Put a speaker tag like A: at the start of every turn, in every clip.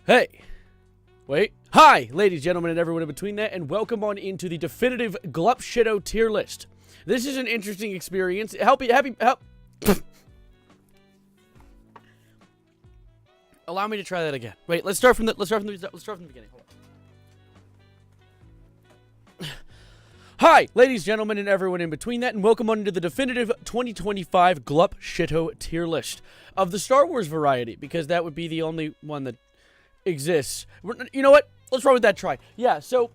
A: Hey, wait. Hi, ladies, gentlemen, and everyone in between that, and welcome on into the definitive Glup Shitto tier list. This is an interesting experience. Help. Allow me to try that again. Wait, let's start from the beginning. Hold on. Hi, ladies, gentlemen, and everyone in between that, and welcome on into the definitive 2025 Glup Shitto tier list of the Star Wars variety, because that would be the only one that exists. You know what? Let's run with that try. Yeah, so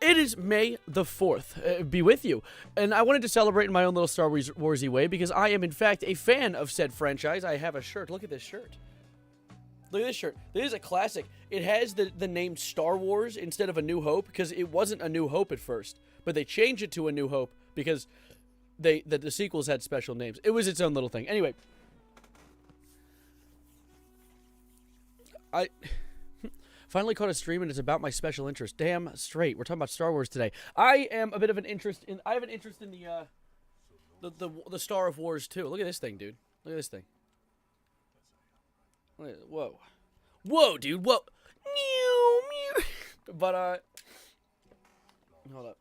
A: it is May the 4th. Be with you. And I wanted to celebrate in my own little Star Warsy way because I am, in fact, a fan of said franchise. I have a shirt. Look at this shirt. Look at this shirt. This is a classic. It has the name Star Wars instead of A New Hope because it wasn't A New Hope at first. But they changed it to A New Hope because the sequels had special names. It was its own little thing. Anyway. I finally caught a stream and it's about my special interest. Damn straight. We're talking about Star Wars today. I have an interest in the Star of Wars too. Look at this thing, dude. Look at this thing. Whoa. Whoa, dude. Whoa. But hold up.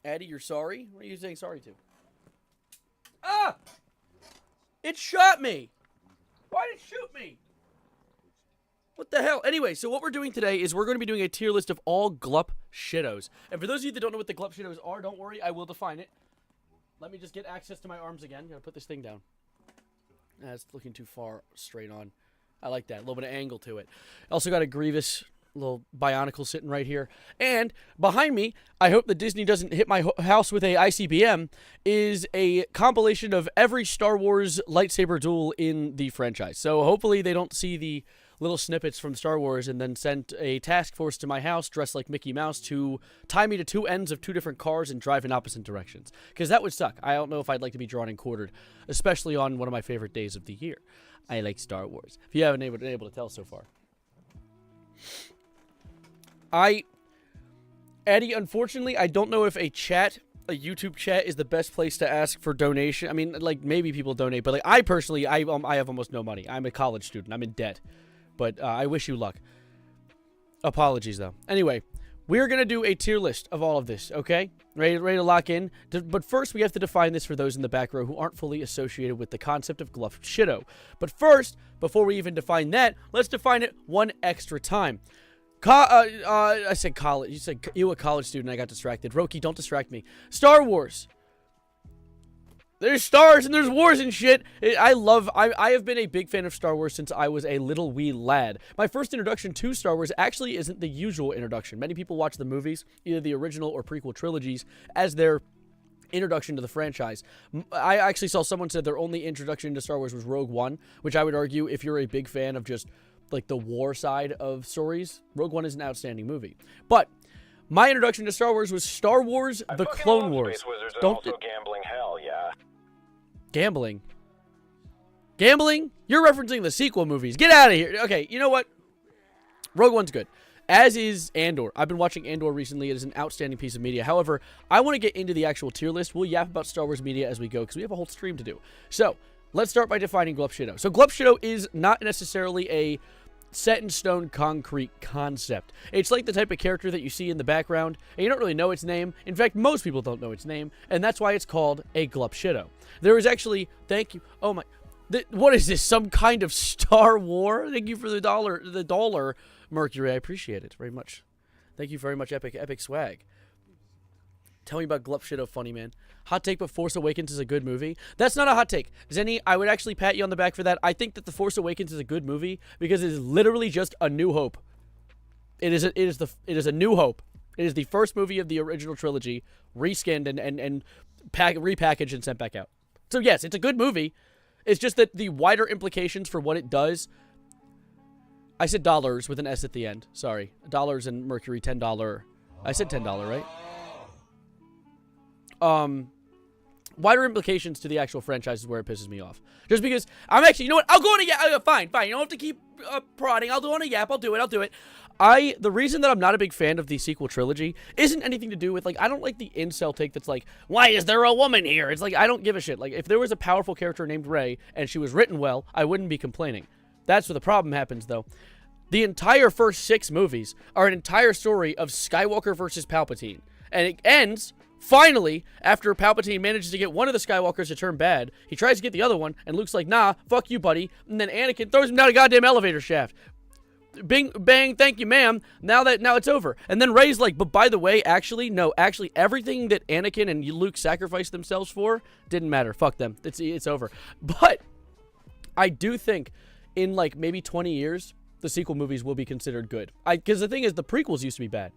A: Addy, you're sorry? What are you saying sorry to? Ah! It shot me! Why did it shoot me? What the hell? Anyway, so what we're doing today is we're going to be doing a tier list of all Glup Shittos. And for those of you that don't know what the Glup Shittos are, don't worry, I will define it. Let me just get access to my arms again. Gotta put this thing down. It's looking too far straight on. I like that. A little bit of angle to it. Also got a Grievous little Bionicle sitting right here. And behind me, I hope that Disney doesn't hit my house with a ICBM, is a compilation of every Star Wars lightsaber duel in the franchise. So hopefully they don't see the little snippets from Star Wars and then send a task force to my house dressed like Mickey Mouse to tie me to two ends of two different cars and drive in opposite directions. Because that would suck. I don't know if I'd like to be drawn and quartered, especially on one of my favorite days of the year. I like Star Wars, if you haven't been able to tell so far. Eddie, unfortunately, I don't know if a YouTube chat is the best place to ask for donation. I mean, like, maybe people donate, but like, I personally, I have almost no money. I'm a college student. I'm in debt. But I wish you luck. Apologies, though. Anyway, we're going to do a tier list of all of this, okay? Ready to lock in? But first, we have to define this for those in the back row who aren't fully associated with the concept of Glup Shitto. But first, before we even define that, let's define it one extra time. I said college. You said you a college student. I got distracted. Roki, don't distract me. Star Wars. There's stars and there's wars and shit. I have been a big fan of Star Wars since I was a little wee lad. My first introduction to Star Wars actually isn't the usual introduction. Many people watch the movies, either the original or prequel trilogies, as their introduction to the franchise. I actually saw someone said their only introduction to Star Wars was Rogue One, which I would argue, if you're a big fan of just like the war side of stories, Rogue One is an outstanding movie. But my introduction to Star Wars was Star Wars: The Clone Wars.
B: Space Wizards and also gambling hell, yeah.
A: Gambling? You're referencing the sequel movies. Get out of here. Okay, you know what? Rogue One's good. As is Andor. I've been watching Andor recently. It is an outstanding piece of media. However, I want to get into the actual tier list. We'll yap about Star Wars media as we go because we have a whole stream to do. So, let's start by defining Glup Shitto. So, Glup Shitto is not necessarily a set-in-stone concrete concept. It's like the type of character that you see in the background, and you don't really know its name. In fact, most people don't know its name, and that's why it's called a Glup Shitto. There is actually, thank you, oh my, what is this, some kind of Star War? Thank you for the dollar, Mercury, I appreciate it very much. Thank you very much, epic swag. Tell me about Glup Shitto, funny man. Hot take, but Force Awakens is a good movie. That's not a hot take. I would actually pat you on the back for that. I think that The Force Awakens is a good movie because it is literally just A New Hope. It is a New Hope. It is the first movie of the original trilogy, reskinned and repackaged and sent back out. So yes, it's a good movie. It's just that the wider implications for what it does. I said dollars with an S at the end. Sorry, dollars and Mercury, $10. I said $10, right? Wider implications to the actual franchise is where it pisses me off. Just because I'm actually, you know what? I'll go on a yap. Fine. You don't have to keep prodding. I'll do on a yap. I'll do it. The reason that I'm not a big fan of the sequel trilogy isn't anything to do with, like, I don't like the incel take that's like, why is there a woman here? It's like, I don't give a shit. Like, if there was a powerful character named Rey and she was written well, I wouldn't be complaining. That's where the problem happens, though. The entire first 6 movies are an entire story of Skywalker versus Palpatine. And it ends, finally, after Palpatine manages to get one of the Skywalkers to turn bad. He tries to get the other one, and Luke's like, nah, fuck you, buddy. And then Anakin throws him down a goddamn elevator shaft. Bing, bang, thank you, ma'am. Now it's over. And then Rey's like, but by the way, actually, everything that Anakin and Luke sacrificed themselves for didn't matter. Fuck them. It's over. But I do think in like maybe 20 years, the sequel movies will be considered good. Because the thing is, the prequels used to be bad.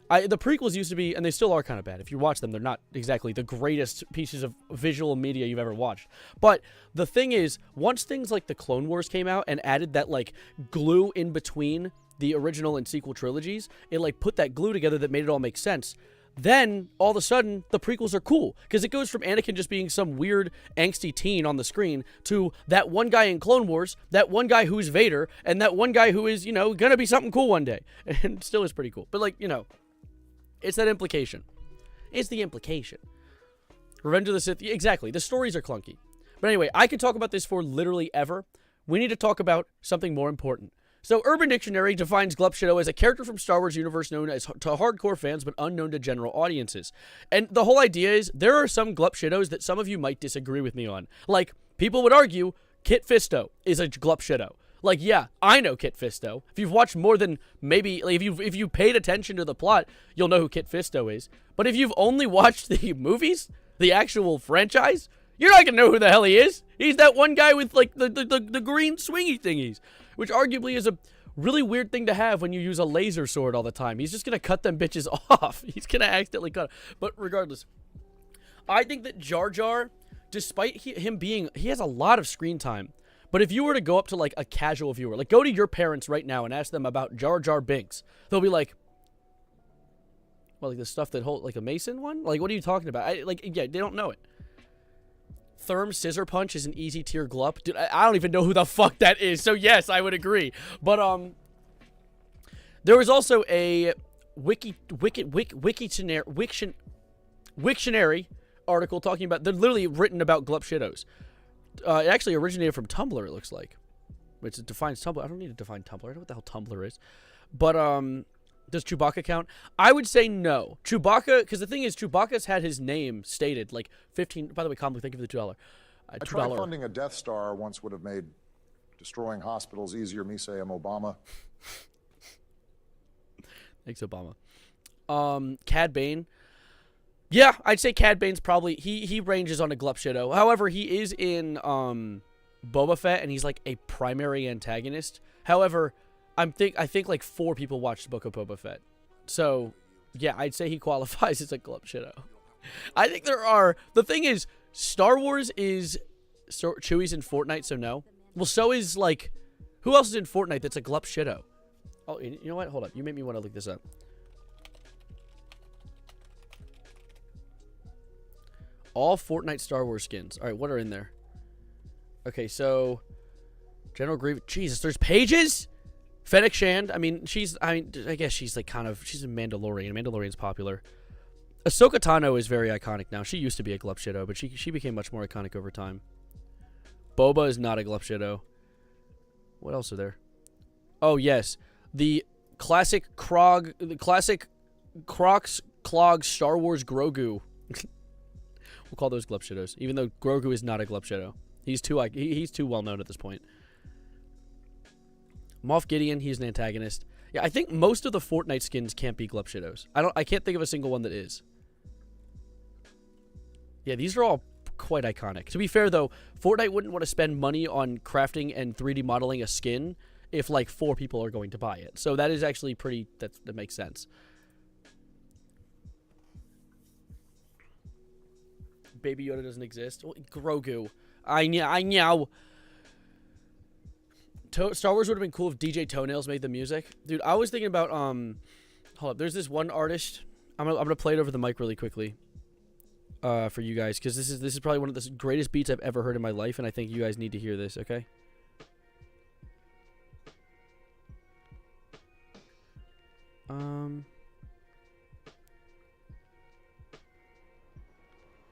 A: The prequels used to be, and they still are kind of bad. If you watch them, they're not exactly the greatest pieces of visual media you've ever watched. But the thing is, once things like the Clone Wars came out and added that like glue in between the original and sequel trilogies, it like put that glue together that made it all make sense. Then, all of a sudden, the prequels are cool. Because it goes from Anakin just being some weird, angsty teen on the screen to that one guy in Clone Wars, that one guy who's Vader, and that one guy who is, gonna be something cool one day. And still is pretty cool. But, like, it's that implication. It's the implication. Revenge of the Sith, exactly. The stories are clunky. But anyway, I could talk about this for literally ever. We need to talk about something more important. So, Urban Dictionary defines Glup Shitto as a character from Star Wars universe known as to hardcore fans but unknown to general audiences. And the whole idea is there are some Glup Shittos that some of you might disagree with me on. Like, people would argue Kit Fisto is a Glup Shitto. Like, yeah, I know Kit Fisto. If you've watched more than maybe, like, if you paid attention to the plot, you'll know who Kit Fisto is. But if you've only watched the movies, the actual franchise, you're not gonna know who the hell he is. He's that one guy with like the green swingy thingies, which arguably is a really weird thing to have when you use a laser sword all the time. He's just gonna cut them bitches off. He's gonna accidentally cut. But regardless, I think that Jar Jar, despite him being, he has a lot of screen time. But if you were to go up to like a casual viewer, like go to your parents right now and ask them about Jar Jar Binks, they'll be like, well, like the stuff that hold like a Mason one? Like, what are you talking about? Yeah, they don't know it. Therm Scissor Punch is an easy tier glup. Dude, I don't even know who the fuck that is. So yes, I would agree. But there was also a Wiktionary article talking about, they're literally written about Glup Shittos. It actually originated from Tumblr, it looks like. Which defines Tumblr. I don't need to define Tumblr. I don't know what the hell Tumblr is. But does Chewbacca count? I would say no. Chewbacca, because the thing is, Chewbacca's had his name stated like 15. By the way, Combo, thank you for the $2.
C: I tried funding a Death Star once would have made destroying hospitals easier. Me say I'm Obama.
A: Thanks, Obama. Cad Bane. Yeah, I'd say Cad Bane's probably, he ranges on a Glup Shitto. However, he is in Boba Fett, and he's like a primary antagonist. However, I think like 4 people watched the Book of Boba Fett. So, yeah, I'd say he qualifies as a Glup Shitto. I think there are, the thing is, Star Wars is, Chewie's in Fortnite, so no. Well, so is like, who else is in Fortnite that's a Glup Shitto? Oh, you know what? Hold up. You made me want to look this up. All Fortnite Star Wars skins. All right, what are in there? Okay, so General Grievous. Jesus, there's pages? Fennec Shand. I guess she's like she's a Mandalorian. Mandalorian's popular. Ahsoka Tano is very iconic now. She used to be a Glup Shitto, but she became much more iconic over time. Boba is not a Glup Shitto. What else are there? Oh, yes. The classic Crocs Clog Star Wars Grogu. We'll call those Glup Shittos, even though Grogu is not a Glup Shitto. He's too well known at this point. Moff Gideon, he's an antagonist. Yeah, I think most of the Fortnite skins can't be Glup Shittos. I can't think of a single one that is. Yeah, these are all quite iconic. To be fair though, Fortnite wouldn't want to spend money on crafting and 3D modeling a skin if like 4 people are going to buy it. So that is actually pretty, that makes sense. Baby Yoda doesn't exist. Grogu. I know. Star Wars would have been cool if DJ Toenails made the music. Dude, I was thinking about, hold up. There's this one artist. I'm gonna play it over the mic really quickly. For you guys, because this is probably one of the greatest beats I've ever heard in my life, and I think you guys need to hear this, okay?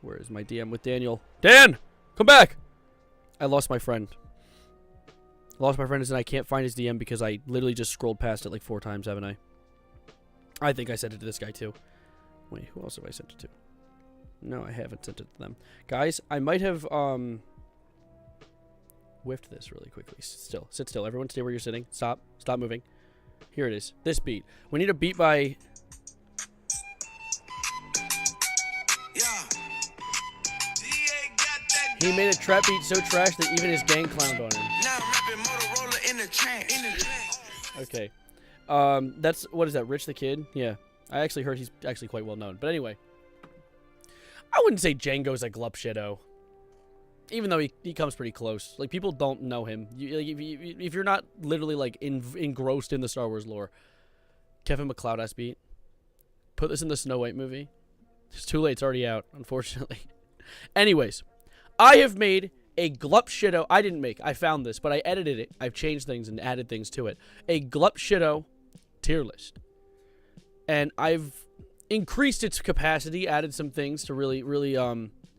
A: Where is my DM with Daniel? Dan! Come back! I lost my friend. Lost my friend and I can't find his DM because I literally just scrolled past it like 4 times, haven't I? I think I sent it to this guy too. Wait, who else have I sent it to? No, I haven't sent it to them. Guys, I might have whiffed this really quickly. Sit still. Everyone stay where you're sitting. Stop moving. Here it is. This beat. We need a beat by... He made a trap beat so trash that even his gang clowned on him. Okay. That's... What is that? Rich the Kid? Yeah. I actually heard he's actually quite well known. But anyway. I wouldn't say Django's a Glup Shitto. Even though he comes pretty close. Like, people don't know him. If you're not literally, like, engrossed in the Star Wars lore. Kevin McLeod-ass beat. Put this in the Snow White movie. It's too late. It's already out, unfortunately. Anyways. I have made a Glup Shitto. I didn't make. I found this, but I edited it. I've changed things and added things to it. A Glup Shitto tier list. And I've increased its capacity, added some things to really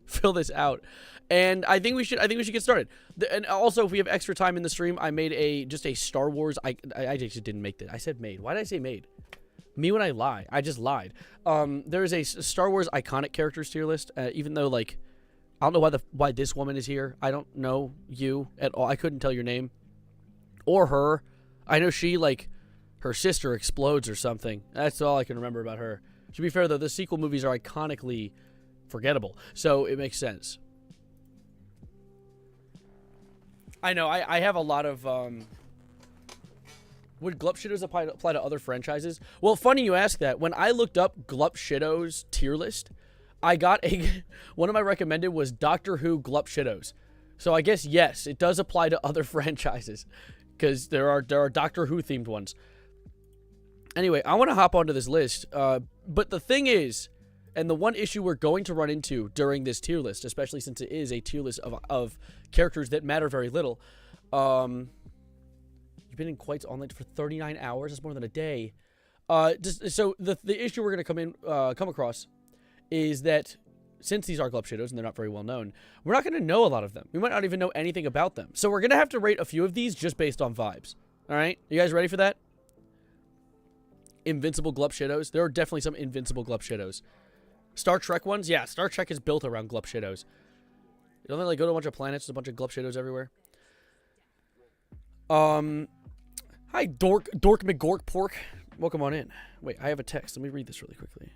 A: fill this out. And I think we should get started. And also, if we have extra time in the stream, I made just a Star Wars. I actually didn't make that. I said made. Why did I say made? Me when I lie. I just lied. There is a Star Wars iconic characters tier list. Even though, like, I don't know why this woman is here. I don't know you at all. I couldn't tell your name or her. I know she, like, her sister explodes or something. That's all I can remember about her. To be fair, though, the sequel movies are iconically forgettable, so it makes sense. I know, I have a lot of, would Glup Shittos apply to other franchises? Well, funny you ask that. When I looked up Glup Shittos tier list, I got one of my recommended was Doctor Who Glup Shittos. So I guess, yes, it does apply to other franchises, because there are Doctor Who themed ones. Anyway, I want to hop onto this list, but the thing is, and the one issue we're going to run into during this tier list, especially since it is a tier list of characters that matter very little, you've been in Quites Online for 39 hours, that's more than a day. So the issue we're going to come across is that since these are Glup Shittos and they're not very well known, we're not going to know a lot of them. We might not even know anything about them. So we're going to have to rate a few of these just based on vibes. All right? You guys ready for that? Invincible Glup Shittos. There are definitely some invincible Glup Shittos. Star Trek ones? Yeah, Star Trek is built around Glup Shittos. Don't they, like, go to a bunch of planets? There's a bunch of Glup Shittos everywhere. Hi, Dork McGork Pork. Welcome on in. Wait, I have a text. Let me read this really quickly.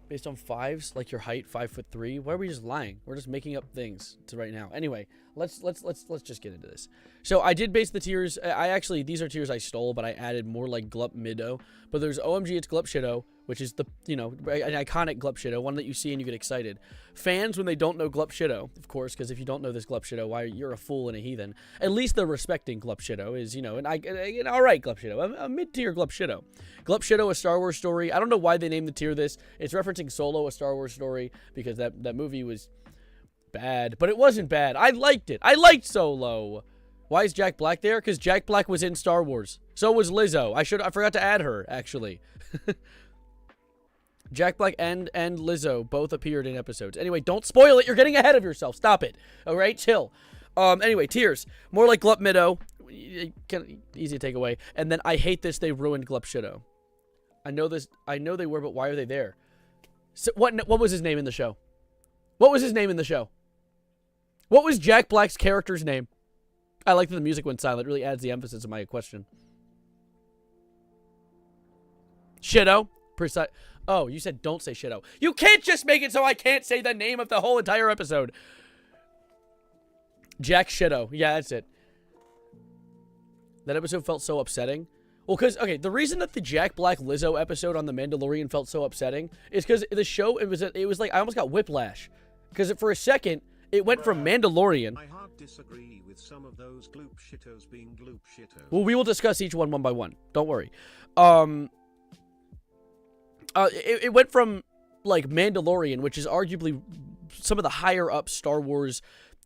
A: Based on fives, like your height, 5'3". Why are we just lying? We're just making up things to right now. Anyway, let's just get into this. So I did base the tiers. These are tiers I stole, but I added more like Glup Middo. But there's OMG, it's Glup Shitto, which is the, an iconic Glup Shitto, one that you see and you get excited. Fans when they don't know Glup Shitto, of course, because if you don't know this Glup Shitto, you're a fool and a heathen. At least the respecting Glup Shitto is, an alright Glup Shitto, a mid-tier Glup Shitto. Glup Shitto, a Star Wars story. I don't know why they named the tier this. It's referencing Solo, a Star Wars story, because that movie was bad, but it wasn't bad. I liked it. I liked Solo. Why is Jack Black there? Because Jack Black was in Star Wars. So was Lizzo. I forgot to add her, actually. Jack Black and Lizzo both appeared in episodes. Anyway, don't spoil it. You're getting ahead of yourself. Stop it. All right? Chill. Anyway, tiers. More like Glup Middo. Easy to take away. And then I hate this. They ruined Glup Shitto. I know this. I know they were, but why are they there? So, what was his name in the show? What was his name in the show? What was Jack Black's character's name? I like that the music went silent. It really adds the emphasis to my question. Shitto. Precise. Oh, you said don't say Shitto. You can't just make it so I can't say the name of the whole entire episode. Jack Shitto. Yeah, that's it. That episode felt so upsetting. Well, because, okay, the reason that the Jack Black Lizzo episode on The Mandalorian felt so upsetting is because the show, it was like, I almost got whiplash. Because for a second, it went from Mandalorian.
D: I hard disagree with some of those Glup Shittos being Glup Shittos.
A: Well, we will discuss each one by one. Don't worry. It went from, like, Mandalorian, which is arguably some of the higher up Star Wars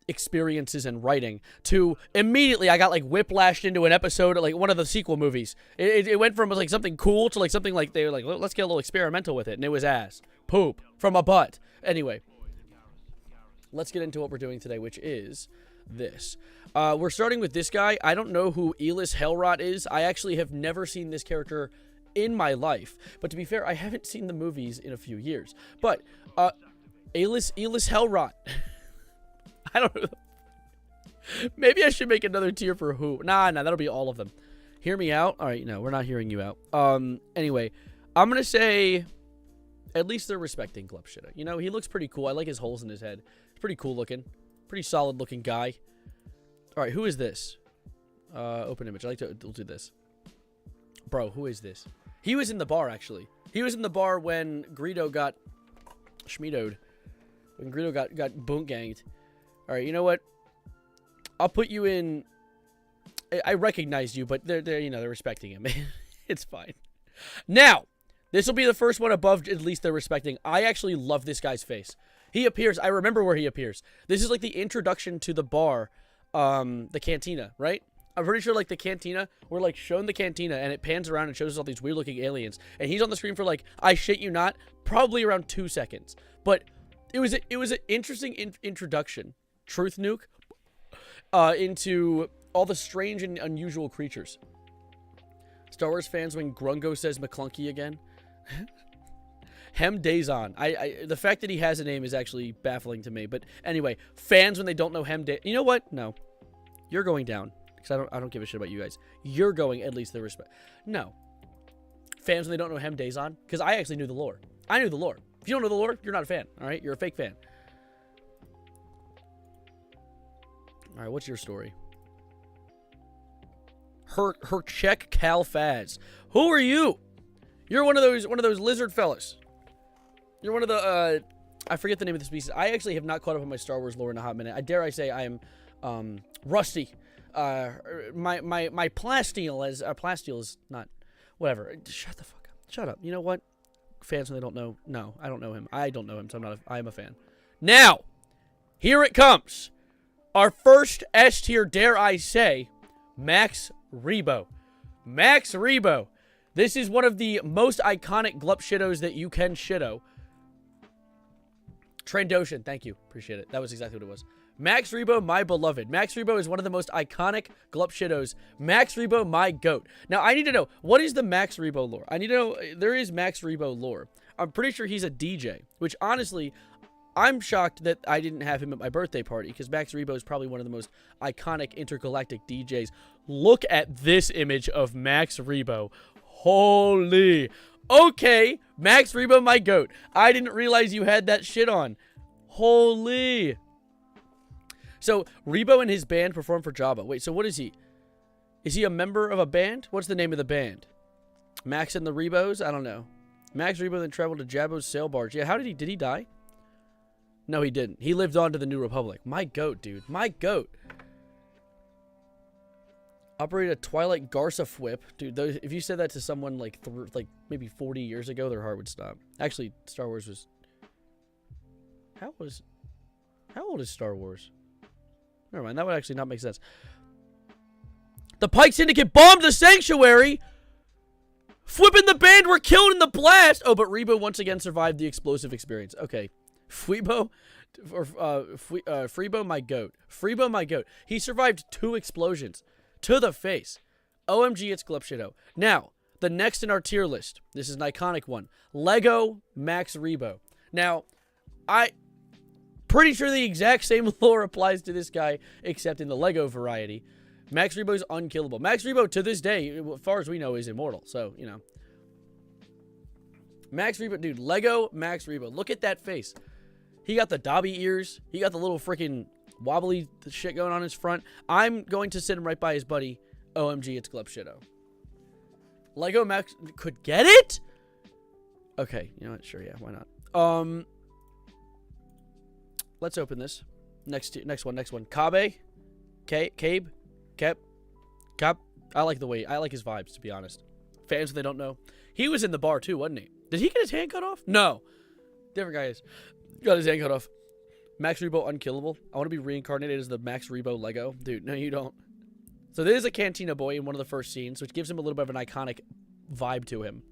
A: experiences and writing, to immediately I got, like, whiplashed into an episode of, like, one of the sequel movies. It went from, like, something cool to, like, something like, they were like, let's get a little experimental with it, and it was ass. Poop. From a butt. Anyway. let's get into what we're doing today, which is this. We're starting with this guy. I don't know who Elis Hellrot is. I actually have never seen this character in my life. But to be fair, I haven't seen the movies in a few years. But, Elis Hellrot. I don't know. Maybe I should make another tier for who. Nah, that'll be all of them. Hear me out? Alright, no, we're not hearing you out. Anyway, I'm gonna say at least they're respecting Glup Shitto. You know, he looks pretty cool. I like his holes in his head. He's pretty cool looking. Pretty solid looking guy. Alright, who is this? Open image. I like to we'll do this. Bro, who is this? He was in the bar, actually. He was in the bar when Greedo got schmeedoed. When Greedo got boom ganged. Alright, you know what? I'll put you in. I recognize you, but they're respecting him. It's fine. Now, this will be the first one above at least they're respecting. I actually love this guy's face. He appears. I remember where he appears. This is like the introduction to the bar, the Cantina, right? I'm pretty sure like the Cantina, we're like shown the Cantina and it pans around and shows us all these weird looking aliens. And he's on the screen for like, I shit you not, probably around 2 seconds. But it was an interesting introduction. Truth nuke. Into all the strange and unusual creatures. Star Wars fans when Grungo says McClunky again. Hem Dazon. The fact that he has a name is actually baffling to me. But anyway, fans when they don't know Hem You know what? No. You're going down. Because I don't give a shit about you guys. You're going at least the respect. No. Fans when they don't know Hem Dazon. Because I actually knew the lore. I knew the lore. If you don't know the lore, you're not a fan. Alright? You're a fake fan. Alright, what's your story? Her check Cal Faz. Who are you? You're one of those lizard fellas. You're one of the I forget the name of the species. I actually have not caught up on my Star Wars lore in a hot minute. I dare I say I am rusty. My plasteel is not whatever. Shut the fuck up. Shut up. You know what? Fans when they don't know. No, I don't know him. I don't know him, so I am a fan. Now, here it comes. Our first S tier, dare I say, Max Rebo. Max Rebo. This is one of the most iconic Glup Shittos that you can shitto. Trandoshan, thank you. Appreciate it. That was exactly what it was. Max Rebo, my beloved. Max Rebo is one of the most iconic Glup Shittos. Max Rebo, my goat. Now, I need to know, what is the Max Rebo lore? I need to know, there is Max Rebo lore. I'm pretty sure he's a DJ, which honestly, I'm shocked that I didn't have him at my birthday party because Max Rebo is probably one of the most iconic intergalactic DJs. Look at this image of Max Rebo. Holy. Okay, Max Rebo, my goat. I didn't realize you had that shit on. Holy. So, Rebo and his band perform for Jabba. Wait, so what is he? Is he a member of a band? What's the name of the band? Max and the Rebos? I don't know. Max Rebo then traveled to Jabba's sail barge. Yeah, how did he die? No, he didn't. He lived on to the New Republic. My goat, dude. My goat. Operated a Twilight Garsa whip. Dude, those, if you said that to someone like maybe 40 years ago, their heart would stop. Actually, Star Wars was... How old is Star Wars? Never mind, that would actually not make sense. The Pike Syndicate bombed the Sanctuary! Flipping the band were killed in the blast! Oh, but Rebo once again survived the explosive experience. Okay. Freebo, my goat. Freebo, my goat. He survived 2 explosions. To the face. OMG, it's Glup Shitto. Now, the next in our tier list. This is an iconic one. Lego Max Rebo. Now, pretty sure the exact same lore applies to this guy, except in the Lego variety. Max Rebo is unkillable. Max Rebo, to this day, as far as we know, is immortal. So, you know. Max Rebo, dude, Lego Max Rebo. Look at that face. He got the Dobby ears. He got the little freaking wobbly shit going on his front. I'm going to sit him right by his buddy. OMG, it's Glup Shitto. Lego Max could get it? Okay, you know what? Sure, yeah, why not? Let's open this. Next one. Cabe? Cabe? Kep? I like his vibes, to be honest. Fans, if they don't know. He was in the bar, too, wasn't he? Did he get his hand cut off? No. Different guy is. Got his hand cut off. Max Rebo unkillable. I want to be reincarnated as the Max Rebo Lego. Dude, no, you don't. So there is a Cantina boy in one of the first scenes, which gives him a little bit of an iconic vibe to him.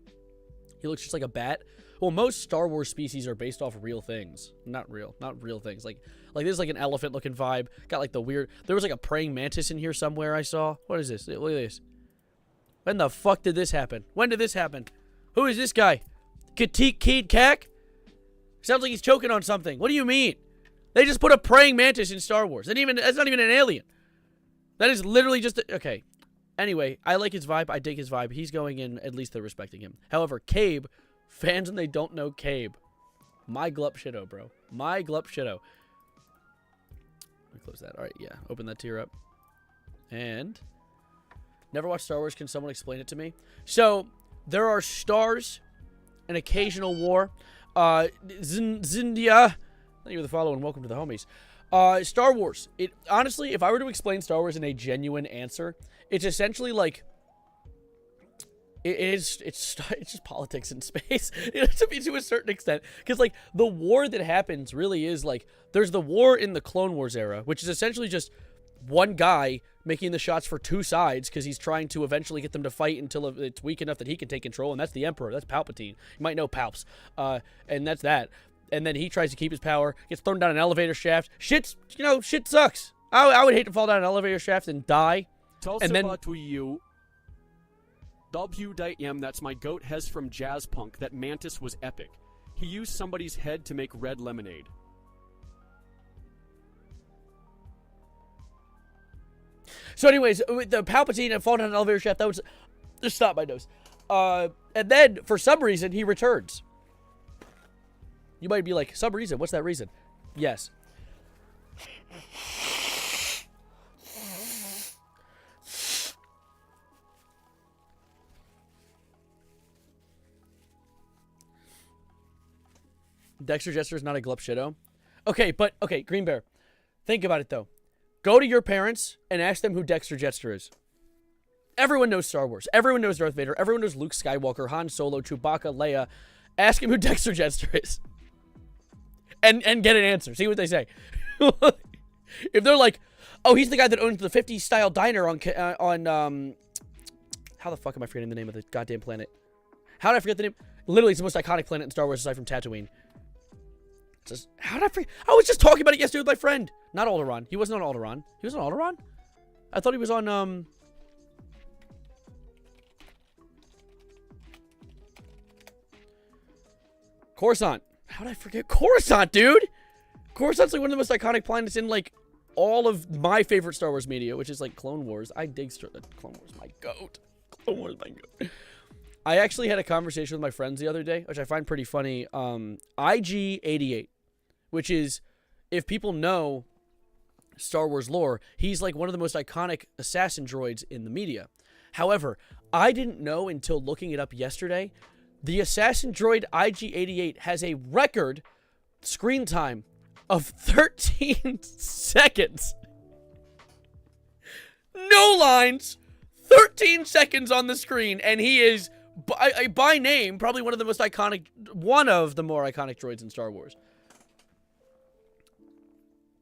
A: He He looks just like a bat. Well, most Star Wars species are based off of real things. Not real things. Like there's like an elephant looking vibe. Got like the weird. There was like a praying mantis in here somewhere I saw. What is this? Look at this. When the fuck did this happen? When did this happen? Who is this guy? Katik Keed Kak? Sounds like he's choking on something. What do you mean? They just put a praying mantis in Star Wars. That's not even an alien. That is literally just okay. Anyway, I like his vibe. I dig his vibe. He's going in. At least they're respecting him. However, Cabe, fans and they don't know Cabe. My Glup Shitto, bro. My Glup Shitto. Let me close that. All right, yeah. Open that tier up. And never watched Star Wars. Can someone explain it to me? So there are stars, an occasional war. Zindia. Thank you for the follow and welcome to the homies. Star Wars. It honestly, if I were to explain Star Wars in a genuine answer, it's essentially like it's just politics in space to a certain extent, because like the war that happens really is like there's the war in the Clone Wars era, which is essentially just one guy making the shots for two sides because he's trying to eventually get them to fight until it's weak enough that he can take control, and that's the Emperor. That's Palpatine. You might know Palps. And that's that. And then he tries to keep his power, gets thrown down an elevator shaft. Shit sucks. I would hate to fall down an elevator shaft and die. And then
E: to you, WM, that's my goat Hez from Jazz Punk. That Mantis was epic. He used somebody's head to make red lemonade.
A: So anyways, with the Palpatine and falling down an elevator shaft, that was... Just stop my nose. And then, for some reason, he returns. You might be like, some reason? What's that reason? Yes. Dexter Jester is not a Glup Shitto. Okay, Green Bear. Think about it, though. Go to your parents and ask them who Dexter Jester is. Everyone knows Star Wars. Everyone knows Darth Vader. Everyone knows Luke Skywalker, Han Solo, Chewbacca, Leia. Ask him who Dexter Jester is. And get an answer. See what they say. If they're like, oh, he's the guy that owns the 50s style diner on how the fuck am I forgetting the name of the goddamn planet? How did I forget the name? Literally, it's the most iconic planet in Star Wars aside from Tatooine. How did I forget? I was just talking about it yesterday with my friend. Not Alderaan. He wasn't on Alderaan. He was on Alderaan? I thought he was on, Coruscant. How did I forget Coruscant, dude? Coruscant's like one of the most iconic planets in, like, all of my favorite Star Wars media, which is, like, Clone Wars. I dig Clone Wars, my goat. Clone Wars, my goat. I actually had a conversation with my friends the other day, which I find pretty funny. IG-88, which is, if people know Star Wars lore, he's, like, one of the most iconic assassin droids in the media. However, I didn't know until looking it up yesterday. The assassin droid IG-88 has a record screen time of 13 seconds. No lines, 13 seconds on the screen, and he is, by name, probably one of the more iconic droids in Star Wars.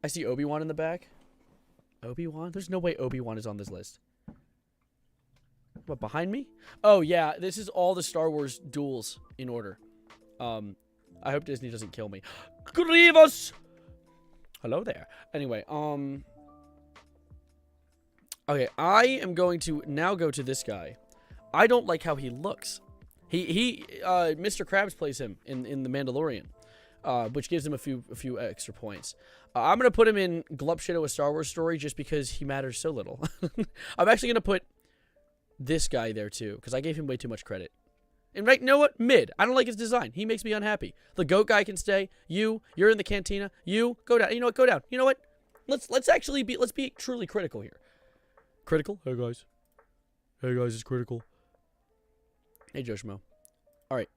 A: I see Obi-Wan in the back. Obi-Wan? There's no way Obi-Wan is on this list. What, behind me? Oh, yeah. This is all the Star Wars duels in order. I hope Disney doesn't kill me. Grievous! Hello there. Anyway, okay, I am going to now go to this guy. I don't like how he looks. Mr. Krabs plays him in The Mandalorian, which gives him a few extra points. I'm going to put him in Glup Shitto, A Star Wars Story, just because he matters so little. I'm actually going to put this guy there too, because I gave him way too much credit. And right, you know what? Mid. I don't like his design. He makes me unhappy. The goat guy can stay. You're in the cantina. You go down. You know what? Go down. You know what? Let's actually be truly critical here. Critical? Hey guys. Hey guys, it's critical. Hey Joe Schmo. All right.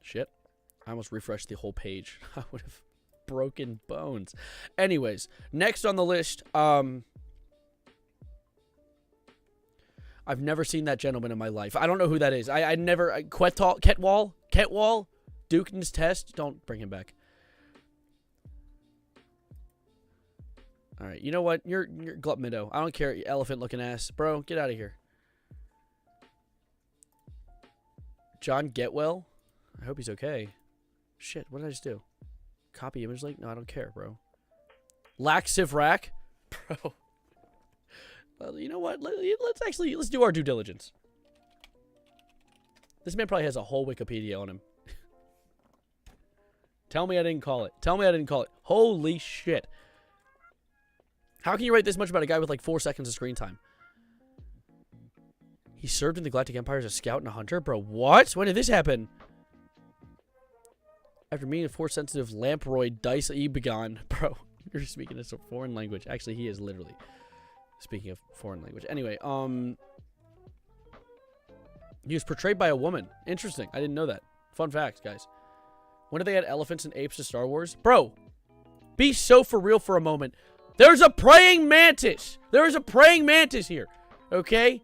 A: Shit. I almost refreshed the whole page. I would have broken bones. Anyways, next on the list, I've never seen that gentleman in my life. I don't know who that is. I never... Ketwall? Dukin's Test? Don't bring him back. Alright, you know what? You're Glup Middo. I don't care, you elephant-looking ass. Bro, get out of here. John Getwell? I hope he's okay. Shit, what did I just do? Copy image link? No, I don't care, bro. Laxive rack? Bro. Well, you know what? Let's do our due diligence. This man probably has a whole Wikipedia on him. Tell me I didn't call it. Tell me I didn't call it. Holy shit. How can you write this much about a guy with like 4 seconds of screen time? He served in the Galactic Empire as a scout and a hunter? Bro, what? When did this happen? After meeting a force-sensitive lamproid Dice Ebegon. Bro, you're speaking a foreign language. Actually, he is literally speaking a foreign language. Anyway, he was portrayed by a woman. Interesting. I didn't know that. Fun facts, guys. When did they add elephants and apes to Star Wars? Bro, be so for real for a moment. There's a praying mantis. There is a praying mantis here. Okay?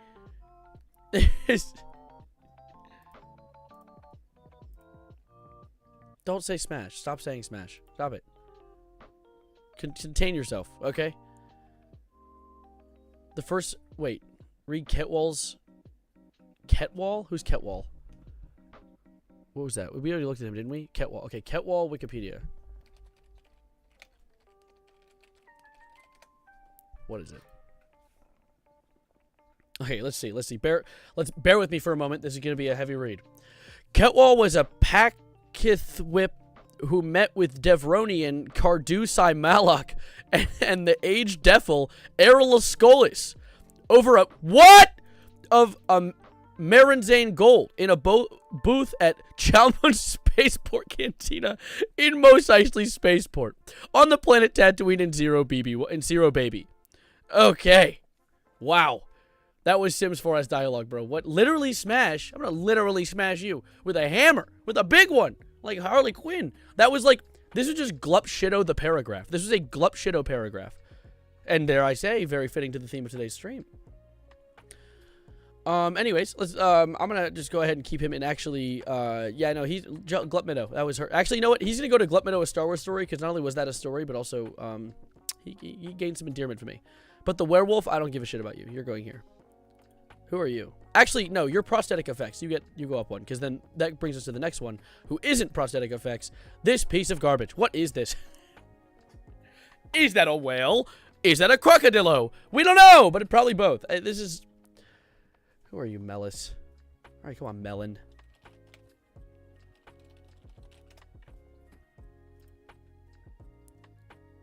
A: Don't say smash. Stop saying smash. Stop it. Contain yourself, okay? The first... Wait. Read Ketwall's... Ketwall? Who's Ketwall? What was that? We already looked at him, didn't we? Ketwall. Okay, Ketwall Wikipedia. What is it? Okay, let's see. Let's bear with me for a moment. This is going to be a heavy read. Ketwall was a Pakithwip who met with Devronian Cardusai Malak and the aged Defil Erlascolis over a what of Maranzane Gold in a booth at Chalmers Spaceport Cantina in Mos Eisley Spaceport on the planet Tatooine in Zero Baby. Okay. Wow. That was Sims 4S dialogue, bro. What? Literally smash? I'm gonna literally smash you with a hammer. With a big one. Like Harley Quinn. That was like, this was just Glup Shitto the paragraph. This was a Glup Shitto paragraph. And dare I say, very fitting to the theme of today's stream. Anyways, let's, I'm gonna just go ahead and keep him in actually, yeah, no, he's, Glup Shitto. That was her. Actually, you know what? He's gonna go to Glup Shitto, a Star Wars story, because not only was that a story, but also, he gained some endearment for me. But the werewolf, I don't give a shit about you. You're going here. Who are you? Actually, no, you're prosthetic effects. You go up one, because then that brings us to the next one, who isn't prosthetic effects. This piece of garbage. What is this? Is that a whale? Is that a crocodilo? We don't know, but probably both. This is... Who are you, Melis? All right, come on, Melon.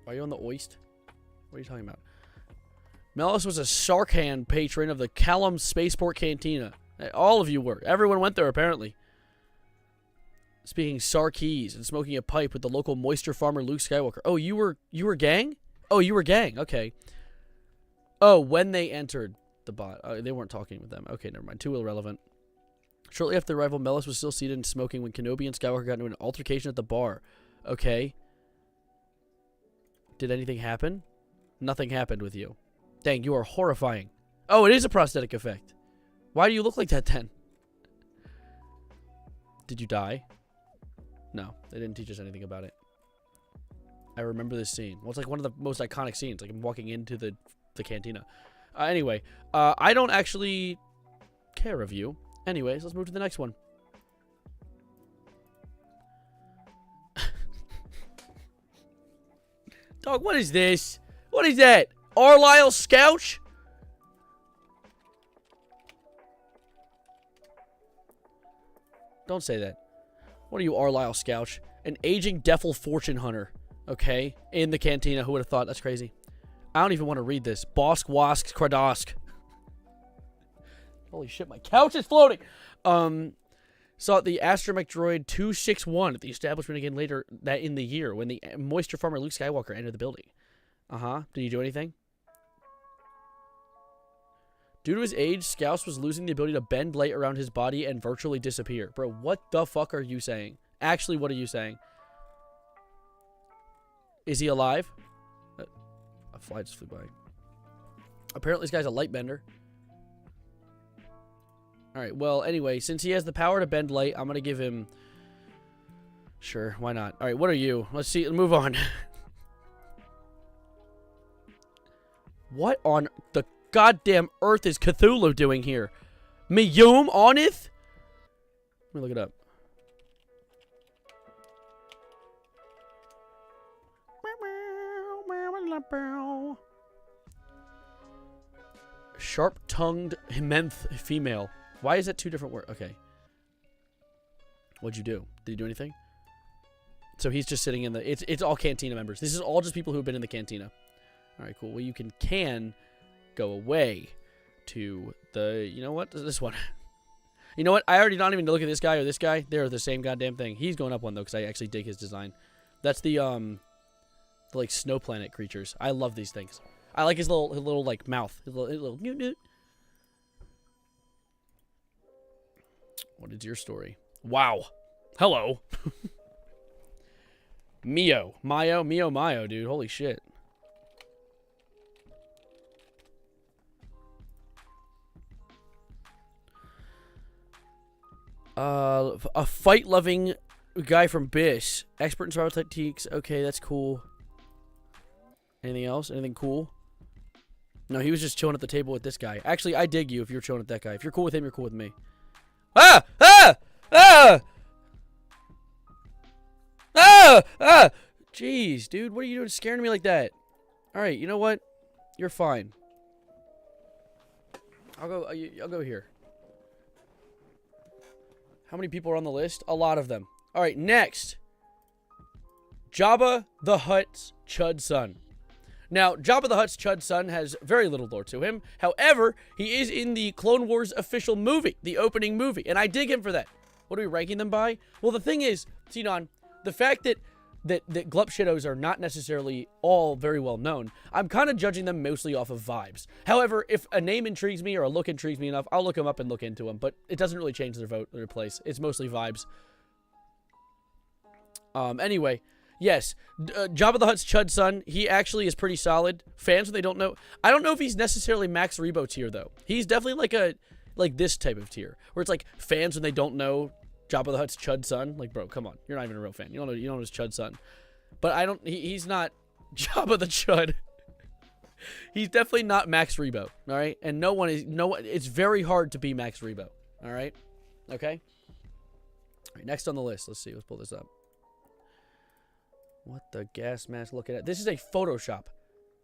A: Are you on the Oist? What are you talking about? Melis was a Sarkhan patron of the Callum Spaceport Cantina. All of you were. Everyone went there, apparently. Speaking Sarkees and smoking a pipe with the local moisture farmer Luke Skywalker. Oh, you were gang? Oh, you were gang. Okay. Oh, when they entered the bot. They weren't talking with them. Okay, never mind. Too irrelevant. Shortly after the arrival, Melis was still seated and smoking when Kenobi and Skywalker got into an altercation at the bar. Okay. Did anything happen? Nothing happened with you. Dang, you are horrifying. Oh, it is a prosthetic effect. Why do you look like that then? Did you die? No, they didn't teach us anything about it. I remember this scene. Well, it's like one of the most iconic scenes. Like I'm walking into the cantina. Anyway, I don't actually care of you. Anyways, let's move to the next one. Dog, what is this? What is that? Arlisle Scouch? Don't say that. What are you, Arlisle Scouch? An aging Defil fortune hunter. Okay? In the cantina. Who would have thought? That's crazy. I don't even want to read this. Bosk Wask Kradosk. Holy shit, my couch is floating! Saw the astromech droid 261 at the establishment again later that in the year when the moisture farmer Luke Skywalker entered the building. Did he do anything? Due to his age, Scouse was losing the ability to bend light around his body and virtually disappear. Bro, what the fuck are you saying? Actually, what are you saying? Is he alive? A fly just flew by. Apparently this guy's a light bender. Alright, well, anyway, since he has the power to bend light, I'm gonna give him... Sure, why not? Alright, what are you? Let's see, move on. What on the goddamn earth is Cthulhu doing here? Miyum Onith? Let me look it up. Sharp-tongued Hementh female. Why is that 2 different words? Okay. What'd you do? Did you do anything? So he's just sitting in the... It's all Cantina members. This is all just people who have been in the Cantina. All right, cool. Well, you can go away to the... You know what? This one. You know what? I already don't even look at this guy or this guy. They're the same goddamn thing. He's going up one, though, because I actually dig his design. That's the like, snow planet creatures. I love these things. I like his little like, mouth. His little... What is your story? Wow. Hello. Mio, dude. Holy shit. A fight-loving guy from Biss. Expert in survival techniques. Okay, that's cool. Anything else? Anything cool? No, he was just chilling at the table with this guy. Actually, I dig you if you're chilling with that guy. If you're cool with him, you're cool with me. Ah! Ah! Ah! Ah! Ah! Jeez, dude, what are you doing scaring me like that? Alright, you know what? You're fine. I'll go here. How many people are on the list? A lot of them. Alright, next. Jabba the Hutt's Chud son. Now, Jabba the Hutt's Chud son has very little lore to him. However, he is in the Clone Wars official movie, the opening movie, and I dig him for that. What are we ranking them by? Well, the thing is, Xenon, the fact that Glup Shittos are not necessarily all very well known, I'm kind of judging them mostly off of vibes. However, if a name intrigues me or a look intrigues me enough, I'll look them up and look into them, but it doesn't really change their vote or their place. It's mostly vibes. Anyway, yes, Jabba the Hutt's Chud son, he actually is pretty solid. Fans, when they don't know, I don't know if he's necessarily Max Rebo tier, though. He's definitely like this type of tier, where it's like fans when they don't know Jabba the Hutt's Chud son. Like, bro, come on, you're not even a real fan. You don't know his Chud son. But he's not Jabba the Chud. He's definitely not Max Rebo, all right? And it's very hard to be Max Rebo, all right? Okay? All right, next on the list, let's see, let's pull this up. What the gas mask looking at? This is a Photoshop.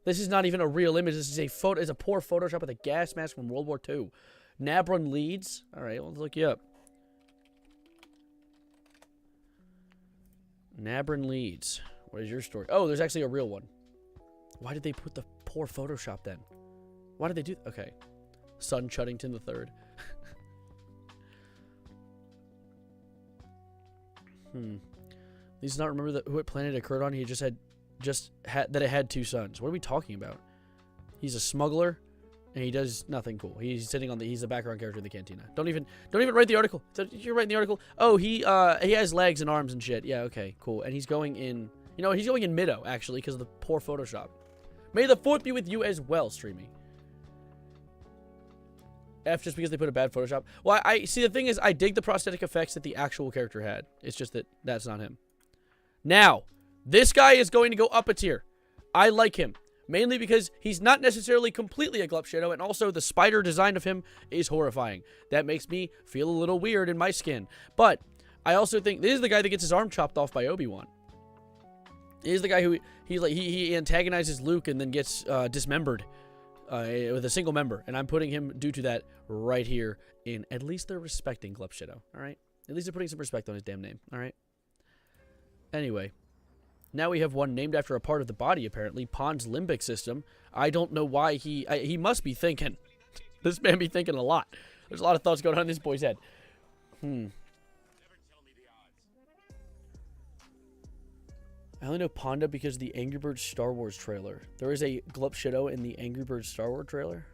A: This is not even a real image. This is it's a poor Photoshop with a gas mask from World War II. Nabron Leeds. All right, let's look you up. Nabron Leeds. What is your story? Oh, there's actually a real one. Why did they put the poor Photoshop then? Why did they do... Okay. Son Chuddington III. He does not remember what planet it occurred on. He just had that it had 2 suns. What are we talking about? He's a smuggler, and he does nothing cool. He's sitting on he's the background character in the Cantina. Don't even write the article. You're writing the article. Oh, he has legs and arms and shit. Yeah, okay, cool. And he's going in. You know, he's going in Middo actually because of the poor Photoshop. May the 4th be with you as well, Streamy. F just because they put a bad Photoshop. Well, I see. The thing is, I dig the prosthetic effects that the actual character had. It's just that that's not him. Now, this guy is going to go up a tier. I like him. Mainly because he's not necessarily completely a Glup Shitto, and also the spider design of him is horrifying. That makes me feel a little weird in my skin. But I also think this is the guy that gets his arm chopped off by Obi-Wan. He's the guy who he antagonizes Luke and then gets dismembered with a single member. And I'm putting him due to that right here in at least they're respecting Glup Shitto. All right? At least they're putting some respect on his damn name. All right? Anyway, now we have one named after a part of the body, apparently. Pond's limbic system. I don't know why he must be thinking. This man be thinking a lot. There's a lot of thoughts going on in this boy's head. I only know Ponda because of the Angry Birds Star Wars trailer. There is a Glup Shitto in the Angry Birds Star Wars trailer.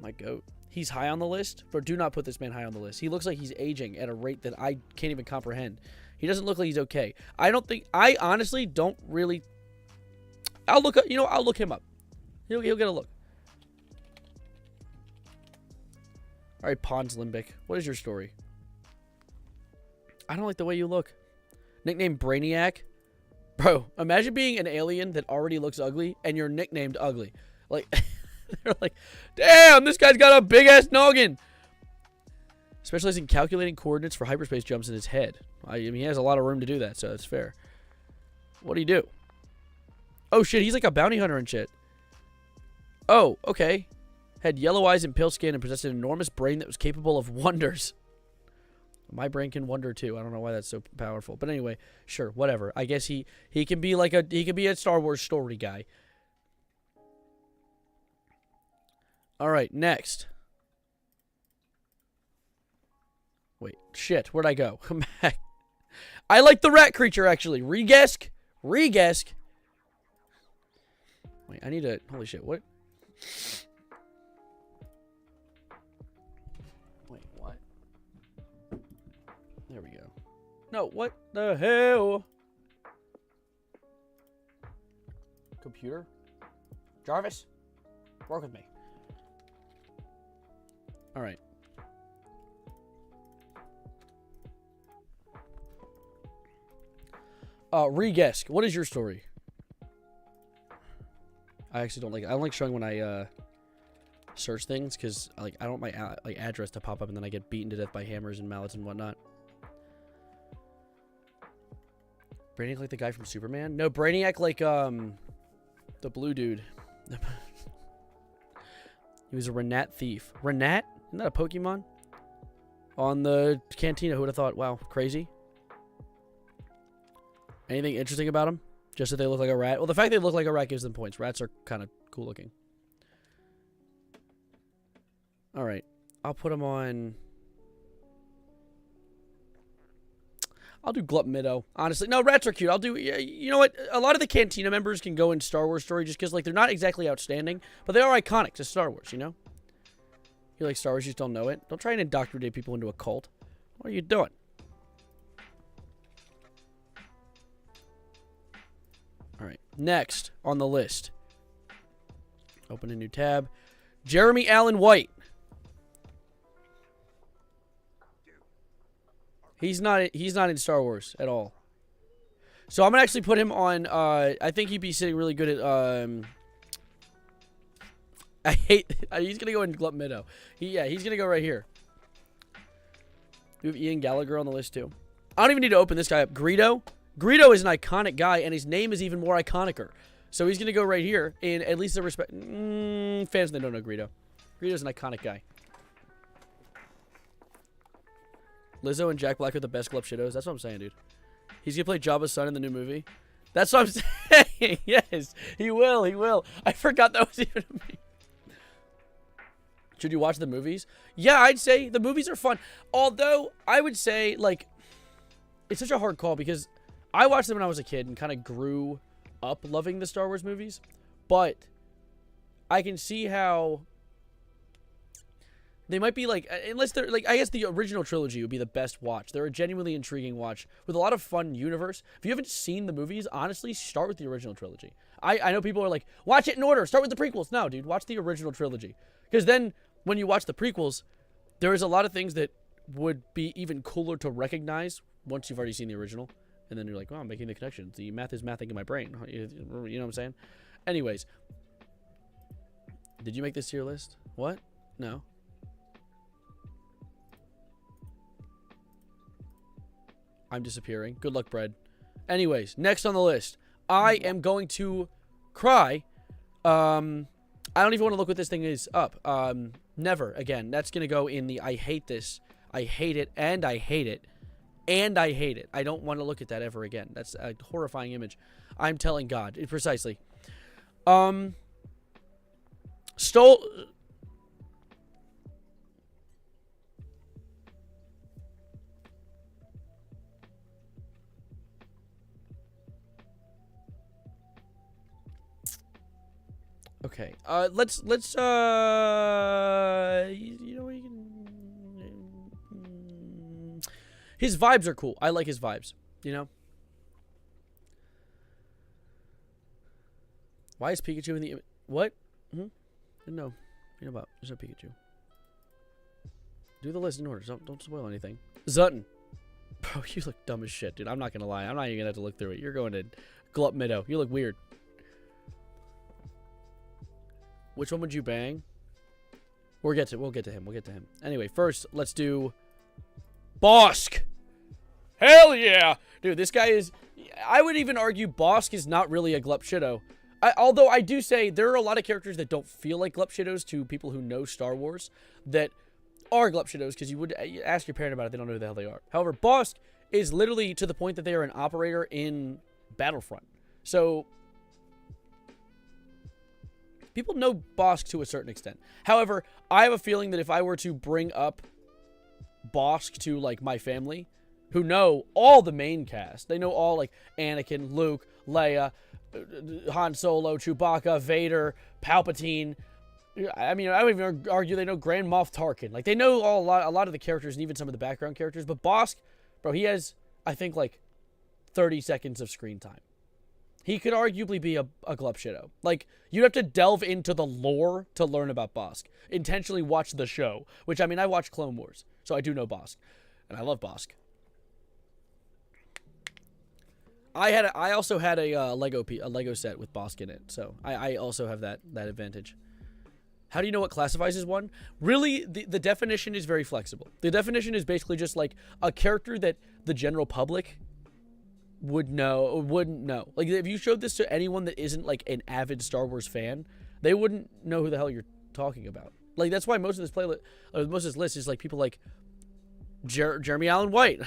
A: My goat. He's high on the list, but do not put this man high on the list. He looks like he's aging at a rate that I can't even comprehend. He doesn't look like he's okay. I honestly don't really... I'll look him up. He'll get a look. Alright, Pons Limbic. What is your story? I don't like the way you look. Nickname Brainiac? Bro, imagine being an alien that already looks ugly, and you're nicknamed ugly. Like, they're like, damn, this guy's got a big-ass noggin! Specializing in calculating coordinates for hyperspace jumps in his head. I mean, he has a lot of room to do that, so it's fair. What do you do? Oh, shit. He's like a bounty hunter and shit. Oh, okay. Had yellow eyes and pale skin and possessed an enormous brain that was capable of wonders. My brain can wonder too. I don't know why that's so powerful. But anyway, sure, whatever. I guess he can be like he can be a Star Wars story guy. All right, next. Wait, shit, where'd I go? Come back. I like the rat creature actually. Regesk. Regesk. Wait, I need to holy shit, what? Wait, what? There we go. No, what the hell? Computer? Jarvis? Work with me. Alright. Regesk, what is your story? I actually don't like. I don't like showing when I search things because I don't want my address to pop up and then I get beaten to death by hammers and mallets and whatnot. Brainiac like the guy from Superman? No, Brainiac like the blue dude. He was a Renat thief. Renat? Isn't that a Pokemon? On the Cantina, who would have thought? Wow, crazy. Anything interesting about them? Just that they look like a rat? Well, the fact they look like a rat gives them points. Rats are kind of cool looking. Alright. I'll put them on... I'll do Glup Shitto. Honestly. No, rats are cute. I'll do... You know what? A lot of the Cantina members can go in Star Wars story just because, like, they're not exactly outstanding, but they are iconic to Star Wars, you know? You like Star Wars, you just don't know it. Don't try and indoctrinate people into a cult. What are you doing? Alright, next on the list. Open a new tab. Jeremy Allen White. He's not in Star Wars at all. So I'm gonna actually put him on I think he'd be sitting really good at he's gonna go in Glup Shitto. He's gonna go right here. We have Ian Gallagher on the list too. I don't even need to open this guy up. Greedo. Greedo is an iconic guy, and his name is even more iconicer. So he's going to go right here, and at least the respect... fans that don't know Greedo. Greedo's an iconic guy. Lizzo and Jack Black are the best Glup Shittos. That's what I'm saying, dude. He's going to play Jabba's son in the new movie. That's what I'm saying. Yes, he will, he will. I forgot that was even a meme. Should you watch the movies? Yeah, I'd say the movies are fun. Although, I would say, like... It's such a hard call because... I watched them when I was a kid and kind of grew up loving the Star Wars movies, but I can see how they might be like, unless they're like, I guess the original trilogy would be the best watch. They're a genuinely intriguing watch with a lot of fun universe. If you haven't seen the movies, honestly, start with the original trilogy. I know people are like, watch it in order, start with the prequels. No, dude, watch the original trilogy. Because then when you watch the prequels, there is a lot of things that would be even cooler to recognize once you've already seen the original. And then you're like, well, I'm making the connections. The math is mathing in my brain. You know what I'm saying? Anyways. Did you make this to your list? What? No. I'm disappearing. Good luck, Bread. Anyways, next on the list. I am going to cry. I don't even want to look what this thing is up. Never again. That's going to go in the I hate this. I hate it and I hate it. And I hate it. I don't want to look at that ever again. That's a horrifying image. I'm telling God. Precisely. Stole... Okay. Let's you know what you can... His vibes are cool. I like his vibes, you know? Why is Pikachu in the... What? No. You know about... There's no Pikachu. Do the list in order. Don't spoil anything. Zutton. Bro, you look dumb as shit, dude. I'm not gonna lie. I'm not even gonna have to look through it. You're going to Glup Shitto. You look weird. Which one would you bang? We'll get to him. We'll get to him. Anyway, first, let's do... Bosk! Hell yeah! Dude, this guy is... I would even argue Bosk is not really a Glup Shitto. Although I do say there are a lot of characters that don't feel like Glup Shittos to people who know Star Wars that are Glup Shittos, because you would ask your parent about it, they don't know who the hell they are. However, Bosk is literally to the point that they are an operator in Battlefront. So people know Bosk to a certain extent. However, I have a feeling that if I were to bring up Bosk to, like, my family, who know all the main cast, they know all, like, Anakin, Luke, Leia, Han Solo, Chewbacca, Vader, Palpatine. I mean, I would even argue they know Grand Moff Tarkin. Like, they know a lot of the characters and even some of the background characters. But Bosk, bro, he has, I think, like, 30 seconds of screen time. He could arguably be a Glup Shitto. Like, you'd have to delve into the lore to learn about Bosk. Intentionally watch the show. Which, I mean, I watch Clone Wars, so I do know Bosk. And I love Bosk. I also had a Lego set with Bosk in it, so I also have that advantage. How do you know what classifies as one? Really, the definition is very flexible. The definition is basically just like a character that the general public wouldn't know. Like, if you showed this to anyone that isn't like an avid Star Wars fan, they wouldn't know who the hell you're talking about. Like, that's why most of this playlist, most of this list is like people like Jeremy Allen White,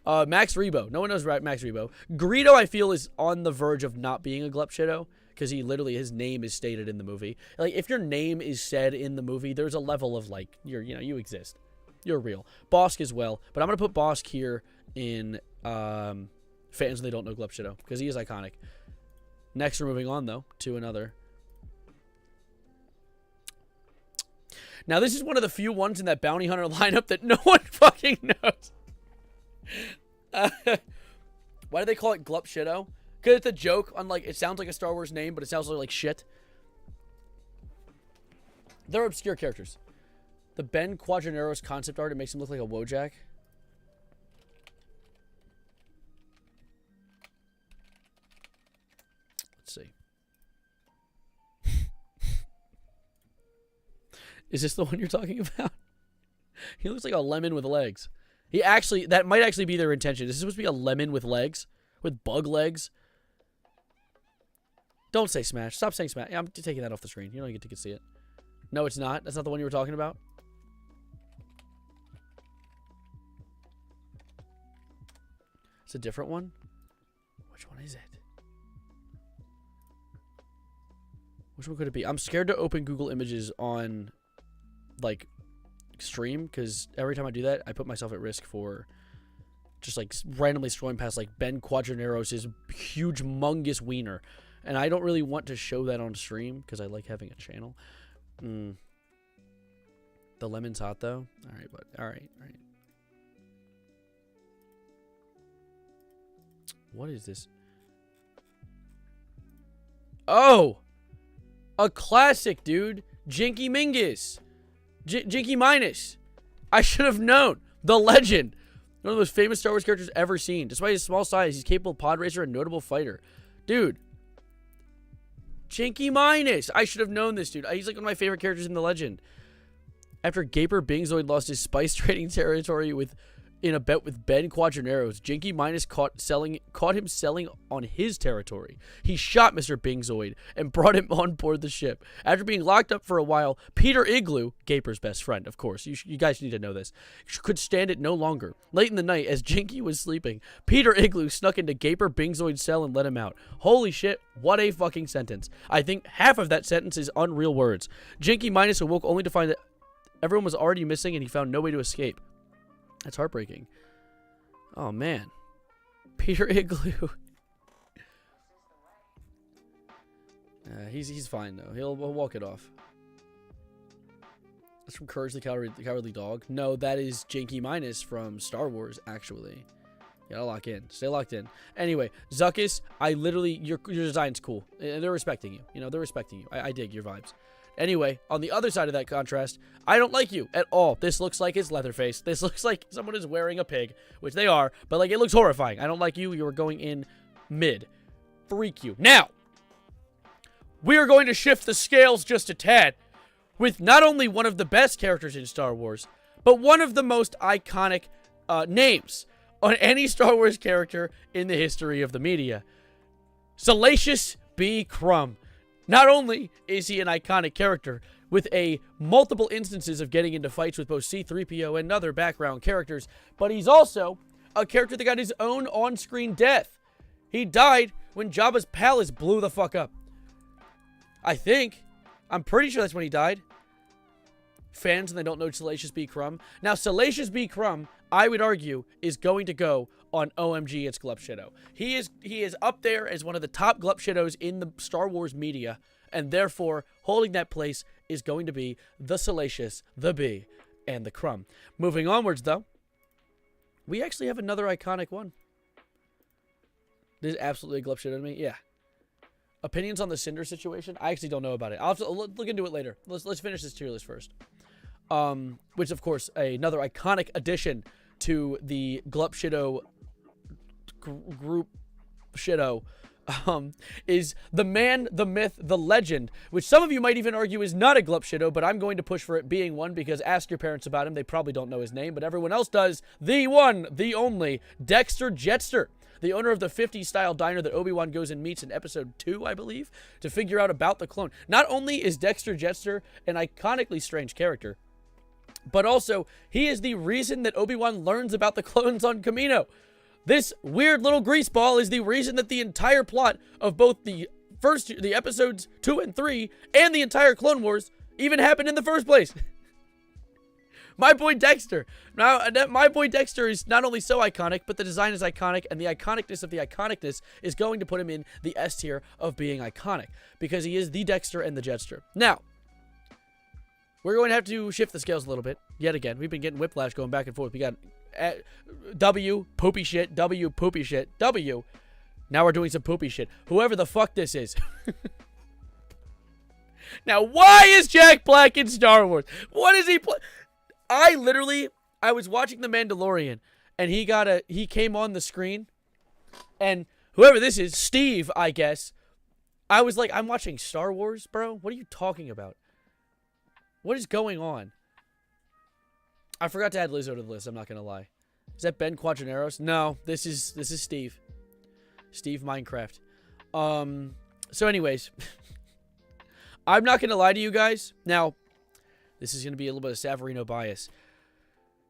A: Max Rebo. No one knows Max Rebo. Greedo, I feel, is on the verge of not being a Glup Shitto, because his name is stated in the movie. Like, if your name is said in the movie, there's a level of, like, you exist. You're real. Bosk as well. But I'm going to put Bosk here in fans when they don't know Glup Shitto, because he is iconic. Next, we're moving on, though, to another. Now, this is one of the few ones in that bounty hunter lineup that no one fucking knows. Why do they call it Glup Shitto? Because it's a joke on, like, it sounds like a Star Wars name, but it sounds like shit. They're obscure characters. The Ben Quadraneros concept art, it makes him look like a Wojak. Let's see. Is this the one you're talking about? He looks like a lemon with legs. That might actually be their intention. This is supposed to be a lemon with legs, with bug legs. Don't say Smash. Stop saying Smash. Yeah, I'm taking that off the screen. You don't get to see it. No, it's not. That's not the one you were talking about. It's a different one. Which one is it? Which one could it be? I'm scared to open Google Images on, like, stream, because every time I do that, I put myself at risk for just, like, randomly scrolling past, like, Ben Quadraneros' huge, humongous wiener. And I don't really want to show that on stream, because I like having a channel. The lemon's hot, though. All right, bud. All right. What is this? Oh! A classic, dude. Jinky Mingus. Jinky Minus. I should have known. The legend. One of the most famous Star Wars characters ever seen. Despite his small size, he's capable pod racer and notable fighter. Dude. Jinky Minus. I should have known this, dude. He's like one of my favorite characters in the legend. After Gaper Bingzoid lost his spice trading territory in a bet with Ben Quadraneros, Jinky Minus caught him selling on his territory. He shot Mr. Bingzoid and brought him on board the ship. After being locked up for a while, Peter Igloo, Gaper's best friend, of course, you guys need to know this, could stand it no longer. Late in the night, as Jinky was sleeping, Peter Igloo snuck into Gaper Bingzoid's cell and let him out. Holy shit, what a fucking sentence. I think half of that sentence is unreal words. Jinky Minus awoke only to find that everyone was already missing and he found no way to escape. That's heartbreaking. Oh, man. Peter Igloo. He's fine, though. He'll walk it off. That's from Courage the Cowardly Dog. No, that is Jinky Minus from Star Wars, actually. You gotta lock in. Stay locked in. Anyway, Zuckus, your design's cool. They're respecting you. You know, they're respecting you. I dig your vibes. Anyway, on the other side of that contrast, I don't like you at all. This looks like it's Leatherface. This looks like someone is wearing a pig, which they are, but, like, it looks horrifying. I don't like you. You are going in mid. Freak you. Now, we are going to shift the scales just a tad with not only one of the best characters in Star Wars, but one of the most iconic names on any Star Wars character in the history of the media. Salacious B. Crumb. Not only is he an iconic character with a multiple instances of getting into fights with both C-3PO and other background characters, but he's also a character that got his own on-screen death. He died when Jabba's palace blew the fuck up. I'm pretty sure that's when he died. Fans, and they don't know Salacious B. Crumb. Now, Salacious B. Crumb, I would argue, is going to go on OMG, it's Glup Shitto. He is up there as one of the top Glup Shittos in the Star Wars media, and therefore, holding that place is going to be the Salacious, the B, and the Crumb. Moving onwards, though, we actually have another iconic one. This is absolutely a Glup Shitto to me. Yeah. Opinions on the Cinder situation? I actually don't know about it. I'll have to look into it later. Let's finish this tier list first. Which, of course, another iconic addition to the Glup Shitto group Shitto is the man, the myth, the legend, which some of you might even argue is not a Glup Shitto, but I'm going to push for it being one because ask your parents about him. They probably don't know his name, but everyone else does. The one, the only, Dexter Jetster. The owner of the 50s-style diner that Obi-Wan goes and meets in episode 2, I believe, to figure out about the clone. Not only is Dexter Jetster an iconically strange character, but also he is the reason that Obi-Wan learns about the clones on Kamino. This weird little greaseball is the reason that the entire plot of both the episodes 2 and 3 and the entire Clone Wars even happened in the first place. My boy Dexter. Now, my boy Dexter is not only so iconic, but the design is iconic, and the iconicness of the iconicness is going to put him in the S tier of being iconic, because he is the Dexter and the Jetster. Now, we're going to have to shift the scales a little bit, yet again. We've been getting whiplash going back and forth. We got W, poopy shit, W, poopy shit, W. Now we're doing some poopy shit. Whoever the fuck this is. Now, why is Jack Black in Star Wars? What is he play? I was watching The Mandalorian, and he came on the screen, and whoever this is, Steve, I guess, I was like, I'm watching Star Wars, bro? What are you talking about? What is going on? I forgot to add Lizzo to the list, I'm not gonna lie. Is that Ben Quadraneros? No, this is Steve. Steve Minecraft. So anyways, I'm not gonna lie to you guys. Now, this is going to be a little bit of Savarino bias.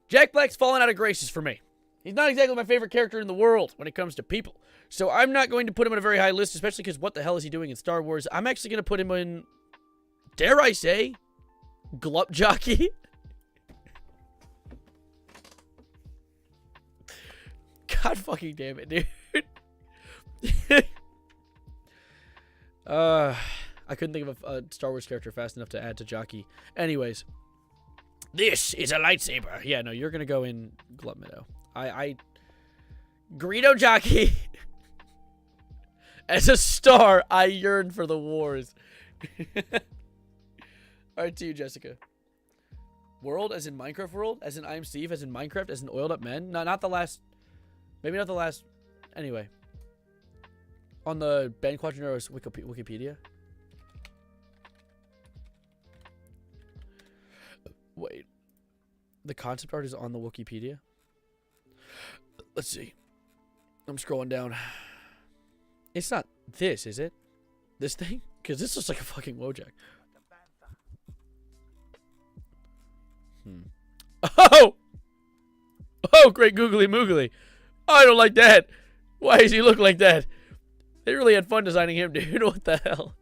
A: Jack Black's fallen out of graces for me. He's not exactly my favorite character in the world when it comes to people. So I'm not going to put him on a very high list, especially because what the hell is he doing in Star Wars? I'm actually going to put him in, dare I say, Glup Jockey. God fucking damn it, dude. I couldn't think of a Star Wars character fast enough to add to Jockey. Anyways. This is a lightsaber. Yeah, no, you're going to go in Glup Shitto. Greedo Jockey. As a star, I yearn for the wars. Alright, to you, Jessica. World, as in Minecraft world? As in I am Steve? As in Minecraft? As in oiled up men? No, not the last. Maybe not the last. Anyway. On the Ben Quadraneros Wikipedia. Wait. The concept art is on the Wikipedia? Let's see. I'm scrolling down. It's not this, is it? This thing? Because this looks like a fucking Wojak. Oh! Oh, great googly moogly. Oh, I don't like that. Why does he look like that? They really had fun designing him, dude. What the hell?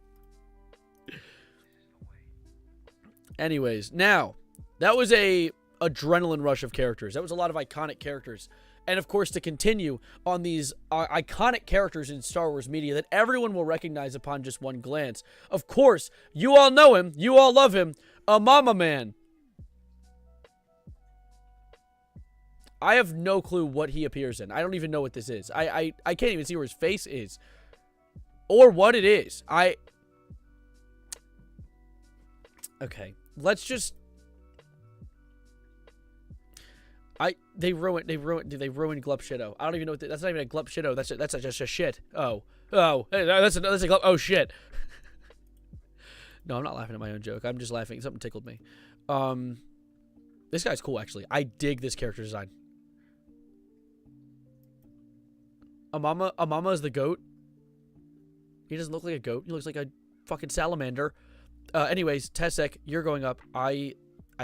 A: Anyways, now, that was a adrenaline rush of characters. That was a lot of iconic characters. And, of course, to continue on these iconic characters in Star Wars media that everyone will recognize upon just one glance. Of course, you all know him. You all love him. A Mama Man. I have no clue what he appears in. I don't even know what this is. I can't even see where his face is. Or what it is. Okay. Let's just... They ruined Glup Shitto. I don't even know what that's not even a Glup Shitto. That's just a shit. Oh, that's a Glup. Oh shit. No, I'm not laughing at my own joke. I'm just laughing. Something tickled me. This guy's cool actually. I dig this character design. Amama is the goat. He doesn't look like a goat. He looks like a fucking salamander. Anyways, Tesek, you're going up. I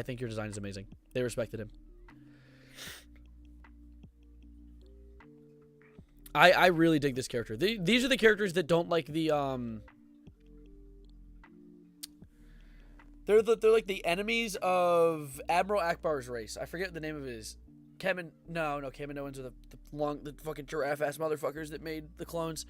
A: think your design is amazing. They respected him. I really dig this character. These are the characters that don't like the They're like the enemies of Admiral Akbar's race. I forget what the name of it is. Kaminoans are the fucking giraffe ass motherfuckers that made the clones.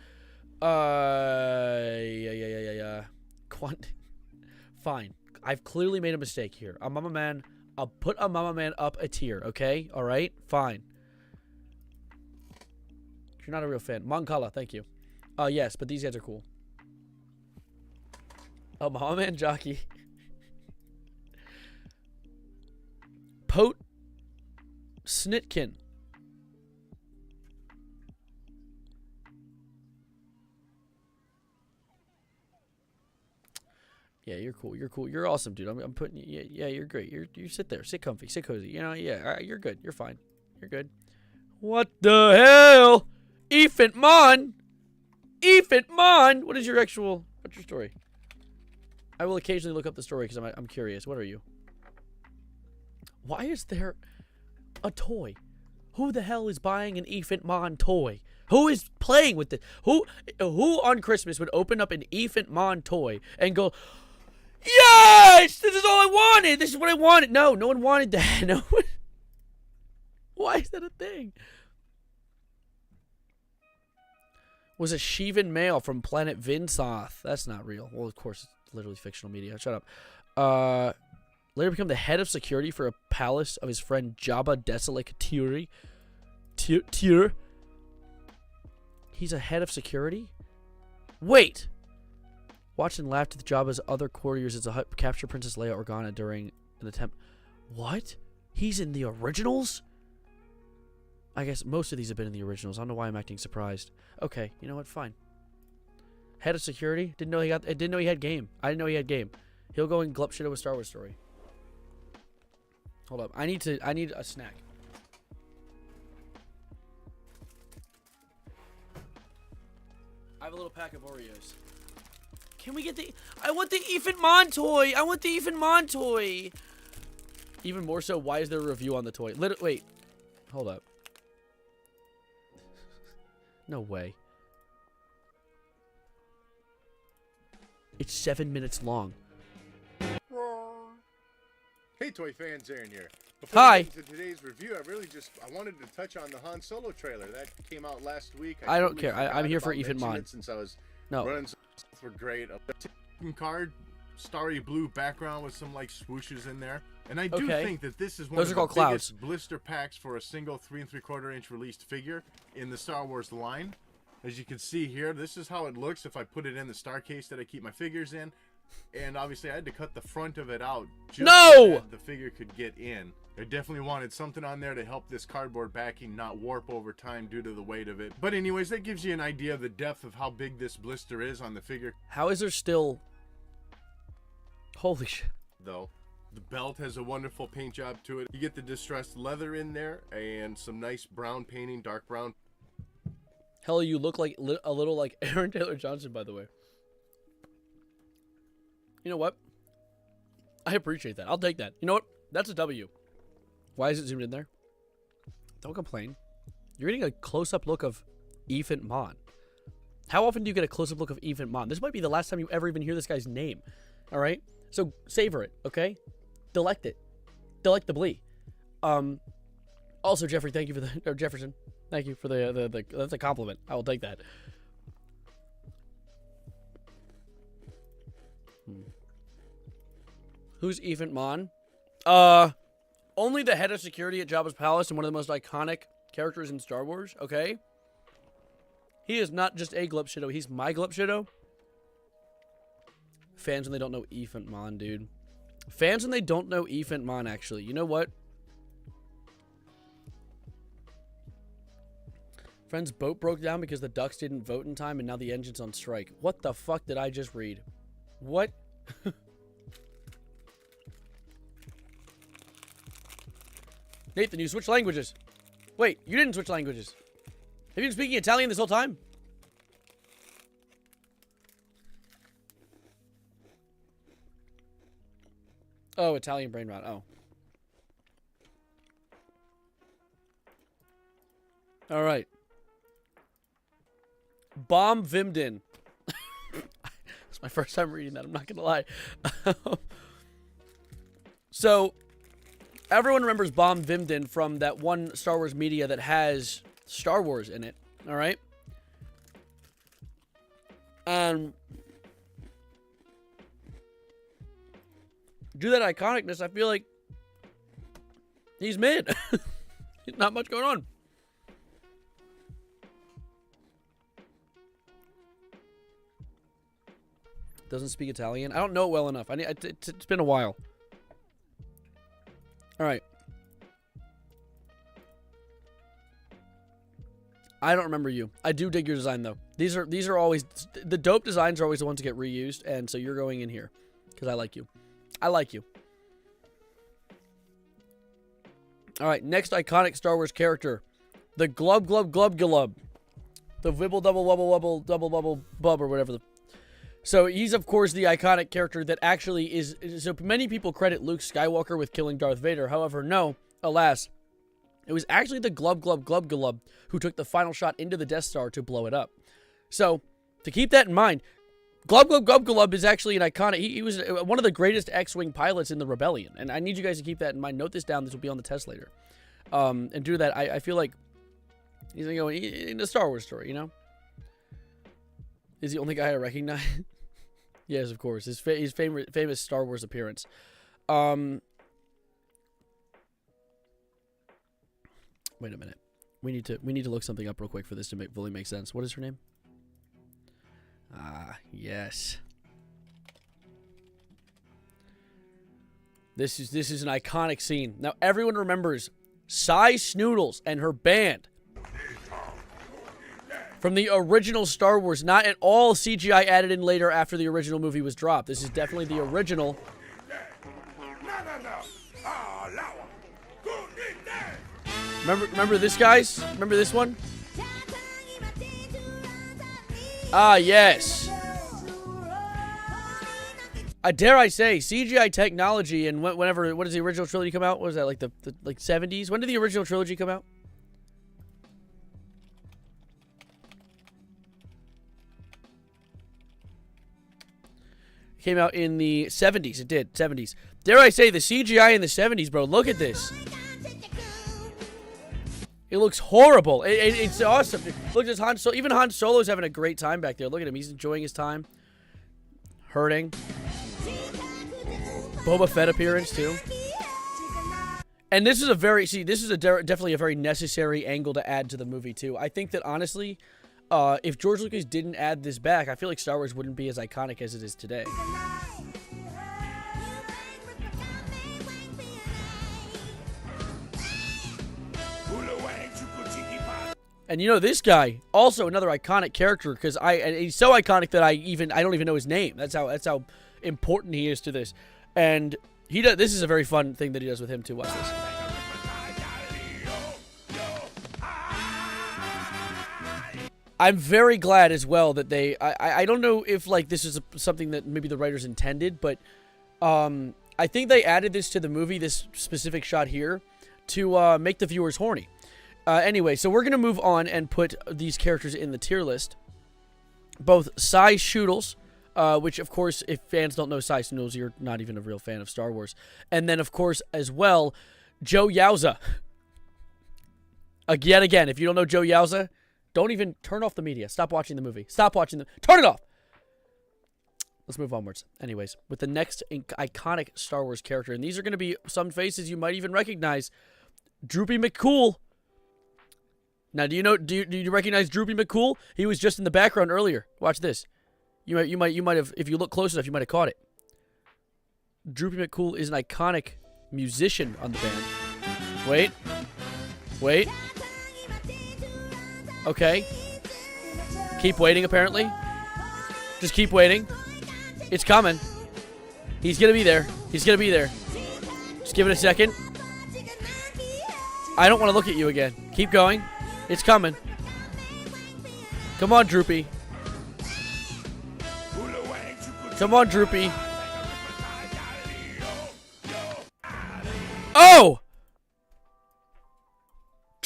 A: Fine. I've clearly made a mistake here. A Mama Man. I'll put a Mama Man up a tier, okay? Alright? Fine. You're not a real fan. Moncala, thank you. Yes, but these guys are cool. Oh, Mama Man Jockey. Pote Snitkin. Yeah, you're cool. You're cool. You're awesome, dude. I'm putting you. Yeah, you're great. You sit there, sit comfy, sit cozy. You know, yeah, all right, you're good. You're fine. You're good. What the hell, Ethan Mon? Ethan Mon, what's your story? I will occasionally look up the story because I'm curious. What are you? Why is there a toy? Who the hell is buying an Ethan Mon toy? Who is playing with this? Who on Christmas would open up an Ethan Mon toy and go, yes, this is all I wanted. This is what I wanted. No one wanted that. No one. Why is that a thing? Was a Shivan male from planet Vinsoth. That's not real. Well, of course, it's literally fictional media. Shut up. Later become the head of security for a palace of his friend Jabba Desolate Tier. He's a head of security? Wait! Watch and laughed at Jabba's other courtiers as a capture Princess Leia Organa during an attempt. What? He's in the originals? I guess most of these have been in the originals. I don't know why I'm acting surprised. Okay, you know what? Fine. Head of security? Didn't know he had game. I didn't know he had game. He'll go and Glup Shitto with Star Wars story. Hold up. I need a snack. I have a little pack of Oreos. Can we get I want the Ethan Mon toy. I want the Ethan Mon toy. Even more so, why is there a review on the toy? Wait. Hold up. No way. It's 7 minutes long.
F: Hey, toy fans, Aaron here. Before
A: Hi.
F: we get into today's review, I wanted to touch on the Han Solo trailer that came out last week.
A: I don't care. I'm here for Ethan Mon.
F: Since I was
A: No.
F: running some stuff were great. A card, starry blue background with some like swooshes in there, and I do think that this is one
A: Those
F: of
A: are
F: the
A: called
F: biggest
A: clouds.
F: blister packs for a single 3 3/4 inch released figure in the Star Wars line. As you can see here, this is how it looks if I put it in the star case that I keep my figures in. And obviously I had to cut the front of it out just so that the figure could get in. I definitely wanted something on there to help this cardboard backing not warp over time due to the weight of it. But anyways, that gives you an idea of the depth of how big this blister is on the figure.
A: How is there still... Holy shit.
F: Though, the belt has a wonderful paint job to it. You get the distressed leather in there and some nice brown painting, dark brown.
A: Hell, you look like a little like Aaron Taylor Johnson, by the way. You know what? I appreciate that. I'll take that. You know what? That's a W. Why is it zoomed in there? Don't complain. You're getting a close-up look of Ethan Mon. How often do you get a close-up look of Ethan Mon? This might be the last time you ever even hear this guy's name. All right? So savor it, okay? Delect it. Delect the blee. Also, Jeffrey, thank you for the... Or Jefferson. Thank you for the that's a compliment. I will take that. Who's Ethan Mon? Only the head of security at Jabba's palace and one of the most iconic characters in Star Wars, okay? He is not just a Glup Shitto, he's my Glup Shitto. Fans when they don't know Ethan Mon, dude. Fans when they don't know Ethan Mon, actually. You know what? Friend's boat broke down because the ducks didn't vote in time and now the engine's on strike. What the fuck did I just read? What? Nathan, you switched languages. Wait, you didn't switch languages. Have you been speaking Italian this whole time? Oh, Italian brain rot. Oh. All right. Bomb Vimden. It's my first time reading that. I'm not going to lie. So, everyone remembers Bomb Vimden from that one Star Wars media that has Star Wars in it. All right? And due to that iconicness, I feel like he's mid. Not much going on. Doesn't speak Italian. I don't know it well enough. It's been a while. All right. I don't remember you. I do dig your design though. These are always the dope designs are always the ones that get reused, and so you're going in here because I like you. I like you. All right, next iconic Star Wars character, the Glub Glub Glub Glub, the Wibble Double Wubble Wubble Double Bubble Bub or whatever the. So he's of course the iconic character that actually is. So many people credit Luke Skywalker with killing Darth Vader. However, no, alas, it was actually the Glub Glub Glub Glub who took the final shot into the Death Star to blow it up. So to keep that in mind, Glub Glub Glub Glub is actually an iconic. He was one of the greatest X-wing pilots in the Rebellion, and I need you guys to keep that in mind. Note this down. This will be on the test later. And due to that, I feel like he's gonna go in the Star Wars story. You know, is the only guy I recognize. Yes, of course. His famous Star Wars appearance. Wait a minute. We need to look something up real quick for this to fully make sense. What is her name? Ah, yes. This is an iconic scene. Now everyone remembers Cy Snoodles and her band from the original Star Wars. Not at all CGI added in later after the original movie was dropped. This is definitely the original. Remember this, guys? Remember this one? Ah, yes. Dare I say, CGI technology and whenever, what does the original trilogy come out? What was that, like the 70s? When did the original trilogy come out? Came out in the 70s. It did. 70s. Dare I say, the CGI in the 70s, bro. Look at this. It looks horrible. It's awesome. Look at Han Solo. Even Han Solo's having a great time back there. Look at him. He's enjoying his time. Hurting. Boba Fett appearance, too. And this is definitely a very necessary angle to add to the movie, too. I think that, honestly, if George Lucas didn't add this back, I feel like Star Wars wouldn't be as iconic as it is today. And you know, this guy, also another iconic character, because he's so iconic that I don't even know his name. That's how important he is to this. And this is a very fun thing that he does with him too. Watch this. I'm very glad as well that I don't know if like this is something that maybe the writers intended, but I think they added this to the movie, this specific shot here, to make the viewers horny. Anyway, so we're going to move on and put these characters in the tier list. Both Cy Snoodles, which, of course, if fans don't know Cy Snoodles, you're not even a real fan of Star Wars. And then, of course, as well, Joe Yowza. Yet again, if you don't know Joe Yowza, don't even turn off the media. Stop watching the movie. Stop watching the... Turn it off! Let's move onwards. Anyways, with the next iconic Star Wars character, and these are going to be some faces you might even recognize. Droopy McCool. Now, do you recognize Droopy McCool? He was just in the background earlier. Watch this. You might have, if you look close enough, you might have caught it. Droopy McCool is an iconic musician on the band. Wait. Okay. Keep waiting, apparently. Just keep waiting. It's coming. He's gonna be there. He's gonna be there. Just give it a second. I don't want to look at you again. Keep going. It's coming. Come on, Droopy. Come on, Droopy.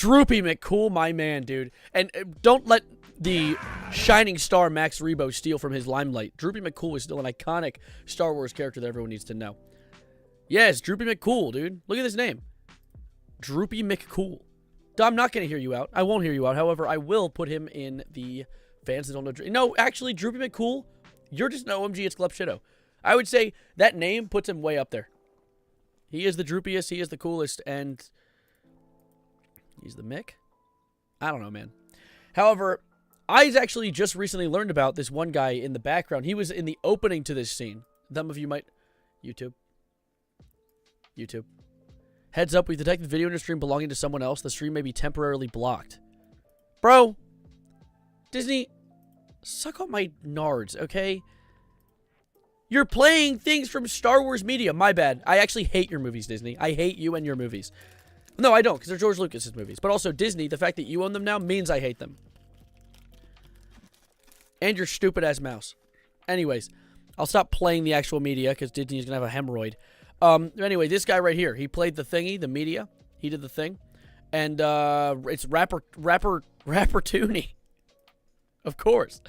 A: Droopy McCool, my man, dude. And don't let the shining star Max Rebo steal from his limelight. Droopy McCool is still an iconic Star Wars character that everyone needs to know. Yes, Droopy McCool, dude. Look at this name. Droopy McCool. I'm not going to hear you out. I won't hear you out. However, I will put him in the fans that don't know. No, actually, Droopy McCool, you're just an OMG. It's Glup Shitto. I would say that name puts him way up there. He is the droopiest. He is the coolest. And he's the Mick? I don't know, man. However, I actually just recently learned about this one guy in the background. He was in the opening to this scene. Some of you might... YouTube. Heads up, we've detected video in your stream belonging to someone else. The stream may be temporarily blocked. Bro. Disney, suck on my nards, okay? You're playing things from Star Wars media. My bad. I actually hate your movies, Disney. I hate you and your movies. No, I don't, because they're George Lucas's movies. But also, Disney, the fact that you own them now means I hate them. And your stupid-ass mouse. Anyways, I'll stop playing the actual media, because Disney's going to have a hemorrhoid. Anyway, this guy right here, he played the thingy, the media. He did the thing. And, it's Rapper Tooney. Of course.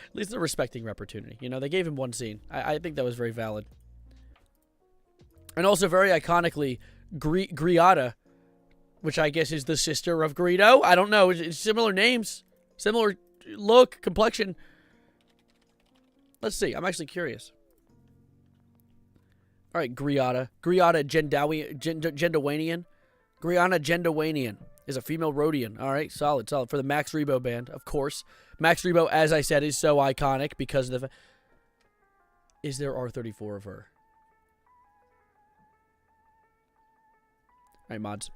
A: At least they're respecting Rapper-Tooney. You know, they gave him one scene. I think that was very valid. And also, very iconically, Griata, which I guess is the sister of Greedo. I don't know. It's similar names. Similar look, complexion. Let's see. I'm actually curious. All right, Griata. Griata Gendawanian. Griana Gendawanian is a female Rhodian. All right, solid. For the Max Rebo band, of course. Max Rebo, as I said, is so iconic because of the... Is there R34 of her? All right, mods.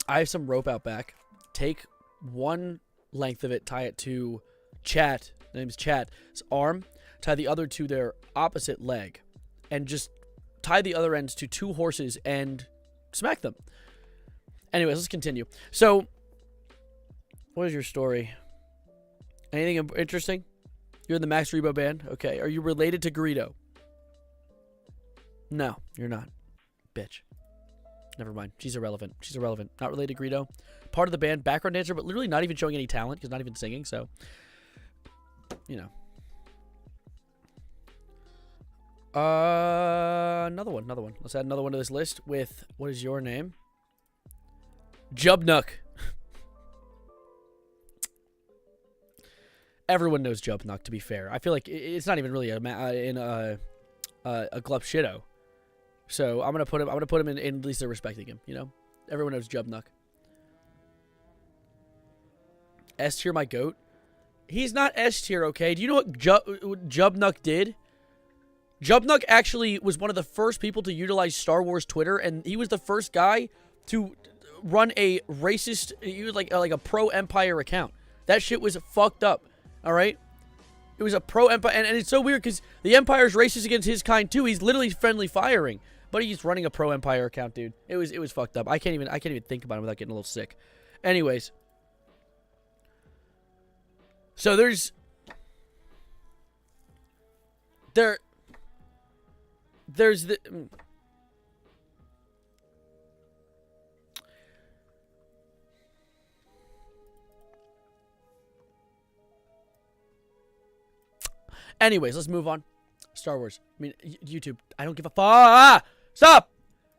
A: I have some rope out back. Take one length of it, tie it to Chat. The name's Chat's arm. Tie the other to their opposite leg. And just tie the other ends to two horses and smack them. Anyways, let's continue. So, what is your story? Anything interesting? You're in the Max Rebo band? Okay. Are you related to Greedo? No, you're not. Bitch. Never mind. She's irrelevant. Not related to Greedo. Part of the band, background dancer, but literally not even showing any talent because not even singing, so, you know. Another one. Let's add another one to this list with, what is your name? Jubnuk. Everyone knows Jubnuk, to be fair. I feel like it's not even really a Glup Shitto. So I'm gonna put him in at least they're respecting him, you know? Everyone knows Jubnuk. S tier my goat. He's not S tier, okay? Do you know what Jubnuk did? Jubnuk actually was one of the first people to utilize Star Wars Twitter, and he was the first guy to run a racist, he was like a pro-Empire account. That shit was fucked up, all right? It was a pro-Empire, and it's so weird because the Empire's racist against his kind too. He's literally friendly firing, but he's running a pro-Empire account, dude. It was fucked up. I can't even think about him without getting a little sick. Anyways, so there's the... Anyways, let's move on. Star Wars. I mean, YouTube. I don't give a fuck. Stop!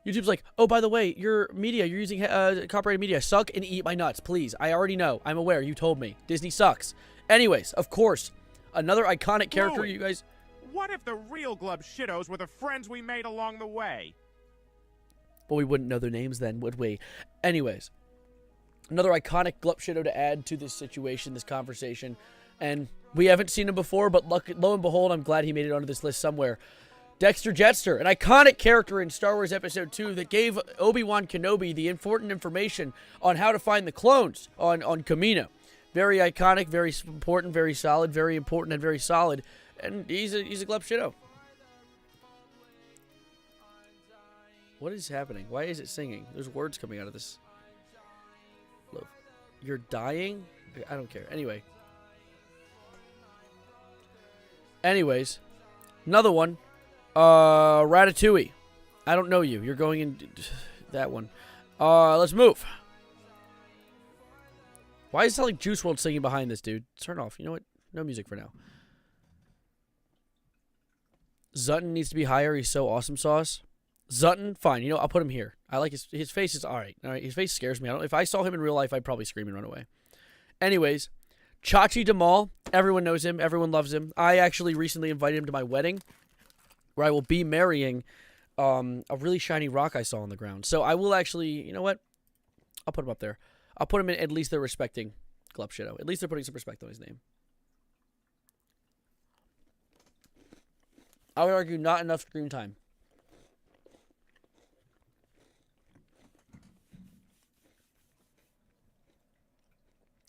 A: YouTube's like, oh, by the way, your media, you're using copyrighted media. Suck and eat my nuts, please. I already know. I'm aware. You told me. Disney sucks. Anyways, of course, another iconic character,
G: Louis,
A: you guys...
G: What if the real Glup Shittos were the friends we made along the way?
A: Well, we wouldn't know their names then, would we? Anyways, another iconic Glup Shitto to add to this situation, this conversation. And we haven't seen him before, but lo and behold, I'm glad he made it onto this list somewhere. Dexter Jetster, an iconic character in Star Wars Episode 2 that gave Obi-Wan Kenobi the important information on how to find the clones on Kamino. Very iconic, very important, very solid, very important, and very solid. And he's a Glup Shitto. What is happening? Why is it singing? There's words coming out of this. Look, you're dying? I don't care. Anyways, another one. Ratatouille. I don't know you. You're going in that one. Let's move. Why does it sound like Juice WRLD singing behind this, dude? Turn it off. You know what? No music for now. Zutton needs to be higher. He's so awesome sauce. Zutton, fine. You know, I'll put him here. I like his face is all right. All right, his face scares me. If I saw him in real life, I'd probably scream and run away. Anyways, Chachi Demal. Everyone knows him. Everyone loves him. I actually recently invited him to my wedding, where I will be marrying a really shiny rock I saw on the ground. So I will actually, you know what? I'll put him up there. I'll put him in. At least they're respecting Glup Shitto. At least they're putting some respect on his name. I would argue not enough screen time.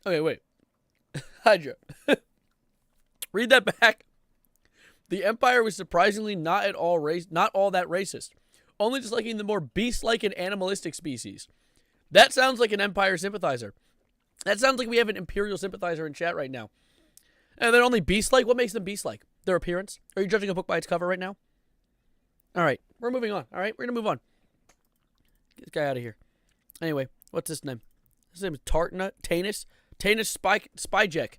A: Okay, wait. Hydra. Read that back. The Empire was surprisingly not that racist. Only disliking the more beast-like and animalistic species. That sounds like an Empire sympathizer. That sounds like we have an Imperial sympathizer in chat right now. And they're only beast-like? What makes them beast-like? Their appearance? Are you judging a book by its cover right now? Alright, we're moving on. Alright, we're gonna move on. Get this guy out of here. Anyway, what's his name? His name is Tanis Spyjack.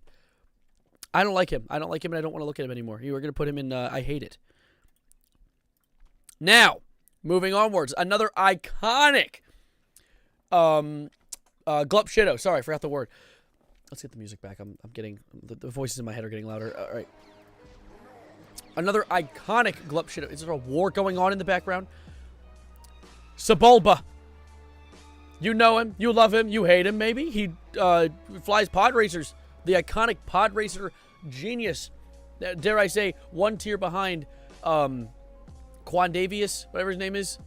A: I don't like him. I don't like him and I don't want to look at him anymore. You were gonna put him in I hate it. Now, moving onwards. Another iconic Glup Shitto. Sorry, I forgot the word. Let's get the music back. I'm getting the voices in my head are getting louder. All right. Another iconic Glup Shitto. Is there a war going on in the background? Sebulba. You know him. You love him. You hate him, maybe. He flies pod racers. The iconic pod racer genius. Dare I say, one tier behind Quandavius, whatever his name is.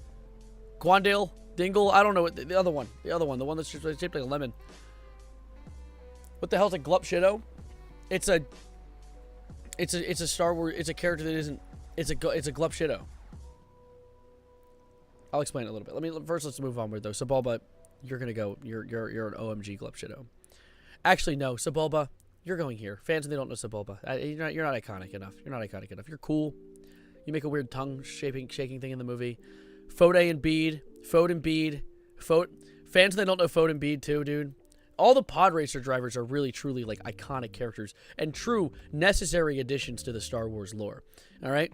A: Quandale, Dingle. I don't know what the other one. The one that's shaped like a lemon. What the hell's a Glup Shitto? It's a Star Wars. It's a character that isn't. It's a Glup Shitto. I'll explain it a little bit. Let's move onward though. Sebulba, you're gonna go. You're an OMG Glup Shitto. Actually, no, Sebulba, you're going here. Fans, they don't know Sebulba. You're not iconic enough. You're not iconic enough. You're cool. You make a weird tongue shaking thing in the movie. Fode and Bede. Fans, they don't know Fode and Bede too, dude. All the pod racer drivers are really, truly, like, iconic characters and true necessary additions to the Star Wars lore. All right?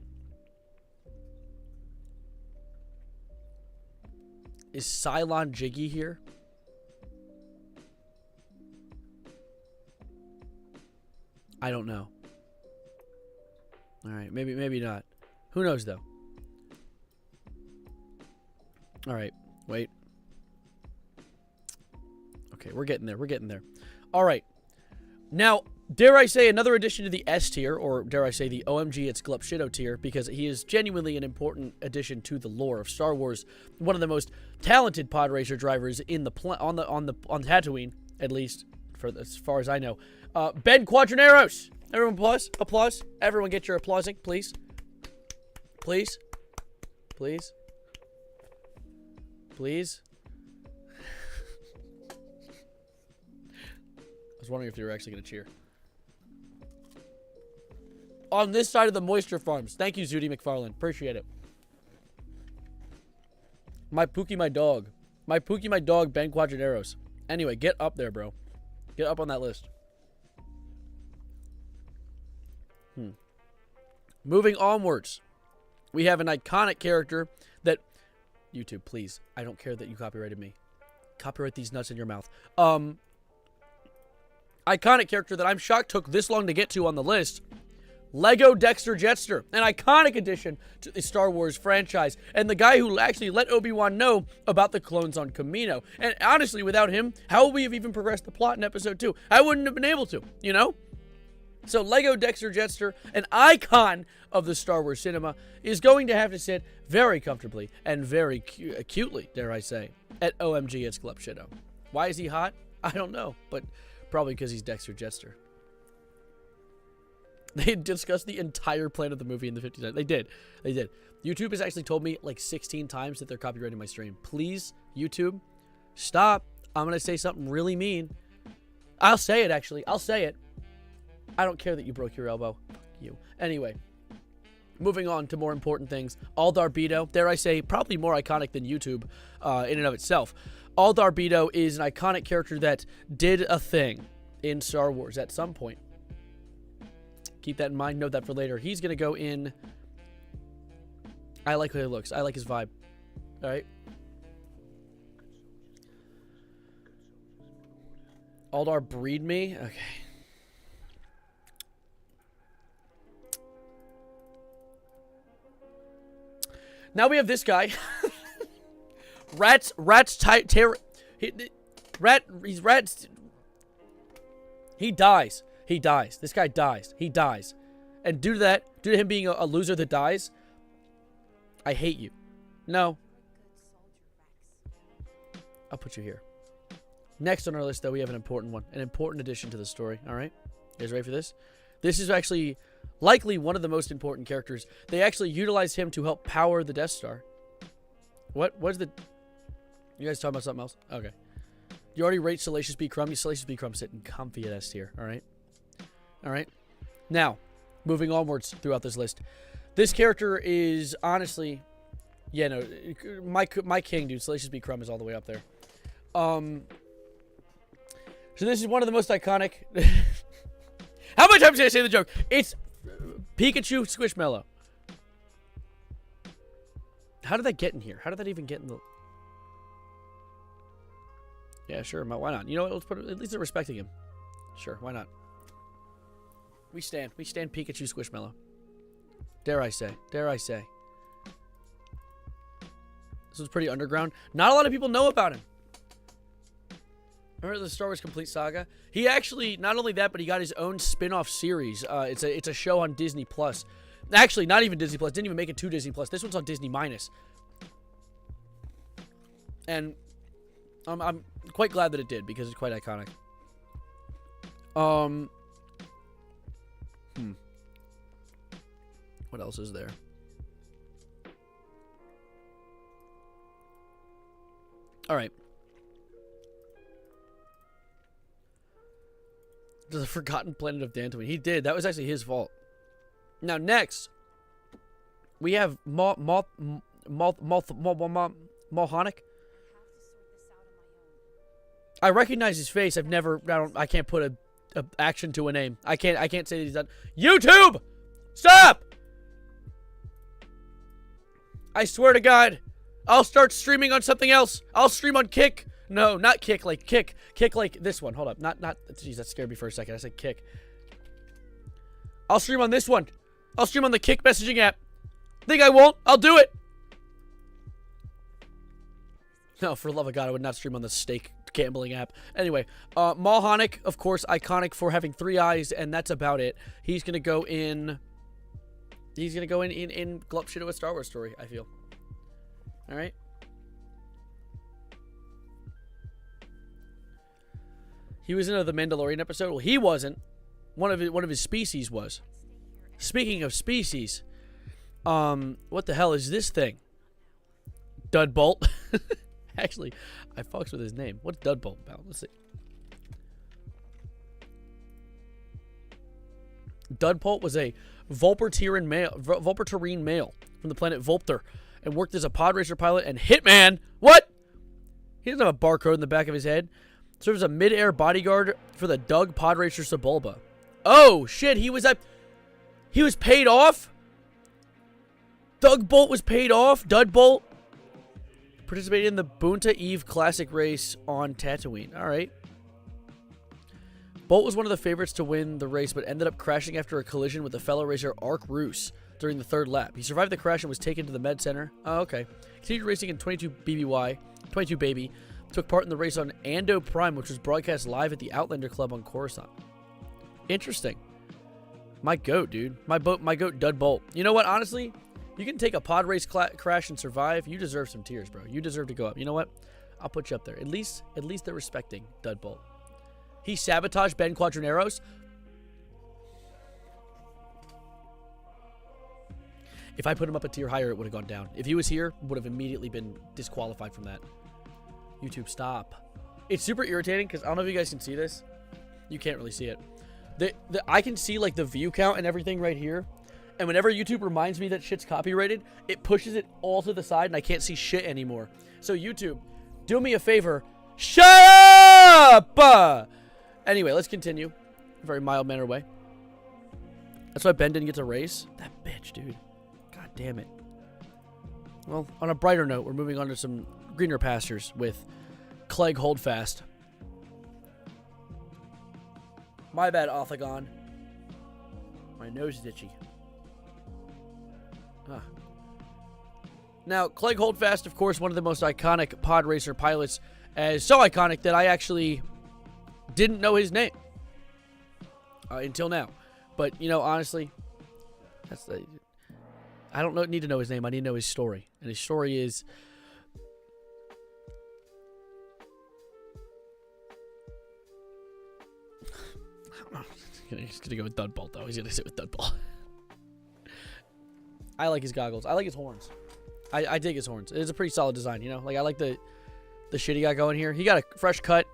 A: Is Cylon Jiggy here? I don't know. All right, maybe not. Who knows, though? All right, wait. Okay, we're getting there. All right. Now, dare I say another addition to the S tier, or dare I say the OMG it's Glup Shitto tier, because he is genuinely an important addition to the lore of Star Wars. One of the most talented pod racer drivers in the on Tatooine, at least for as far as I know. Ben Quadraneros. Everyone applause. Everyone get your applausing, please. Please. I was wondering if you were actually going to cheer. On this side of the moisture farms. Thank you, Zudi McFarlane. Appreciate it. My Pookie, my dog, Ben Quadraneros. Anyway, get up there, bro. Get up on that list. Moving onwards. We have an iconic character that... YouTube, please. I don't care that you copyrighted me. Copyright these nuts in your mouth. Iconic character that I'm shocked took this long to get to on the list. Lego Dexter Jetster. An iconic addition to the Star Wars franchise. And the guy who actually let Obi-Wan know about the clones on Kamino. And honestly, without him, how would we have even progressed the plot in Episode 2? I wouldn't have been able to, you know? So Lego Dexter Jetster, an icon of the Star Wars cinema, is going to have to sit very comfortably and very acutely, dare I say, at OMG it's Glup Shitto. Why is he hot? I don't know, but probably because he's Dexter Jetster. They discussed the entire plan of the movie in the 50s. They did. YouTube has actually told me like 16 times that they're copyrighting my stream. Please, YouTube, stop. I'm going to say something really mean. I'll say it, actually. I'll say it. I don't care that you broke your elbow. Fuck you. Anyway, moving on to more important things. Aldar Beto, dare I say, probably more iconic than YouTube in and of itself. Aldar Beto is an iconic character that did a thing. in Star Wars at some point. Keep that in mind. Note that for later. He's going to go in... I like how he looks. I like his vibe. All right. Aldar breed me? Okay. Now we have this guy. He's rats. He dies. He dies. This guy dies. He dies. And due to that, due to him being a loser that dies, I hate you. No. I'll put you here. Next on our list, though, we have an important one. An important addition to the story. All right? You guys ready for this? This is actually likely one of the most important characters. They actually utilize him to help power the Death Star. What is the... You guys talking about something else? Okay. You already rate Salacious B. Crumb. Salacious B. Crumb sitting comfy at S tier. All right? All right? Now, moving onwards throughout this list. This character is honestly... Yeah, no. My king, dude. Salacious B. Crumb is all the way up there. So this is one of the most iconic... How many times did I say the joke? It's Pikachu Squishmallow. How did that get in here? How did that even get in the... Yeah, sure. Why not? You know what? Let's put at least they're respecting him. Sure, why not? We stand Pikachu Squishmallow. Dare I say. Dare I say. This was pretty underground. Not a lot of people know about him. Remember the Star Wars Complete Saga? He actually, not only that, but he got his own spin-off series. It's a show on Disney Plus. Actually, not even Disney Plus. Didn't even make it to Disney Plus. This one's on Disney Minus. And I'm quite glad that it did because it's quite iconic. What else is there? All right. The Forgotten Planet of Dantooine. He did. That was actually his fault. Now, next, we have Mohonic. I recognize his face. I can't put a action to a name. I can't say that he's done. YouTube! Stop! I swear to God, I'll start streaming on something else. I'll stream on Kick. No, not Kick, like Kick. Kick like this one. Hold up. Not, jeez, that scared me for a second. I said Kick. I'll stream on this one. I'll stream on the Kick messaging app. Think I won't? I'll do it. No, for the love of God, I would not stream on the steak gambling app. Anyway, Mohonic, of course, iconic for having 3 eyes, and that's about it. He's gonna go in. He's gonna go in Glup Shitto, a Star Wars story, I feel. All right. He was in the Mandalorian episode. Well, he wasn't. One of his species was. Speaking of species, what the hell is this thing? Dudbolt. Actually, I fucks with his name. What's Dudbolt about? Let's see. Dudbolt was a Volperterine male from the planet Volpter and worked as a Podracer pilot and hitman. What? He doesn't have a barcode in the back of his head. Serves as a mid-air bodyguard for the Doug Podracer Sebulba. Oh, shit. He was paid off? Doug Bolt was paid off? Dudbolt? Participated in the Boonta Eve Classic race on Tatooine. All right. Bolt was one of the favorites to win the race, but ended up crashing after a collision with a fellow racer, Ark Roos, during the 3rd lap. He survived the crash and was taken to the med center. Oh, okay. Continued racing in 22 Baby. Took part in the race on Ando Prime, which was broadcast live at the Outlander Club on Coruscant. Interesting. My goat, dude. My goat, Dudbolt. You know what? Honestly, you can take a pod race crash and survive. You deserve some tears, bro. You deserve to go up. You know what? I'll put you up there. At least they're respecting Dudbolt. He sabotaged Ben Quadraneros. If I put him up a tier higher, it would have gone down. If he was here, would have immediately been disqualified from that. YouTube, stop. It's super irritating because I don't know if you guys can see this. You can't really see it. I can see like the view count and everything right here. And whenever YouTube reminds me that shit's copyrighted, it pushes it all to the side and I can't see shit anymore. So YouTube, do me a favor. Shut up! Anyway, let's continue. A very mild-mannered way. That's why Ben didn't get to race. That bitch, dude. God damn it. Well, on a brighter note, we're moving on to some greener pastures with Clegg Holdfast. My bad, Othagon. My nose is itchy. Ah. Now, Clegg Holdfast, of course, one of the most iconic pod racer pilots, so iconic that I actually didn't know his name until now. But, you know, honestly, I don't need to know his name. I need to know his story. And his story is... He's going to go with Dudball, though. He's going to sit with Dudball. I like his goggles. I like his horns. I dig his horns. It's a pretty solid design, you know? Like, I like the shit he got going here. He got a fresh cut.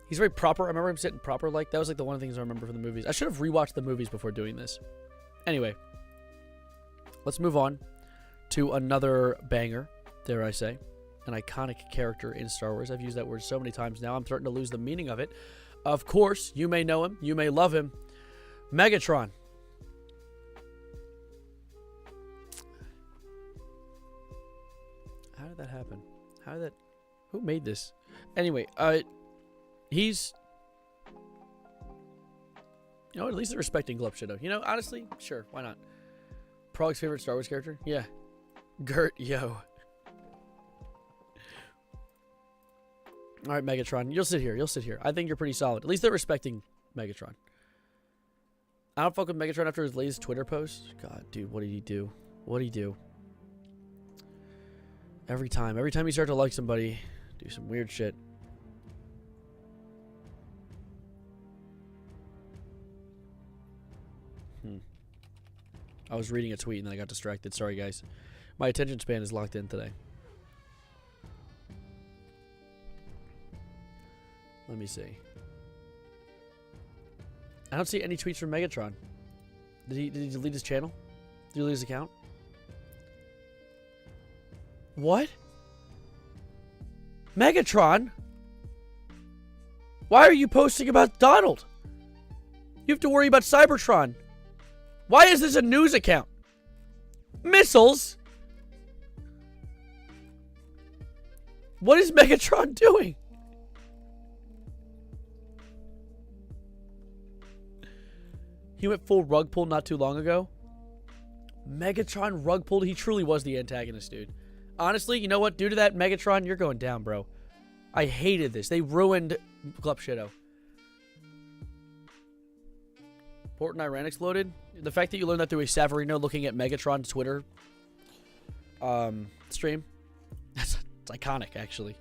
A: He's very proper. I remember him sitting proper. Like, that was like the one of the things I remember from the movies. I should have rewatched the movies before doing this. Anyway. Let's move on to another banger, dare I say. An iconic character in Star Wars. I've used that word so many times now, I'm starting to lose the meaning of it. Of course, you may know him. You may love him. Megatron. How did that happen? Who made this? Anyway, he's... You know, at least they're respecting Glup Shitto. You know, honestly, sure, why not? Prog's favorite Star Wars character? Yeah. Gert, yo. Alright, Megatron. You'll sit here. You'll sit here. I think you're pretty solid. At least they're respecting Megatron. I don't fuck with Megatron after his latest Twitter post. God, dude, what did he do? What did he do? Every time you start to like somebody, do some weird shit. I was reading a tweet and then I got distracted. Sorry, guys. My attention span is locked in today. Let me see. I don't see any tweets from Megatron. Did he delete his channel? Did he delete his account? What? Megatron? Why are you posting about Donald? You have to worry about Cybertron. Why is this a news account? Missiles? What is Megatron doing? He went full rug pull not too long ago. Megatron rug pulled. He truly was the antagonist, dude. Honestly, you know what? Due to that, Megatron, you're going down, bro. I hated this. They ruined Glup Shitto. Fortnite ran exploded. The fact that you learned that through a Savarino looking at Megatron's Twitter stream. It's iconic, actually.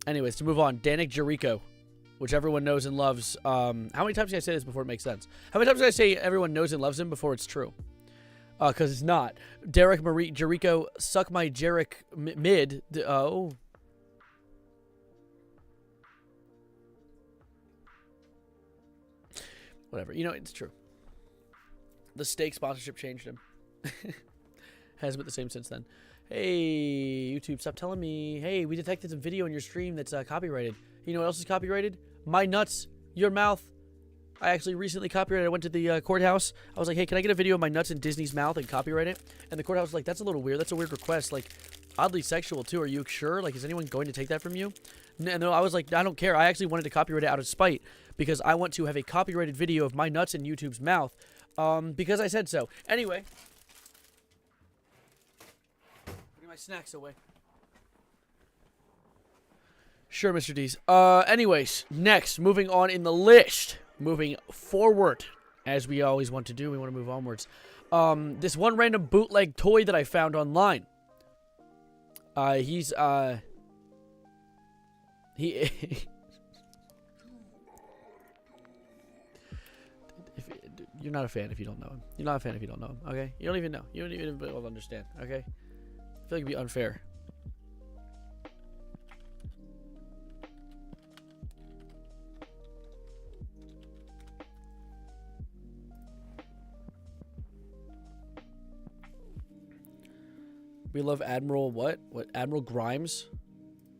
A: Anyways, to move on. Danik Jericho, which everyone knows and loves. How many times can I say this before it makes sense? How many times can I say everyone knows and loves him before it's true? Because it's not. Derek Marie Jericho, suck my Jarek mid. Oh. Whatever. You know, it's true. The steak sponsorship changed him. Hasn't been the same since then. Hey, YouTube, stop telling me. Hey, we detected some video in your stream that's copyrighted. You know what else is copyrighted? My nuts, your mouth. I actually recently copyrighted. I went to the courthouse. I was like, hey, can I get a video of my nuts in Disney's mouth and copyright it? And the courthouse was like, that's a little weird. That's a weird request. Like, oddly sexual, too. Are you sure? Like, is anyone going to take that from you? No, I was like, I don't care. I actually wanted to copyright it out of spite because I want to have a copyrighted video of my nuts in YouTube's mouth because I said so. Anyway. Putting my snacks away. Sure, Mr. D's. Anyways, next, moving on in the list. Moving forward, as we always want to do. We want to move onwards. This one random bootleg toy that I found online. He's, you're not a fan if you don't know him. You're not a fan if you don't know him, okay? You don't even know. You don't even be able to understand, okay? I feel like it'd be unfair. We love Admiral what? What? Admiral Grimes?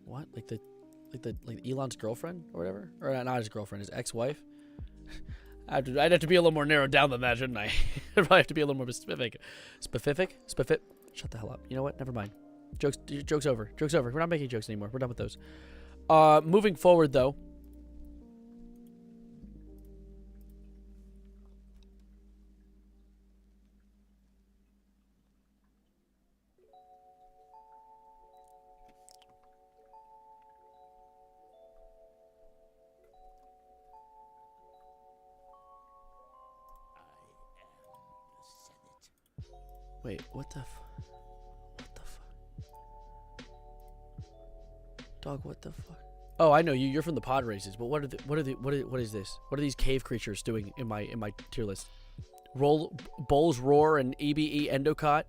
A: What? Like the like Elon's girlfriend or whatever, or not his girlfriend, his ex-wife. I'd have to be a little more narrowed down than that, shouldn't I? I'd probably have to be a little more specific. Specific. Shut the hell up. You know what? Never mind. Jokes over. Jokes over. We're not making jokes anymore. We're done with those. Moving forward, though. Wait, what the Dog, what the fuck? Oh, I know you. You're from the pod races, but what is this? What are these cave creatures doing in my tier list? Bulls Roar and EBE Endocott.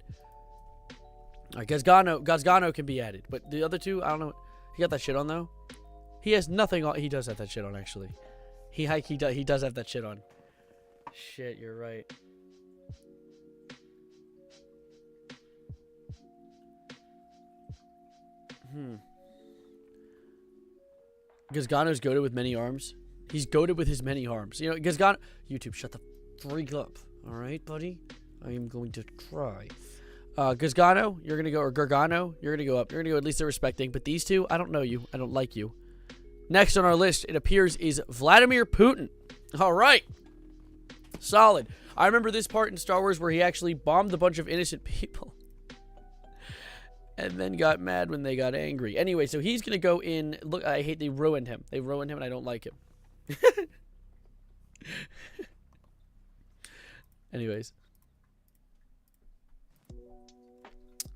A: Alright, Gazgano can be added, but the other two, I don't know. He got that shit on though. He has nothing on. He does have that shit on actually. He does have that shit on. Shit, you're right. Gazgano's goated with many arms. He's goated with his many arms. You know, Gazgano. YouTube, shut the freak up. All right, buddy. I am going to try. Gazgano, you're gonna go, or Gargano, you're gonna go up. You're gonna go at least they're respecting. But these two, I don't know you. I don't like you. Next on our list, it appears, is Vladimir Putin. All right. Solid. I remember this part in Star Wars where he actually bombed a bunch of innocent people. And then got mad when they got angry. Anyway, so he's going to go in. Look, they ruined him. They ruined him, and I don't like him. Anyways.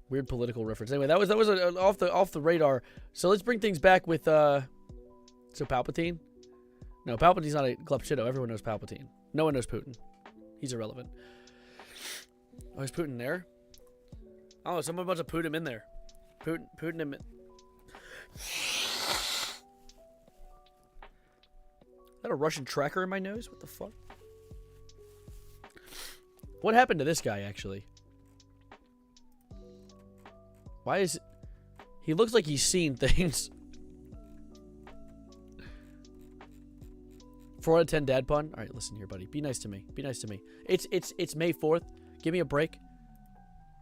A: Weird political reference. Anyway, that was off the radar. So let's bring things back with, so Palpatine? No, Palpatine's not a Glup Shitto. Everyone knows Palpatine. No one knows Putin. He's irrelevant. Oh, is Putin there? Oh, someone must have put him in there. Putin him in. Is that a Russian tracker in my nose? What the fuck? What happened to this guy, actually? Why is it... He looks like he's seen things. 4 out of 10 dad pun? Alright, listen here, buddy. Be nice to me. Be nice to me. It's May 4th. Give me a break.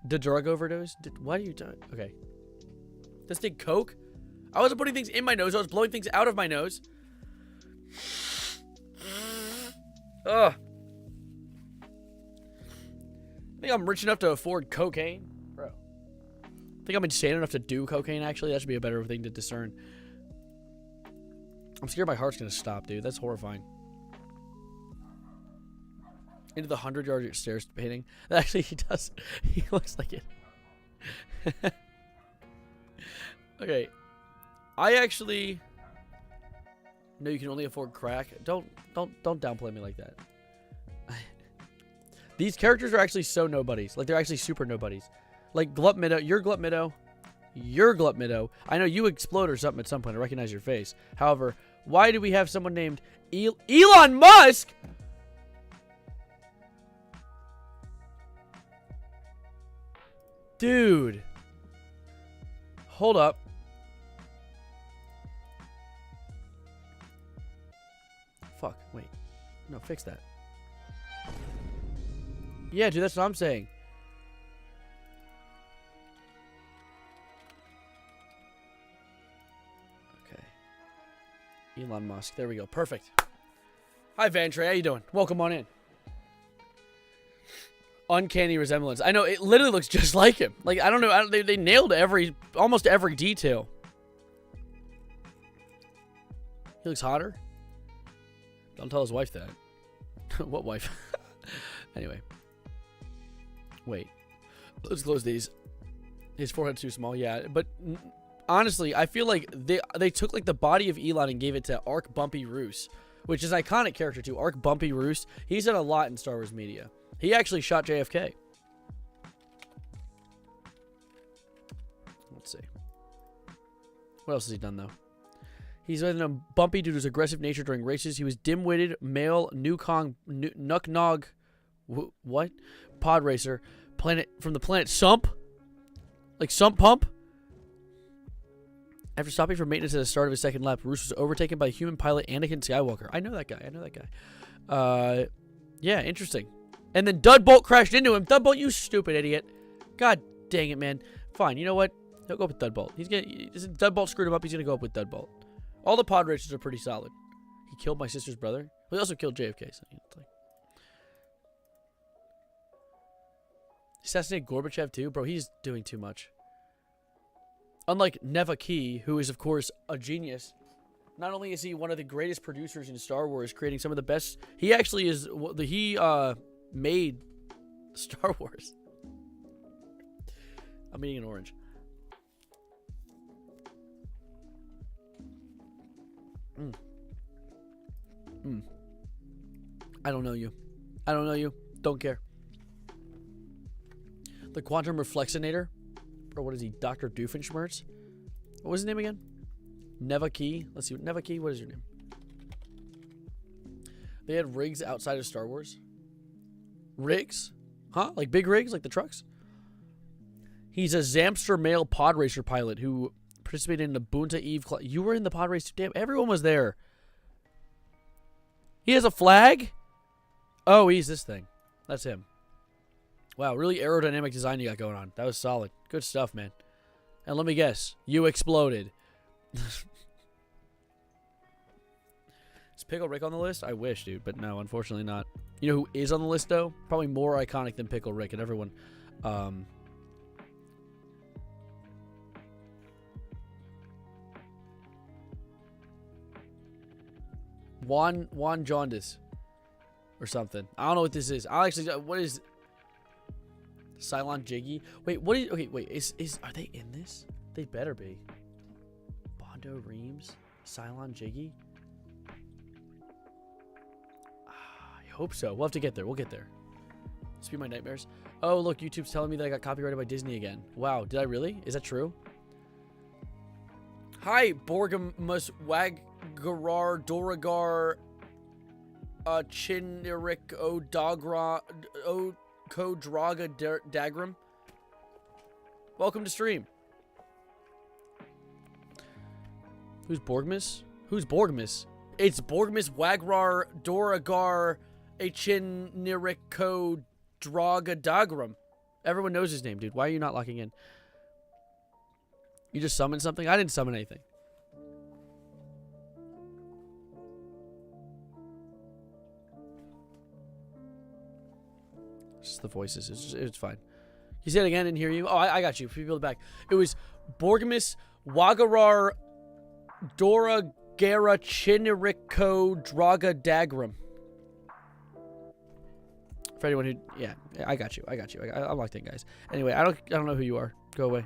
A: The drug overdose? Why do you... Okay. This did coke? I wasn't putting things in my nose. I was blowing things out of my nose. Ugh. Think I'm rich enough to afford cocaine? Bro. Think I'm insane enough to do cocaine, actually? That should be a better thing to discern. I'm scared my heart's gonna stop, dude. That's horrifying. Into the 100-yard stairs painting. Actually, he does. He looks like it. Okay. I actually... No, you can only afford crack. Don't downplay me like that. These characters are actually so nobodies. Like, they're actually super nobodies. Like, Glup Shitto. You're Glup Shitto. You're Glup Shitto. I know you explode or something at some point. I recognize your face. However, why do we have someone named Elon Musk? Dude. Hold up. Fuck. Wait. No, fix that. Yeah, dude, that's what I'm saying. Okay. Elon Musk. There we go. Perfect. Hi, Vantre. How you doing? Welcome on in. Uncanny resemblance. I know, it literally looks just like him. Like, I don't know. They nailed almost every detail. He looks hotter. Don't tell his wife that. What wife? Anyway. Wait. Let's close these. His forehead's too small, yeah. But honestly, I feel like they took like the body of Elon and gave it to Ark Bumpy Roos, which is an iconic character too. Ark Bumpy Roos. He's done a lot in Star Wars media. He actually shot JFK. Let's see. What else has he done, though? He's been a bumpy due to his aggressive nature during races. He was dim-witted, male, Nuck-Nog... What? Pod racer. From the planet Sump? Like Sump Pump? After stopping for maintenance at the start of his second lap, Roos was overtaken by human pilot Anakin Skywalker. I know that guy. Yeah, interesting. And then Dudbolt crashed into him. Dudbolt, you stupid idiot. God dang it, man. Fine, you know what? He'll go with Dudbolt. Dudbolt screwed him up. He's going to go up with Dudbolt. All the pod races are pretty solid. He killed my sister's brother. Well, he also killed JFK. So, it's like... Assassinate Gorbachev too? Bro, he's doing too much. Unlike Neva Key, who is, of course, a genius. Not only is he one of the greatest producers in Star Wars, creating some of the best... He actually is... He made Star Wars. I'm eating an orange. I don't know you. Don't care. The Quantum Reflexionator? Or what is he? Dr. Doofenshmirtz? What was his name again? Neva Key. Let's see. Neva Key, what is your name? They had rigs outside of Star Wars. Rigs? Huh? Like big rigs? Like the trucks? He's a Zamster male pod racer pilot who participated in the Bunta Eve class. You were in the pod race. Damn, everyone was there. He has a flag? Oh, he's this thing. That's him. Wow, really aerodynamic design you got going on. That was solid. Good stuff, man. And let me guess. You exploded. Is Pickle Rick on the list? I wish, dude. But no, unfortunately not. You know who is on the list, though? Probably more iconic than Pickle Rick and everyone. Juan Jaundice. Or something. I don't know what this is. I'll actually... What is... Cylon Jiggy? Wait, what is... Okay, wait. Are they in this? They better be. Bondo Reams? Cylon Jiggy? I hope so. We'll have to get there. We'll get there. Speed my nightmares. Oh, look. YouTube's telling me that I got copyrighted by Disney again. Wow. Did I really? Is that true? Hi, Borgamus Wagarar Doragar Chinnirik Odagra Kodraga Dagram. Welcome to stream. Who's Borgmus? Who's Borgmus? It's Borgmus Wagrar Doragar Chinnirik Kodraga Dagram. Everyone knows his name, dude. Why are you not locking in? You just summoned something? I didn't summon anything. Just the voices. It's fine. You said it again, I didn't hear you. Oh, I got you. People back. It was Borgamus Wagarar Dora Gara Chiniriko Draga Dagram. For anyone who, yeah, I got you. I'm locked in, guys. Anyway, I don't know who you are. Go away.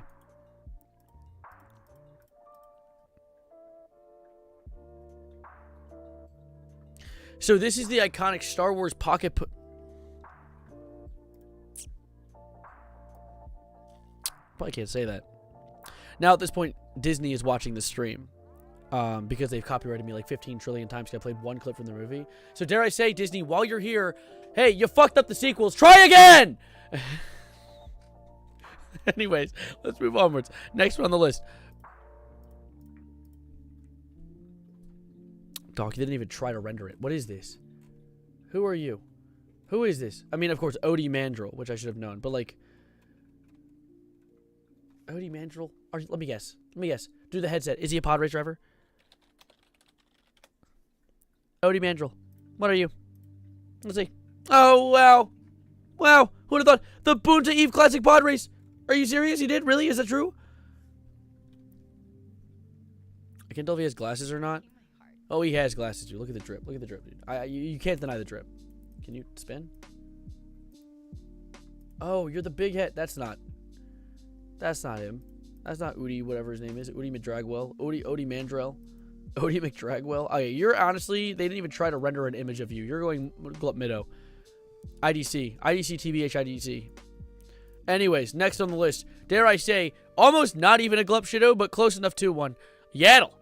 A: So this is the iconic Star Wars pocket. Probably can't say that. Now at this point, Disney is watching the stream because they've copyrighted me like 15 trillion times because I played one clip from the movie. So dare I say, Disney, while you're here, hey, you fucked up the sequels. Try again! Anyways, let's move onwards. Next one on the list. Dog, he didn't even try to render it. What is this? Who are you? Who is this? I mean, of course, Odie Mandrill, which I should have known. But, like... Odie Mandrill? Let me guess. Do the headset. Is he a pod race driver? Odie Mandrill. What are you? Let's see. Oh, wow. Wow. Who would have thought? The Boonta Eve Classic Pod Race. Are you serious? He did? Really? Is that true? I can't tell if he has glasses or not. Oh, he has glasses, dude. Look at the drip. Look at the drip, dude. You can't deny the drip. Can you spin? Oh, you're the big head. That's not him. That's not Udi, whatever his name is. Udi McDragwell. Odie Mandrell. Odie McDragwell. Okay, you're honestly, they didn't even try to render an image of you. You're going Glup Shitto. IDC, TBH, IDC. Anyways, next on the list. Dare I say, almost not even a Glup Shitto, but close enough to one. Yaddle.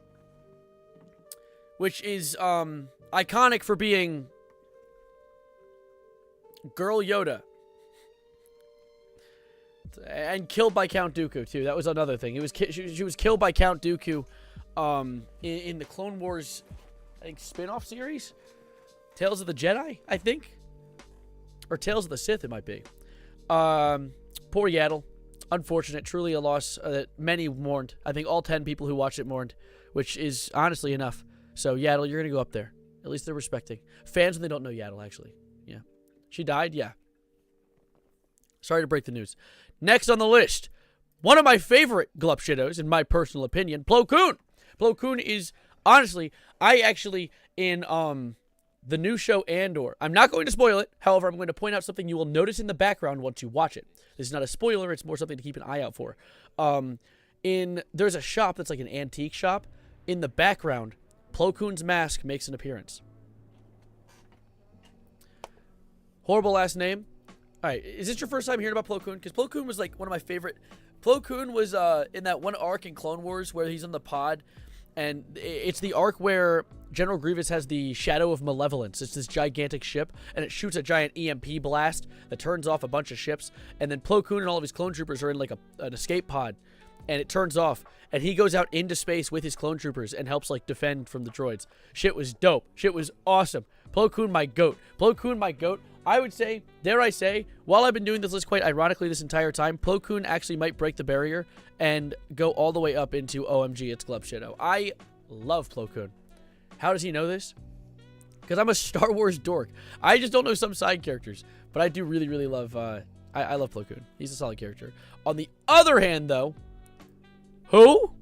A: Which is iconic for being Girl Yoda. And killed by Count Dooku, too. That was another thing. She was killed by Count Dooku in the Clone Wars, I think, spin-off series? Tales of the Jedi, I think? Or Tales of the Sith, it might be. Poor Yaddle. Unfortunate. Truly a loss that many mourned. I think all 10 people who watched it mourned, which is honestly enough. So, Yaddle, you're going to go up there. At least they're respecting. Fans when they don't know Yaddle, actually. Yeah. She died? Yeah. Sorry to break the news. Next on the list, one of my favorite Glup Shittos, in my personal opinion, Plo Koon. Plo Koon is, honestly, in the new show Andor, I'm not going to spoil it. However, I'm going to point out something you will notice in the background once you watch it. This is not a spoiler. It's more something to keep an eye out for. There's a shop that's like an antique shop. In the background, Plo Koon's mask makes an appearance. Horrible last name. All right, is this your first time hearing about Plo Koon? Because Plo Koon was like one of my favorite. Plo Koon was in that one arc in Clone Wars where he's on the pod, and it's the arc where General Grievous has the Shadow of Malevolence. It's this gigantic ship, and it shoots a giant EMP blast that turns off a bunch of ships, and then Plo Koon and all of his clone troopers are in like an escape pod, and it turns off, and he goes out into space with his clone troopers and helps like defend from the droids. Shit was dope. Shit was awesome. Plo Koon, my goat. Plo Koon, my goat. I would say, dare I say, while I've been doing this list quite ironically this entire time, Plo Koon actually might break the barrier and go all the way up into OMG, it's Glup Shitto. I love Plo Koon. How does he know this? Because I'm a Star Wars dork. I just don't know some side characters, but I do really, really love, I love Plo Koon. He's a solid character. On the other hand, though, who?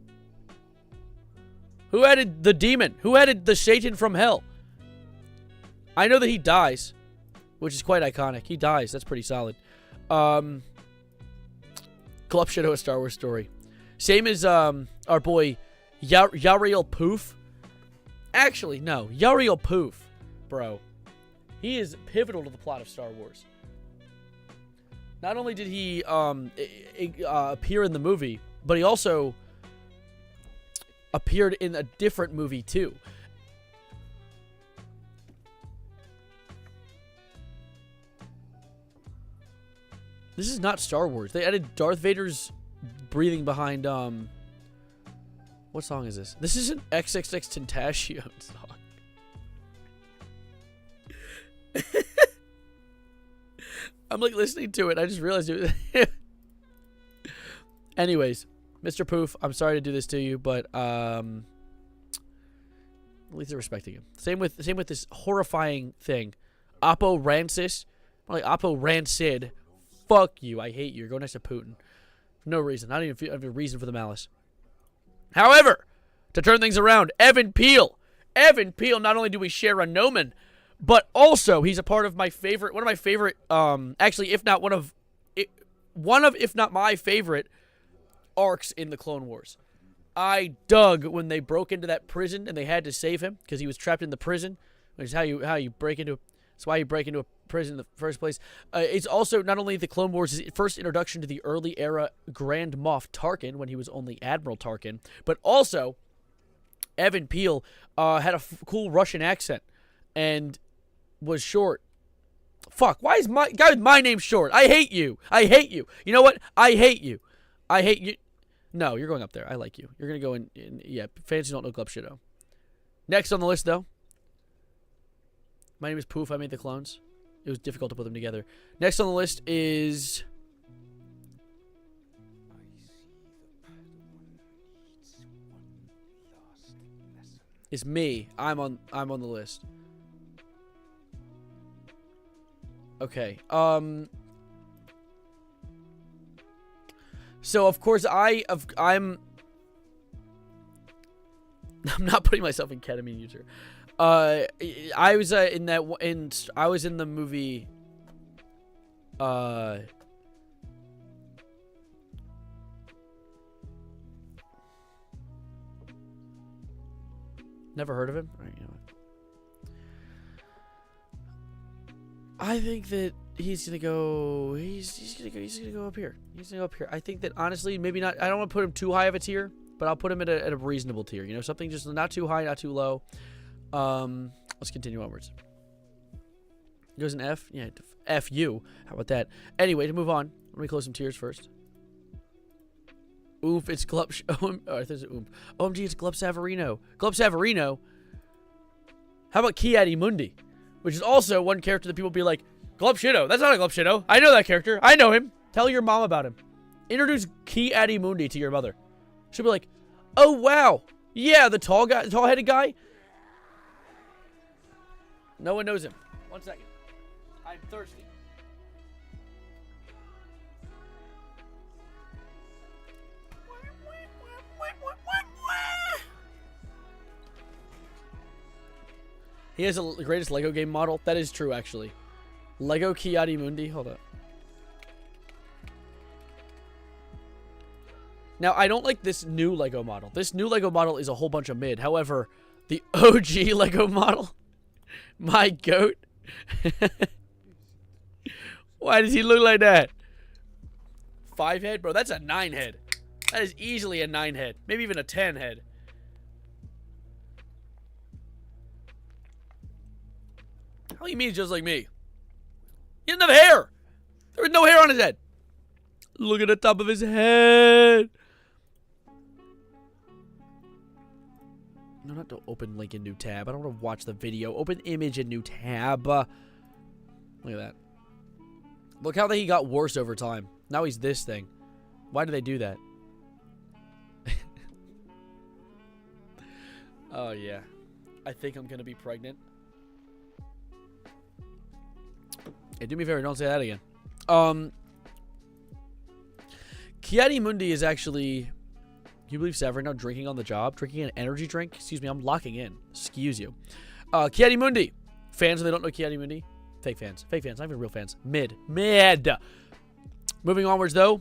A: Who added the demon? Who added the Satan from hell? I know that he dies, which is quite iconic. He dies. That's pretty solid. Glup Shitto, A Star Wars Story. Same as our boy Yariel Poof. Actually, no. Yariel Poof, bro. He is pivotal to the plot of Star Wars. Not only did he appear in the movie, but he also appeared in a different movie, too. This is not Star Wars. They added Darth Vader's breathing behind, what song is this? This is an XXXTentacion song. I'm like listening to it. I just realized it. Anyways, Mr. Poof, I'm sorry to do this to you, but at least they're respecting him. Same with this horrifying thing. Oppo Rancis. More like Oppo Rancid. Fuck you. I hate you. You're going next to Putin. For no reason. I don't even have a reason for the malice. However, to turn things around, Evan Peel. Evan Peel, not only do we share a nomen, but also he's a part of one of my favorite, actually, if not if not my favorite arcs in the Clone Wars. I dug when they broke into that prison and they had to save him because he was trapped in the prison, which is how you break into. That's why you break into a prison in the first place. It's also not only the Clone Wars' first introduction to the early era Grand Moff Tarkin when he was only Admiral Tarkin, but also Evan Peel had a cool Russian accent and was short. Fuck, why is my guy with my name short? I hate you. I hate you. You know what? I hate you. I hate you. No, you're going up there. I like you. You're going to go in. Yeah, fans who don't know Glup Shitto. Next on the list, though. My name is Poof. I made the clones. It was difficult to put them together. Next on the list is... It's me. I'm on the list. Okay. So of course I'm not putting myself in ketamine user. I was in the movie never heard of him? All right, you know what? I think that he's gonna go up here. He's gonna go up here. I think that honestly, maybe not. I don't want to put him too high of a tier, but I'll put him at a reasonable tier. You know, something just not too high, not too low. Let's continue onwards. Goes an F? Yeah, F you. How about that? Anyway, to move on, let me close some tiers first. Oof, it's Glup. Oh, there's an oof. OMG, it's Glup Savarino. Glup Savarino. How about Kiadi Mundi? Which is also one character that people be like, Glup Shitto. That's not a Glup Shitto. I know that character. I know him. Tell your mom about him. Introduce Kiadi Mundi to your mother. She'll be like, oh, wow. Yeah, the tall guy, the tall-headed guy. No one knows him. 1 second. I'm thirsty. He has the greatest Lego game model. That is true, actually. Lego Kiadi Mundi. Hold up. Now, I don't like this new Lego model. This new Lego model is a whole bunch of mid. However, the OG Lego model, my goat. Why does he look like that? 5 head? Bro, that's a 9 head. That is easily a 9 head. Maybe even a 10 head. How do you mean he's just like me? He doesn't have hair. There was no hair on his head. Look at the top of his head. No, not to open link in new tab. I don't want to watch the video. Open image in new tab. Look at that. Look how he got worse over time. Now he's this thing. Why do they do that? Oh, yeah. I think I'm going to be pregnant. Hey, do me a favor. Don't say that again. Kiadi Mundi is actually... Can you believe Severin now drinking on the job? Drinking an energy drink? Excuse me, I'm locking in. Excuse you. Kiadi Mundi. Fans, if they don't know Kiadi Mundi. Fake fans. Fake fans, not even real fans. Mid. Moving onwards, though.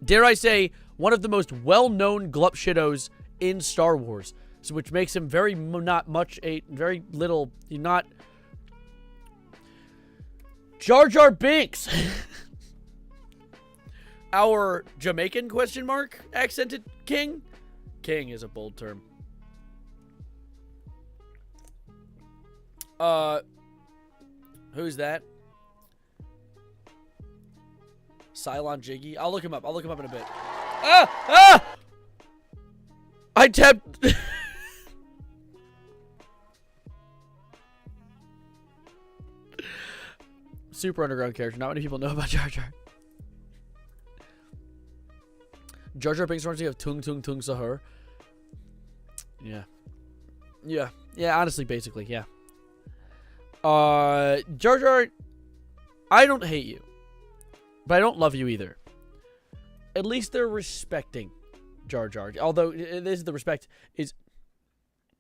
A: Dare I say, one of the most well-known Glup Shittos in Star Wars. So, which makes him very very little, not... Jar Jar Binks. Our Jamaican question mark accented king. King is a bold term. Who's that? Cylon Jiggy. I'll look him up. I'll look him up in a bit. I tapped. Super underground character. Not many people know about Jar Jar. Jar Jar Binks reminds me of Tung Tung Tung Sahur. Yeah. Yeah. Yeah, honestly, basically, yeah. Jar Jar, I don't hate you. But I don't love you either. At least they're respecting Jar Jar. Although, this is the respect is...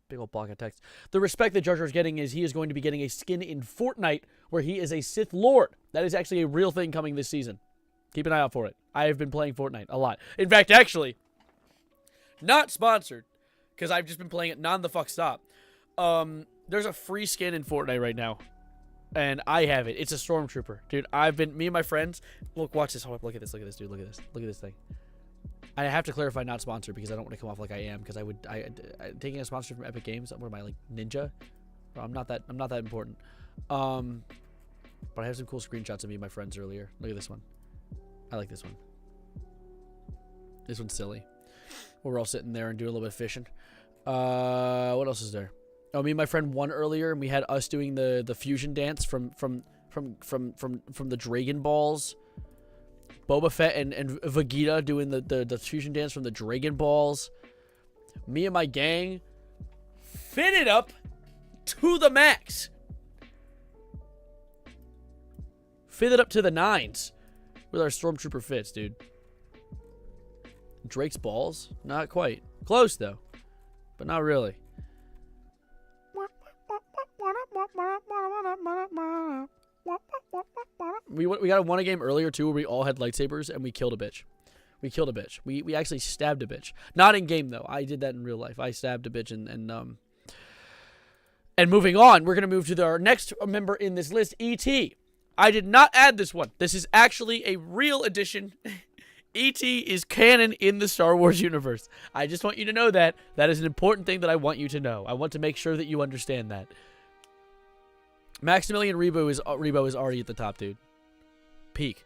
A: Big old block of text. The respect that Jar Jar is getting is he is going to be getting a skin in Fortnite where he is a Sith Lord. That is actually a real thing coming this season. Keep an eye out for it. I have been playing Fortnite a lot. In fact, actually, not sponsored, because I've just been playing it non-the-fuck stop. There's a free skin in Fortnite right now, and I have it. It's a Stormtrooper. Dude, me and my friends, look, watch this. Hold up, look at this, dude. Look at this. Look at this thing. I have to clarify not sponsored because I don't want to come off like I am, because taking a sponsor from Epic Games, what am I, like, Ninja? I'm not that important. But I have some cool screenshots of me and my friends earlier. Look at this one. I like this one. This one's silly. We're all sitting there and doing a little bit of fishing. What else is there? Oh, me and my friend won earlier, and we had us doing the fusion dance from the Dragon Balls. Boba Fett and Vegeta doing the fusion dance from the Dragon Balls. Me and my gang fitted up to the max. Fitted up to the nines. With our Stormtrooper fits, dude. Drake's balls? Not quite. Close, though. But not really. We won a game earlier, too, where we all had lightsabers, and we killed a bitch. We killed a bitch. We actually stabbed a bitch. Not in game, though. I did that in real life. I stabbed a bitch, and moving on, we're going to move to our next member in this list, E.T. I did not add this one. This is actually a real addition. E.T. is canon in the Star Wars universe. I just want you to know that. That is an important thing that I want you to know. I want to make sure that you understand that. Maximilian Rebo is already at the top, dude. Peak.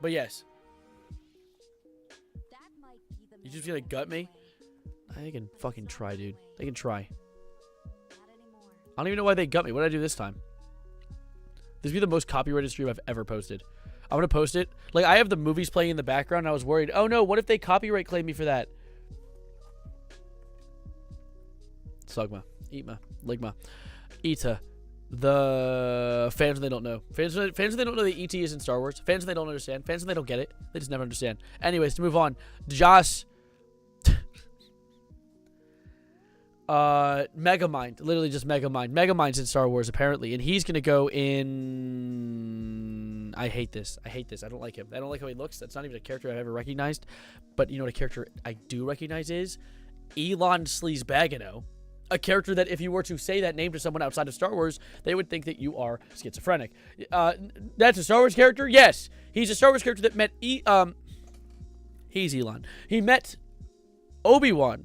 A: But yes. You just gonna gut me? They can fucking try, dude. They can try. I don't even know why they gut me. What did I do this time? This would be the most copyrighted stream I've ever posted. I'm gonna post it. Like, I have the movies playing in the background, and I was worried. Oh no, what if they copyright claim me for that? Sugma. Eatma. Ligma. Ita. The fans when they don't know. Fans when they don't know that ET is in Star Wars. Fans when they don't understand. Fans when they don't get it. They just never understand. Anyways, to move on. Joss. Megamind. Literally just Megamind. Megamind's in Star Wars, apparently. And he's going to go in... I hate this. I hate this. I don't like him. I don't like how he looks. That's not even a character I've ever recognized. But you know what a character I do recognize is? Elon Sleazebagano. A character that if you were to say that name to someone outside of Star Wars, they would think that you are schizophrenic. That's a Star Wars character? Yes. He's a Star Wars character that met... He's Elon. He met Obi-Wan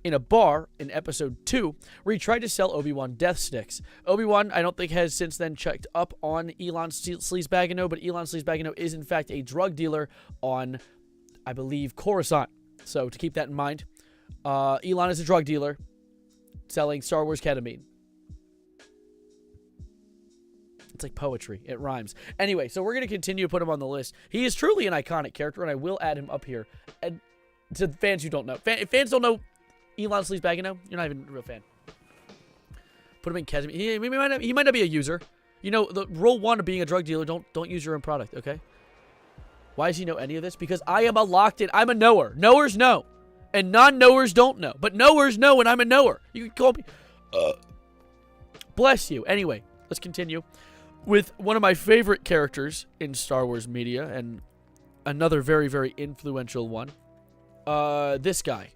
A: in a bar in episode 2 where he tried to sell Obi-Wan death sticks. Obi-Wan, I don't think, has since then checked up on Elon Sleazebagano, but Elon Sleazebagano is in fact a drug dealer on, I believe, Coruscant. So to keep that in mind, Elon is a drug dealer selling Star Wars ketamine. It's like poetry. It rhymes. Anyway, so we're going to continue to put him on the list. He is truly an iconic character, and I will add him up here. And to fans who don't know. If fans don't know Elon Sleazebagano, you're not even a real fan. Put him in ketamine. He might not be a user. You know, the rule 1 of being a drug dealer, don't use your own product, okay? Why does he know any of this? Because I am a locked-in. I'm a knower. Knowers know. And non-knowers don't know. But knowers know, and I'm a knower. You can call me... Bless you. Anyway, let's continue with one of my favorite characters in Star Wars media, and another very, very influential one. This guy.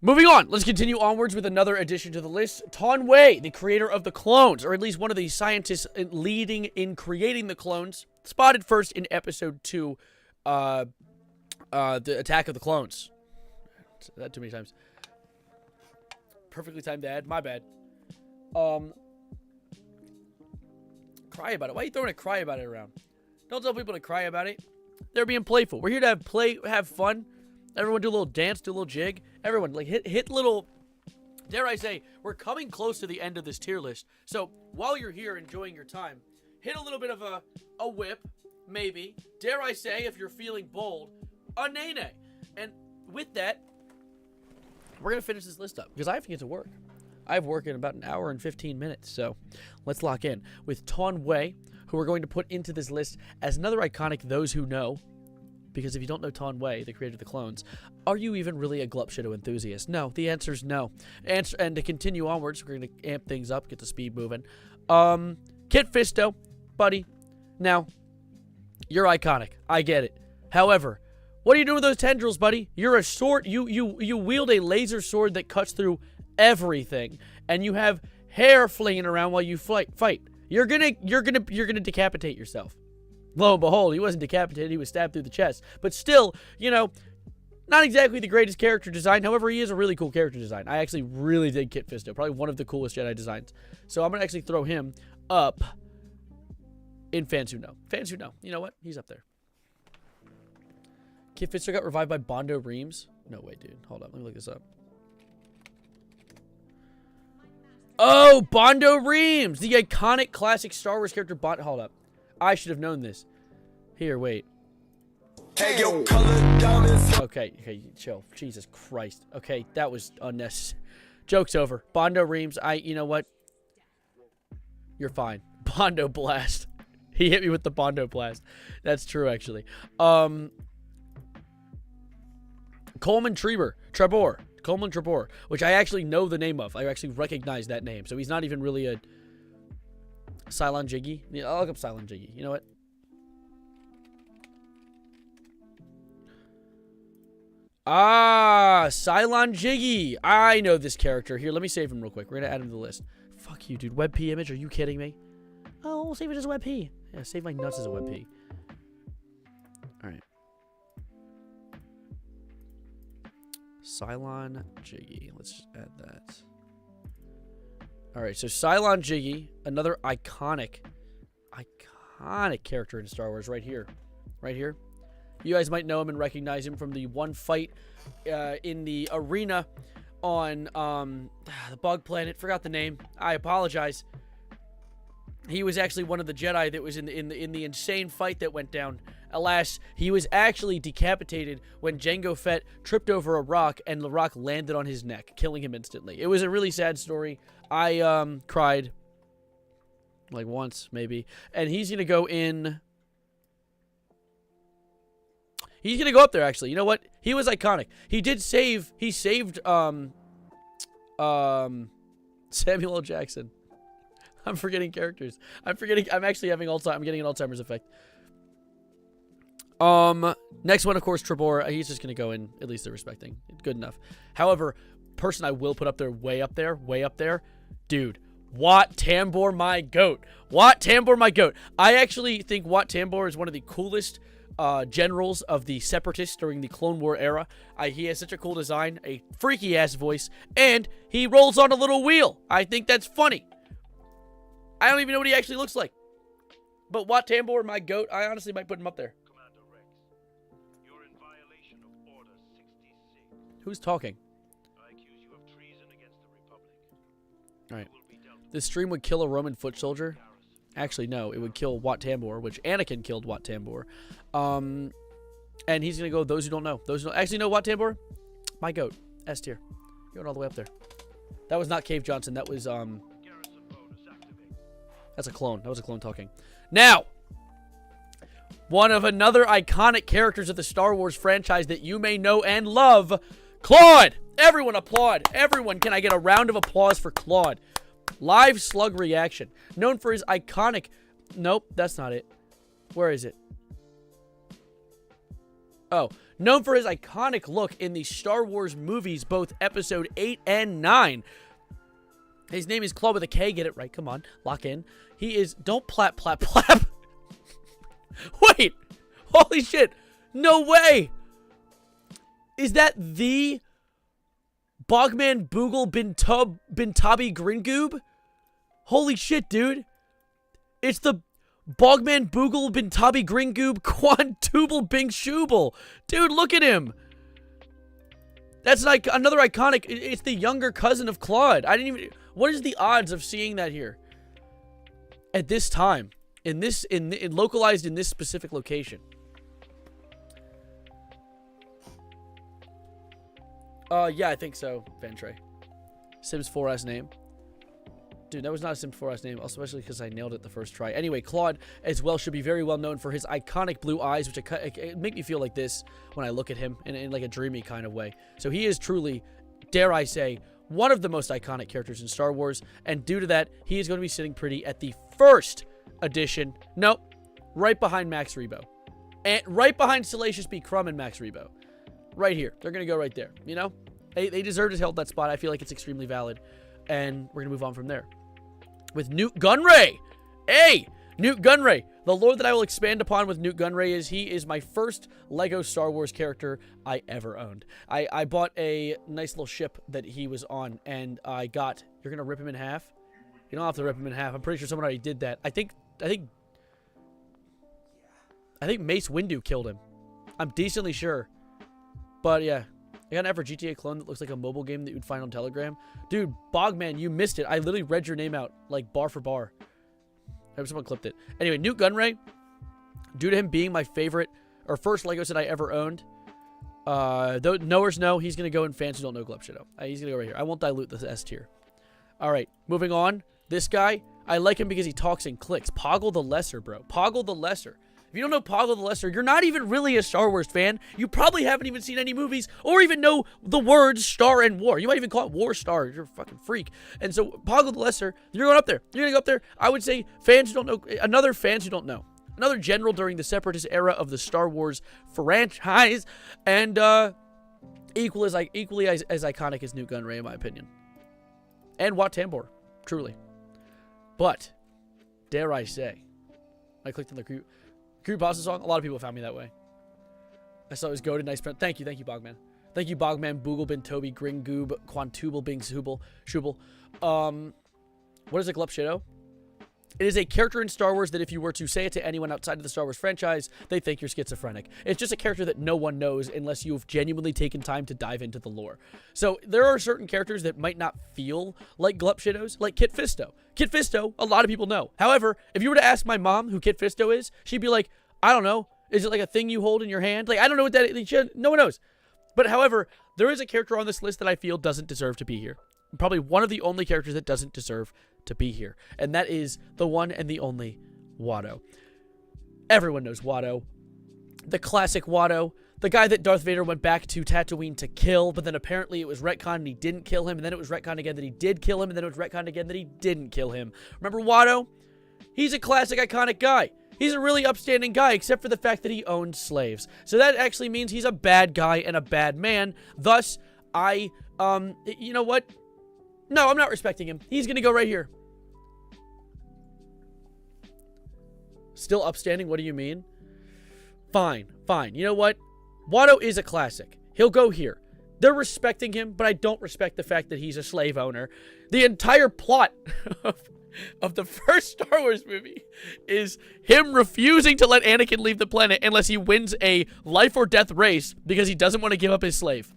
A: Moving on, let's continue onwards with another addition to the list. Ton Wei, the creator of the clones, or at least one of the scientists leading in creating the clones, spotted first in episode 2, the Attack of the Clones. Said that too many times. Perfectly timed ad, my bad. Cry about it. Why are you throwing a cry about it around? Don't tell people to cry about it. They're being playful. We're here to have fun. Everyone do a little dance, do a little jig. Everyone, like, hit little... Dare I say, we're coming close to the end of this tier list. So, while you're here enjoying your time, hit a little bit of a whip, maybe. Dare I say, if you're feeling bold, a nay-nay. And with that, we're going to finish this list up, because I have to get to work. I have work in about an hour and 15 minutes, so let's lock in with Ton Wei, who we're going to put into this list as another iconic Those Who Know. Because if you don't know Ton Wei, the creator of the clones, are you even really a Glup Shitto enthusiast? No, the answer is no. And to continue onwards, we're going to amp things up, get the speed moving. Kit Fisto, buddy. Now, you're iconic. I get it. However, what are you doing with those tendrils, buddy? You're a sword. You wield a laser sword that cuts through everything, and you have hair flinging around while you fight. You're gonna decapitate yourself. Lo and behold, he wasn't decapitated, he was stabbed through the chest. But still, you know, not exactly the greatest character design. However, he is a really cool character design. I actually really dig Kit Fisto. Probably one of the coolest Jedi designs. So I'm going to actually throw him up in Fans Who Know. Fans Who Know. You know what? He's up there. Kit Fisto got revived by Bondo Reams. No way, dude. Hold on. Let me look this up. Oh, Bondo Reams! The iconic classic Star Wars character. Hold up. I should have known this. Here, wait. Okay, chill. Jesus Christ. Okay, that was unnecessary. Joke's over. Bondo Reams, you know what? You're fine. Bondo Blast. He hit me with the Bondo Blast. That's true, actually. Coleman Trebor, which I actually know the name of. I actually recognize that name. So he's not even really a... Cylon Jiggy? Yeah, I'll look up Cylon Jiggy. You know what? Cylon Jiggy. I know this character. Here, let me save him real quick. We're going to add him to the list. Fuck you, dude. WebP image? Are you kidding me? Oh, we'll save it as a WebP. Yeah, save my nuts as a WebP. Alright. Cylon Jiggy. Let's just add that. Alright, so Cylon Jiggy, another iconic character in Star Wars right here. Right here. You guys might know him and recognize him from the one fight in the arena on the bug planet. Forgot the name. I apologize. He was actually one of the Jedi that was in the insane fight that went down. Alas, he was actually decapitated when Jango Fett tripped over a rock and the rock landed on his neck, killing him instantly. It was a really sad story. I cried like once maybe, and he's gonna go in. He's gonna go up there. Actually, you know what? He was iconic. He did save. He saved Samuel L. Jackson. I'm forgetting characters. I'm actually having Alzheimer's. I'm getting an Alzheimer's effect. Next one, of course, Trebor. He's just gonna go in. At least they're respecting. Good enough. However, person I will put up there, way up there, dude. Wat Tambor, my goat. Wat Tambor, my goat. I actually think Wat Tambor is one of the coolest generals of the Separatists during the Clone War era. He has such a cool design, a freaky ass voice, and he rolls on a little wheel. I think that's funny. I don't even know what he actually looks like. But Wat Tambor, my goat, I honestly might put him up there.
D: Commander Rex, you're in violation of Order 66.
A: Who's talking?
D: I accuse you of treason against the Republic.
A: Alright. This stream would kill a Roman foot soldier. Actually, no. It would kill Wat Tambor, which Anakin killed Wat Tambor. And he's going to go, those who don't know. Those who don't actually know Wat Tambor? My goat. S tier. Going all the way up there. That was not Cave Johnson. That was, that's a clone. That was a clone talking. Now, one of another iconic characters of the Star Wars franchise that you may know and love, Claude. Everyone applaud. Everyone, can I get a round of applause for Claude? Live slug reaction. Known for his iconic... Nope, that's not it. Where is it? Oh. Known for his iconic look in the Star Wars movies, both Episode 8 and 9. His name is Claude with a K. Get it right. Come on. Lock in. He is... Don't plap, plap, plap. Wait. Holy shit. No way. Is that the... Bogman Boogle bin Tabi Gringoob? Holy shit, dude. It's the Bogman Boogle bin Tabi Gringoob Quantubal Bing Shubal. Dude, look at him. That's like another iconic. It's the younger cousin of Claude. I didn't even... What is the odds of seeing that here? At this time. Localized in this specific location. Yeah, I think so, Ventray. Sims 4S name. Dude, that was not a Sims 4S name, especially because I nailed it the first try. Anyway, Claude as well should be very well known for his iconic blue eyes, which make me feel like this when I look at him in like a dreamy kind of way. So he is truly, dare I say, one of the most iconic characters in Star Wars, and due to that, he is going to be sitting pretty at the first edition. Nope, right behind Max Rebo. And right behind Salacious B. Crumb and Max Rebo. Right here. They're going to go right there. You know? They deserve to hold that spot. I feel like it's extremely valid. And we're going to move on from there. With Newt Gunray. Hey! Newt Gunray. The lore that I will expand upon with Newt Gunray is he is my first Lego Star Wars character I ever owned. I bought a nice little ship that he was on. And I got... You're going to rip him in half? You don't have to rip him in half. I'm pretty sure someone already did that. I think Mace Windu killed him. I'm decently sure. But yeah, I got an ever GTA clone that looks like a mobile game that you would find on Telegram. Dude, Bogman, you missed it. I literally read your name out, like bar for bar. I hope someone clipped it. Anyway, Newt Gunray, due to him being my favorite, or first Lego set I ever owned, though knowers know, he's going to go in fans who don't know Glup Shitto. He's going to go right here. I won't dilute the S tier. All right, moving on. This guy, I like him because he talks and clicks. Poggle the Lesser, bro. Poggle the Lesser. If you don't know Poggle the Lesser, you're not even really a Star Wars fan. You probably haven't even seen any movies or even know the words Star and War. You might even call it War Star. You're a fucking freak. And so Poggle the Lesser, you're going up there. You're going to go up there. I would say fans who don't know, fans who don't know. Another general during the Separatist era of the Star Wars franchise. And equally as iconic as Newt Gunray, in my opinion. And Wat Tambor. Truly. But, dare I say, I clicked on the creepypasta song. A lot of people found me that way. I saw it was goated. Nice print. Thank you, Bogman. Thank you, Bogman, Booglebin, Toby, Gringoob, Quantubel, Bing, Shubel. What is a Glup Shitto? It is a character in Star Wars that if you were to say it to anyone outside of the Star Wars franchise, they think you're schizophrenic. It's just a character that no one knows unless you've genuinely taken time to dive into the lore. So there are certain characters that might not feel like Glup Shittos, like Kit Fisto. Kit Fisto, a lot of people know. However, if you were to ask my mom who Kit Fisto is, she'd be like, I don't know. Is it like a thing you hold in your hand? Like, I don't know what that is. No one knows. But however, there is a character on this list that I feel doesn't deserve to be here. Probably one of the only characters that doesn't deserve to be here. And that is the one and the only Watto. Everyone knows Watto. The classic Watto. The guy that Darth Vader went back to Tatooine to kill, but then apparently it was retconned and he didn't kill him, and then it was retconned again that he did kill him, and then it was retconned again that he didn't kill him. Remember Watto? He's a classic, iconic guy. He's a really upstanding guy, except for the fact that he owned slaves. So that actually means he's a bad guy and a bad man. Thus, you know what? No, I'm not respecting him. He's gonna go right here. Still upstanding? What do you mean? Fine. You know what? Watto is a classic. He'll go here. They're respecting him, but I don't respect the fact that he's a slave owner. The entire plot of the first Star Wars movie is him refusing to let Anakin leave the planet unless he wins a life or death race because he doesn't want to give up his slave.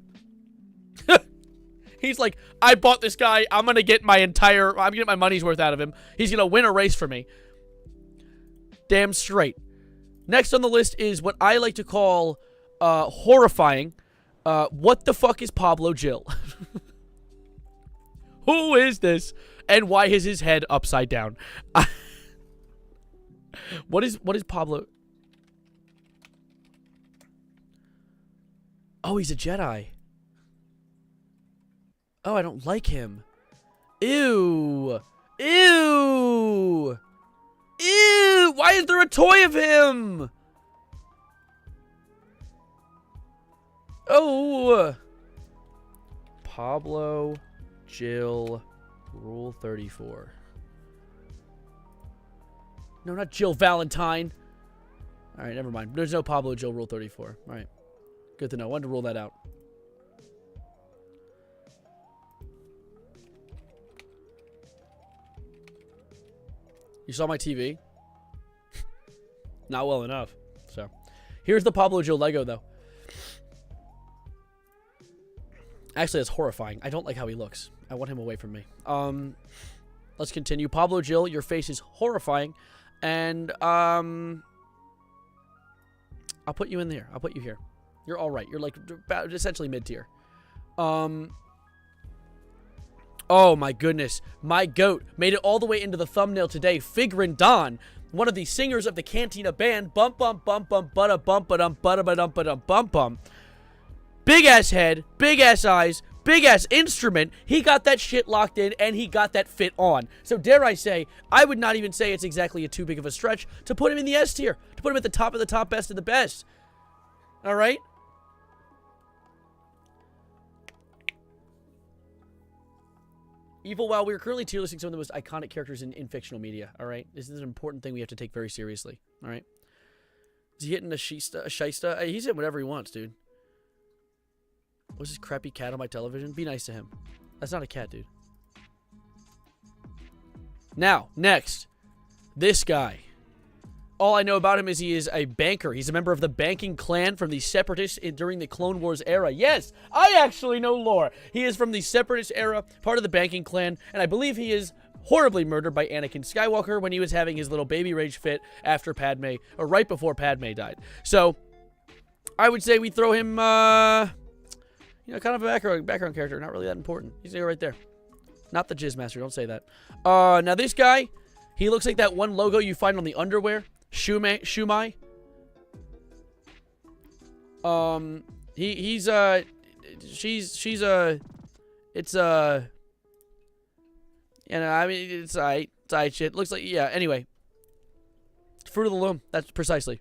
A: He's like, I bought this guy. I'm going to get my money's worth out of him. He's going to win a race for me. Damn straight. Next on the list is what I like to call horrifying. What the fuck is Pablo Jill? Who is this? And why is his head upside down? What is Pablo? Oh, he's a Jedi. Oh, I don't like him. Ew. Ew. Ew. Why is there a toy of him? Oh. Pablo Jill Rule 34. No, not Jill Valentine. All right, never mind. There's no Pablo Jill Rule 34. All right. Good to know. Wanted to rule that out. You saw my TV? Not well enough. So, here's the Pablo Jill Lego, though. Actually, that's horrifying. I don't like how he looks. I want him away from me. Let's continue. Pablo Jill, your face is horrifying. And, I'll put you in there. I'll put you here. You're all right. You're, like, essentially mid-tier. Oh, my goodness. My goat made it all the way into the thumbnail today. Figrin Don, one of the singers of the Cantina band. Bump, bump, bump, bump, butta, bump, ba-dum, butta, ba-dum, ba-dum, bump, bump. Big-ass head, big-ass eyes, big-ass instrument. He got that shit locked in, and he got that fit on. So, dare I say, I would not even say it's exactly too big of a stretch to put him in the S tier. To put him at the top of the top, best of the best. All right? Evil Wow, we are currently tier listing some of the most iconic characters in fictional media, all right? This is an important thing we have to take very seriously, all right? Is he hitting a shysta? Hey, he's hitting whatever he wants, dude. What's this crappy cat on my television? Be nice to him. That's not a cat, dude. Now, next. This guy. All I know about him is he is a banker. He's a member of the banking clan from the Separatists during the Clone Wars era. Yes, I actually know lore. He is from the Separatist era, part of the banking clan, and I believe he is horribly murdered by Anakin Skywalker when he was having his little baby rage fit after Padme, or right before Padme died. So, I would say we throw him, you know, kind of a background character. Not really that important. He's right there. Not the Jizz Master. Don't say that. Now this guy, he looks like that one logo you find on the underwear. Shumai. It's you know, I mean, it's alright shit. Looks like, yeah, anyway. Fruit of the Loom. That's precisely.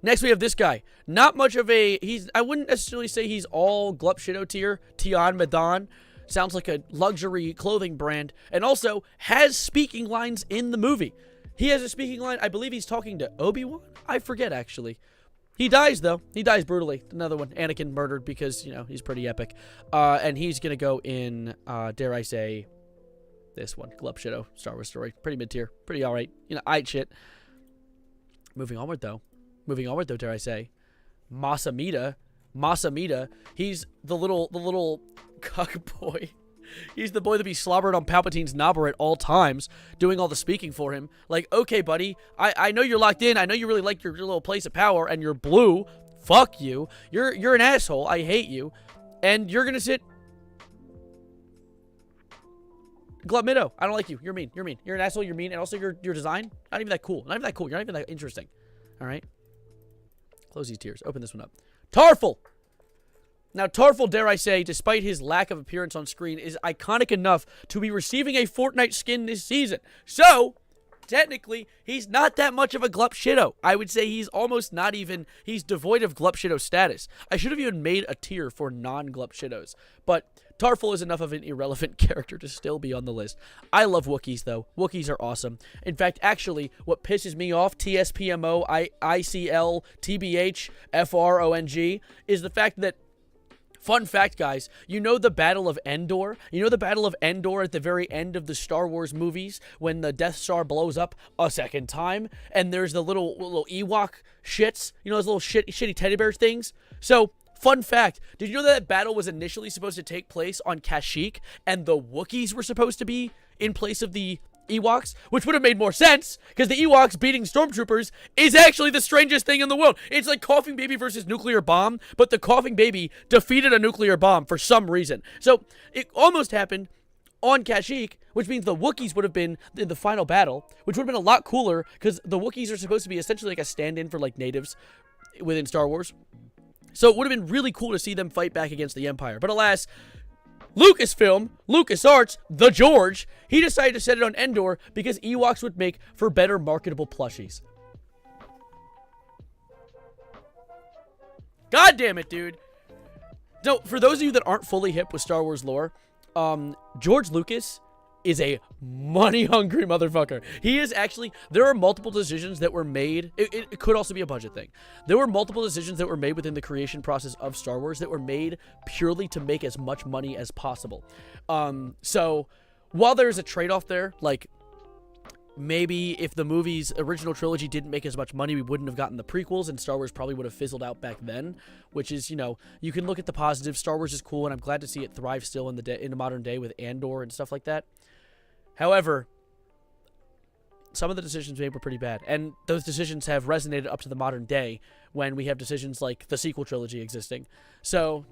A: Next, we have this guy. Not much of a, I wouldn't necessarily say he's all Glup Shitto tier. Tian Madan. sounds like a luxury clothing brand, and also has speaking lines in the movie. He has a speaking line. I believe he's talking to Obi-Wan. I forget, actually. He dies, though. He dies brutally. Another one. Anakin murdered because, you know, he's pretty epic. And he's going to go in, dare I say, this one. Glup Shitto, Star Wars story. Pretty mid-tier. Pretty all right. You know, aight shit. Moving onward, though, dare I say. Masamita. He's the little cuck boy. He's the boy that be slobbered on Palpatine's knobber at all times, doing all the speaking for him. Like, okay, buddy, I know you're locked in. I know you really like your little place of power, and you're blue. Fuck you. You're an asshole. I hate you. And you're gonna sit... Glup Shitto, I don't like you. You're mean. You're an asshole. You're mean. And also your design, not even that cool. You're not even that interesting. All right? Close these tiers. Open this one up. Tarful! Now, Tarful, dare I say, despite his lack of appearance on screen, is iconic enough to be receiving a Fortnite skin this season. So, technically, he's not that much of a Glup Shitto. I would say he's almost not even, he's devoid of Glup Shitto status. I should have even made a tier for non-Glup Shittos. But Tarful is enough of an irrelevant character to still be on the list. I love Wookiees, though. Wookiees are awesome. In fact, actually, what pisses me off, TSPMO, ICL, TBH, FRONG, is the fact that, fun fact, guys, you know the Battle of Endor? You know the Battle of Endor at the very end of the Star Wars movies when the Death Star blows up a second time and there's the little Ewok shits? You know those little shitty teddy bear things? So, fun fact, did you know that battle was initially supposed to take place on Kashyyyk and the Wookiees were supposed to be in place of the Ewoks, which would have made more sense because the Ewoks beating stormtroopers is actually the strangest thing in the world. It's like Coughing Baby versus Nuclear Bomb, but the Coughing Baby defeated a nuclear bomb for some reason. So it almost happened on Kashyyyk, which means the Wookiees would have been in the final battle, which would have been a lot cooler because the Wookiees are supposed to be essentially like a stand-in for like natives within Star Wars. So it would have been really cool to see them fight back against the Empire. But alas, Lucasfilm, LucasArts, the George, he decided to set it on Endor because Ewoks would make for better marketable plushies. God damn it, dude. So, for those of you that aren't fully hip with Star Wars lore, George Lucas is a money-hungry motherfucker. He is actually... There are multiple decisions that were made. It could also be a budget thing. There were multiple decisions that were made within the creation process of Star Wars that were made purely to make as much money as possible. So, while there's a trade-off there, like, maybe if the movie's original trilogy didn't make as much money, we wouldn't have gotten the prequels, and Star Wars probably would have fizzled out back then, which is, you know, you can look at the positives. Star Wars is cool, and I'm glad to see it thrive still in the modern day with Andor and stuff like that. However, some of the decisions made were pretty bad, and those decisions have resonated up to the modern day when we have decisions like the sequel trilogy existing. So,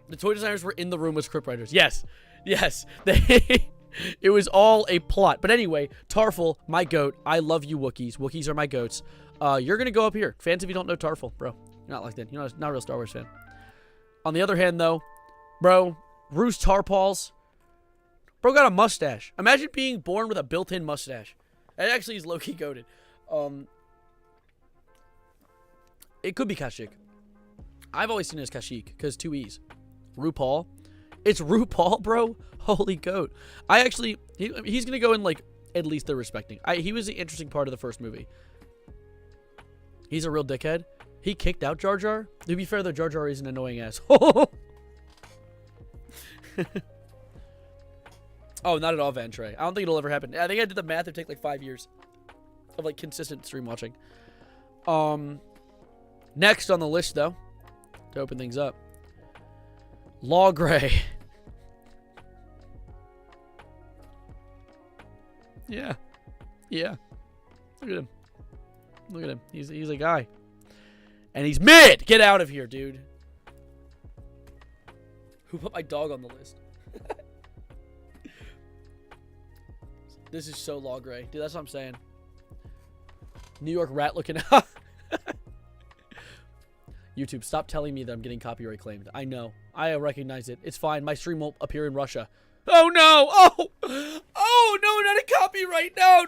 A: the toy designers were in the room with scriptwriters. Yes, it was all a plot. But anyway, Tarful, my goat. I love you, Wookiees. Wookiees are my goats. You're gonna go up here. Fans, if you don't know Tarful, bro, you're not like that. You're not a real Star Wars fan. On the other hand, though, bro, Roose Tarpals. Bro got a mustache. Imagine being born with a built-in mustache. It actually is low-key goated. It could be Kashyyyk. I've always seen it as Kashyyyk because 2 E's. RuPaul. It's RuPaul, bro. Holy goat. He's going to go in, like, at least they're respecting. He was the interesting part of the first movie. He's a real dickhead. He kicked out Jar Jar. To be fair, though, Jar Jar is an annoying asshole. Oh, not at all, Van Trey. I don't think it'll ever happen. I think I did the math. It'd take like 5 years of like consistent stream watching. Next on the list, though, to open things up, Law Gray. Yeah. Look at him. He's a guy, and he's mid. Get out of here, dude. Who put my dog on the list? This is so Law Gray. Dude, that's what I'm saying. New York rat looking out. YouTube, stop telling me that I'm getting copyright claimed. I know. I recognize it. It's fine. My stream won't appear in Russia. Oh, no. Oh, no, not a copyright. No.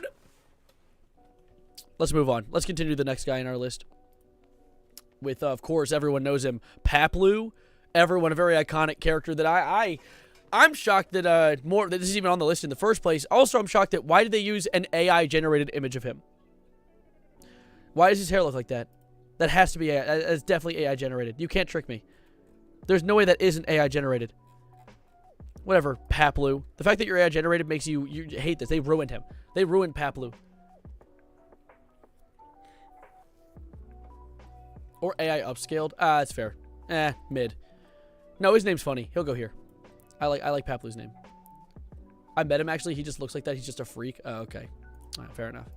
A: Let's move on. Let's continue the next guy in our list. With, of course, everyone knows him, Paplu, everyone, a very iconic character that I'm shocked that that this is even on the list in the first place. Also, I'm shocked that why did they use an AI generated image of him? Why does his hair look like that? That has to be AI. That's definitely AI generated. You can't trick me. There's no way that isn't AI generated. Whatever, Paplu. The fact that you're AI generated makes you hate this. They ruined him. They ruined Paplu. Or AI upscaled. That's fair. Mid. No, his name's funny. He'll go here. I like Paplu's name. I met him actually. He just looks like that. He's just a freak. Oh, okay. All right, fair enough.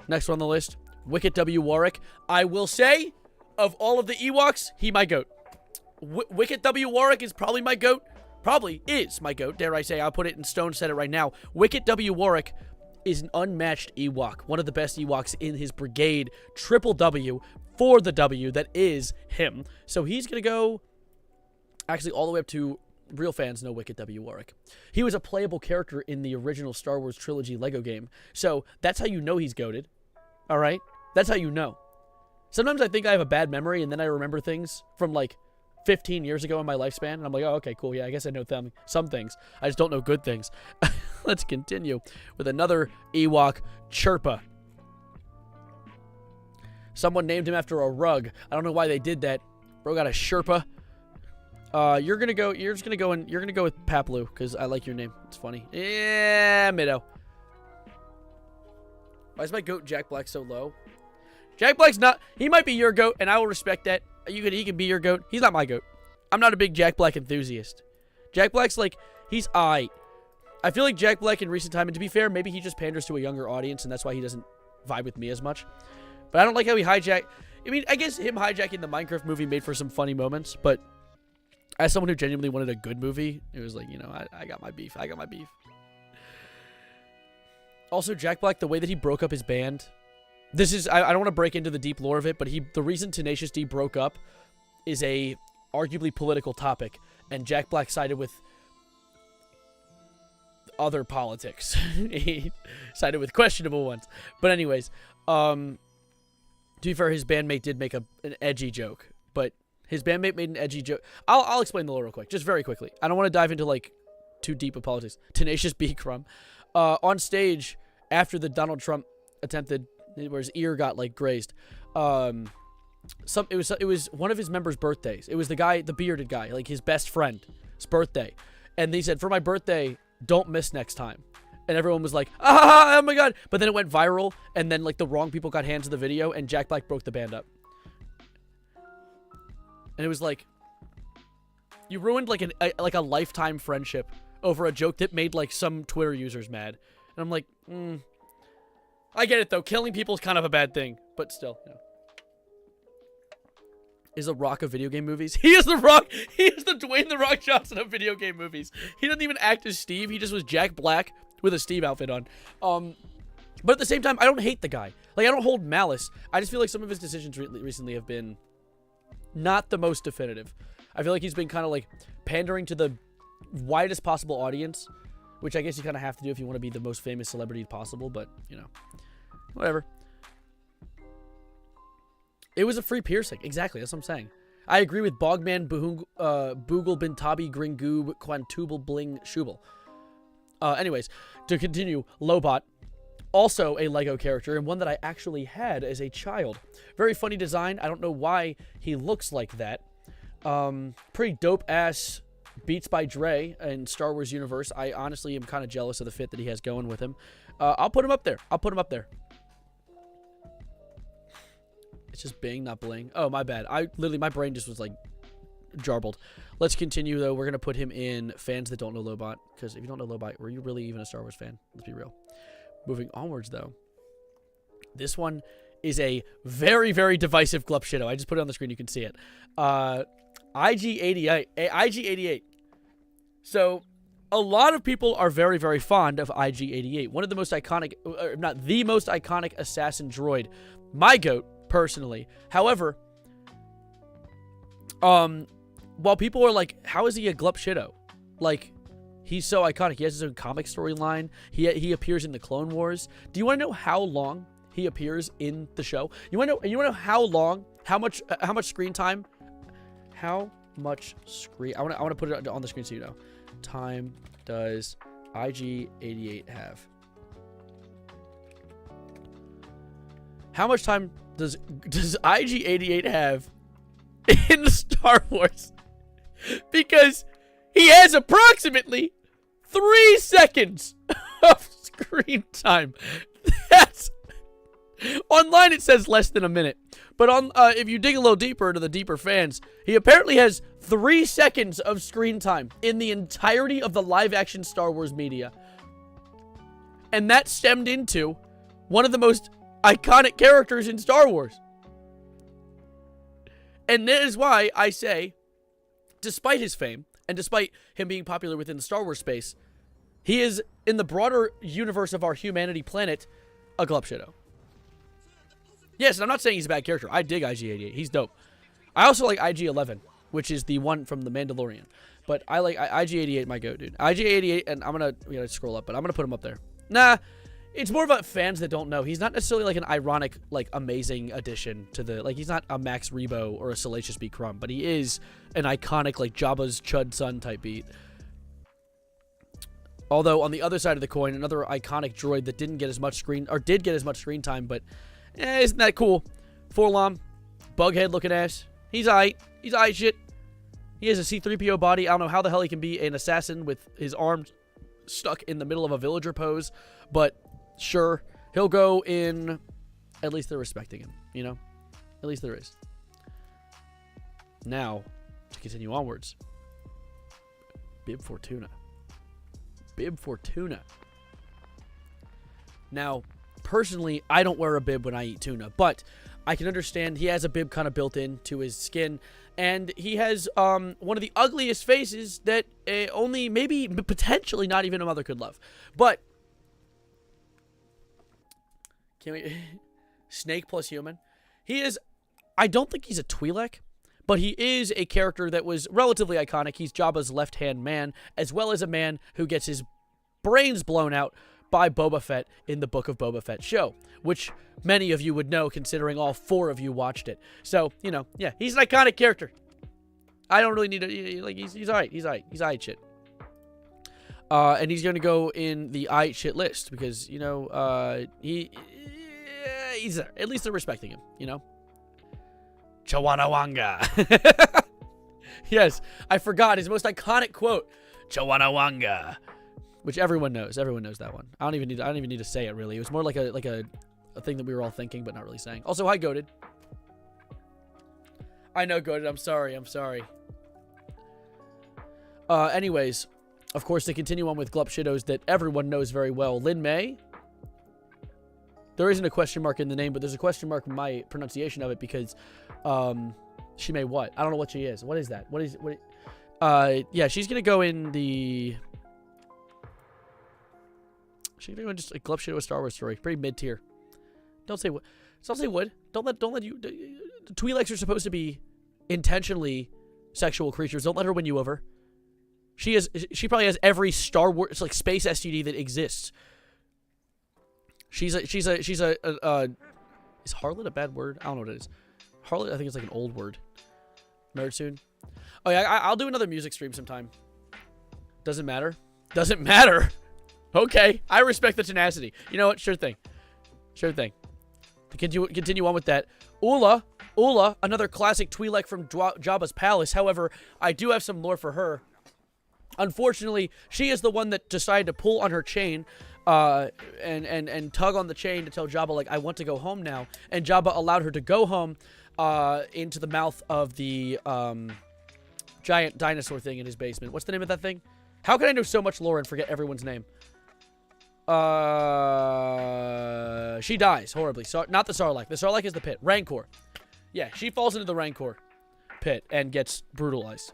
A: Next one on the list, Wicket W. Warwick. I will say, of all of the Ewoks, he my goat. Wicket W. Warwick is probably my goat. Probably is my goat, dare I say. I'll put it in stone, said it right now. Wicket W. Warwick is an unmatched Ewok. One of the best Ewoks in his brigade. Triple W for the W that is him. So he's going to go actually all the way up to real fans know Wicket W. Warwick. He was a playable character in the original Star Wars trilogy Lego game. So that's how you know he's goated. All right? That's how you know. Sometimes I think I have a bad memory and then I remember things from like 15 years ago in my lifespan, and I'm like, oh, okay, cool, yeah, I guess I know some things. I just don't know good things. Let's continue with another Ewok, Chirpa. Someone named him after a rug. I don't know why they did that. Bro got a Sherpa. You're gonna go with Paplu, because I like your name. It's funny. Yeah, Middo. Why is my goat Jack Black so low? Jack Black's not, he might be your goat, and I will respect that. He can be your goat. He's not my goat. I'm not a big Jack Black enthusiast. Jack Black's like, he's aight. I feel like Jack Black in recent time, and to be fair, maybe he just panders to a younger audience, and that's why he doesn't vibe with me as much. But I don't like how he hijacked. I mean, I guess him hijacking the Minecraft movie made for some funny moments, but as someone who genuinely wanted a good movie, it was like, you know, I got my beef. I got my beef. Also, Jack Black, the way that he broke up his band, this is, I don't want to break into the deep lore of it, but the reason Tenacious D broke up is a arguably political topic, and Jack Black sided with other politics. He sided with questionable ones. But anyways, to be fair, his bandmate did make an edgy joke, but his bandmate made an edgy joke. I'll explain the lore real quick, just very quickly. I don't want to dive into like too deep of politics. Tenacious B Crumb, on stage after the Donald Trump attempted, where his ear got like grazed. It was one of his members' birthdays. It was the bearded guy, like his best friend's birthday, and they said, "For my birthday, don't miss next time." And everyone was like, oh my god. But then it went viral, and then like the wrong people got hands of the video, and Jack Black broke the band up. And it was like, you ruined like a lifetime friendship over a joke that made like some Twitter users mad. And I'm like, I get it though. Killing people is kind of a bad thing, but still, you know. Is The Rock of video game movies? He is The Rock. He is the Dwayne The Rock Johnson of video game movies. He doesn't even act as Steve. He just was Jack Black with a Steve outfit on. But at the same time, I don't hate the guy. Like, I don't hold malice. I just feel like some of his decisions recently have been not the most definitive. I feel like he's been kind of like pandering to the widest possible audience, which I guess you kind of have to do if you want to be the most famous celebrity possible, but, you know, whatever. It was a free piercing. Exactly, that's what I'm saying. I agree with Bogman, Boogle, Bintabi, Gringoob, Quantubal, Bling, Shubal. Anyways, to continue, Lobot, also a Lego character, and one that I actually had as a child. Very funny design. I don't know why he looks like that. Pretty dope-ass Beats by Dre in Star Wars universe. I honestly am kind of jealous of the fit that he has going with him. I'll put him up there. It's just Bing, not Bling. Oh, my bad. My brain just was like jarbled. Let's continue, though. We're going to put him in fans that don't know Lobot, because if you don't know Lobot, were you really even a Star Wars fan? Let's be real. Moving onwards, though. This one is a very, very divisive Glup Shitto. I just put it on the screen. You can see it. IG88. So, a lot of people are very, very fond of IG88. One of the most iconic, not the most iconic assassin droid. My goat, personally. However, while people are like, how is he a Glup Shitto? Like, he's so iconic. He has his own comic storyline. He appears in the Clone Wars. Do you want to know how long he appears in the show? You want to know how long, how much screen time? How much screen... I want to put it on the screen so you know. Time does IG-88 have? How much time does IG-88 have in Star Wars? Because he has approximately 3 seconds of screen time. That's... Online it says less than a minute. But on if you dig a little deeper into the deeper fans, he apparently has 3 seconds of screen time in the entirety of the live-action Star Wars media. And that stemmed into one of the most iconic characters in Star Wars. And that is why I say, despite his fame, and despite him being popular within the Star Wars space, he is, in the broader universe of our humanity planet, a Glup Shitto. Yes, and I'm not saying he's a bad character. I dig IG-88. He's dope. I also like IG-11, which is the one from The Mandalorian. But I like IG-88, my go, dude. IG-88, and we gotta scroll up, but I'm gonna put him up there. Nah, it's more about fans that don't know. He's not necessarily like an ironic, like, amazing addition to the, like, he's not a Max Rebo or a Salacious B. Crumb, but he is an iconic, like, Jabba's Chud Sun type beat. Although, on the other side of the coin, another iconic droid that didn't get as much screen, or did get as much screen time, but isn't that cool? Forlom, bughead looking ass. He's aight. He's aight shit. He has a C-3PO body. I don't know how the hell he can be an assassin with his arms stuck in the middle of a villager pose, but sure, he'll go in. At least they're respecting him, you know? At least there is. Now, to continue onwards. Bib Fortuna. Bib Fortuna. Now, personally, I don't wear a bib when I eat tuna, but I can understand he has a bib kind of built into his skin, and he has one of the ugliest faces that only, maybe, potentially not even a mother could love. But, can we... Snake plus human. He is... I don't think he's a Twi'lek, but he is a character that was relatively iconic. He's Jabba's left-hand man, as well as a man who gets his brains blown out by Boba Fett in the Book of Boba Fett show, which many of you would know considering all 4 of you watched it. So, you know, yeah, he's an iconic character. I don't really need to, like, he's alright. He's alright shit. And he's going to go in the alright shit list because, you know, he's there. At least they're respecting him, you know? Chawanawanga. Yes, I forgot his most iconic quote. Chawanawanga. Which everyone knows. Everyone knows that one. I don't even need to say it really. It was more like a thing that we were all thinking but not really saying. Also, hi Goated. I know Goated. I'm sorry. Anyways, of course, to continue on with Glup Shittos that everyone knows very well, Lin May. There isn't a question mark in the name, but there's a question mark in my pronunciation of it because she may what? I don't know what she is. What is that? Yeah, she's gonna go in the... She's gonna go in just a Glup Shitto Star Wars story. Pretty mid-tier. Don't say what. Don't say wood. Don't let you... Twi'leks are supposed to be intentionally sexual creatures. Don't let her win you over. She probably has every Star Wars, like, space STD that exists. She's a is harlot a bad word? I don't know what it is. Harlot, I think it's like an old word. Married soon. Oh yeah, I'll do another music stream sometime. Doesn't matter. Doesn't matter. Okay, I respect the tenacity. You know what? Sure thing. Sure thing. To continue on with that, Ula, another classic Twi'lek from Jabba's palace. However, I do have some lore for her. Unfortunately, she is the one that decided to pull on her chain and tug on the chain to tell Jabba, like, I want to go home now. And Jabba allowed her to go home into the mouth of the giant dinosaur thing in his basement. What's the name of that thing? How can I know so much lore and forget everyone's name? She dies horribly. Not the Sarlacc. The Sarlacc is the pit. Rancor. Yeah, she falls into the Rancor pit and gets brutalized.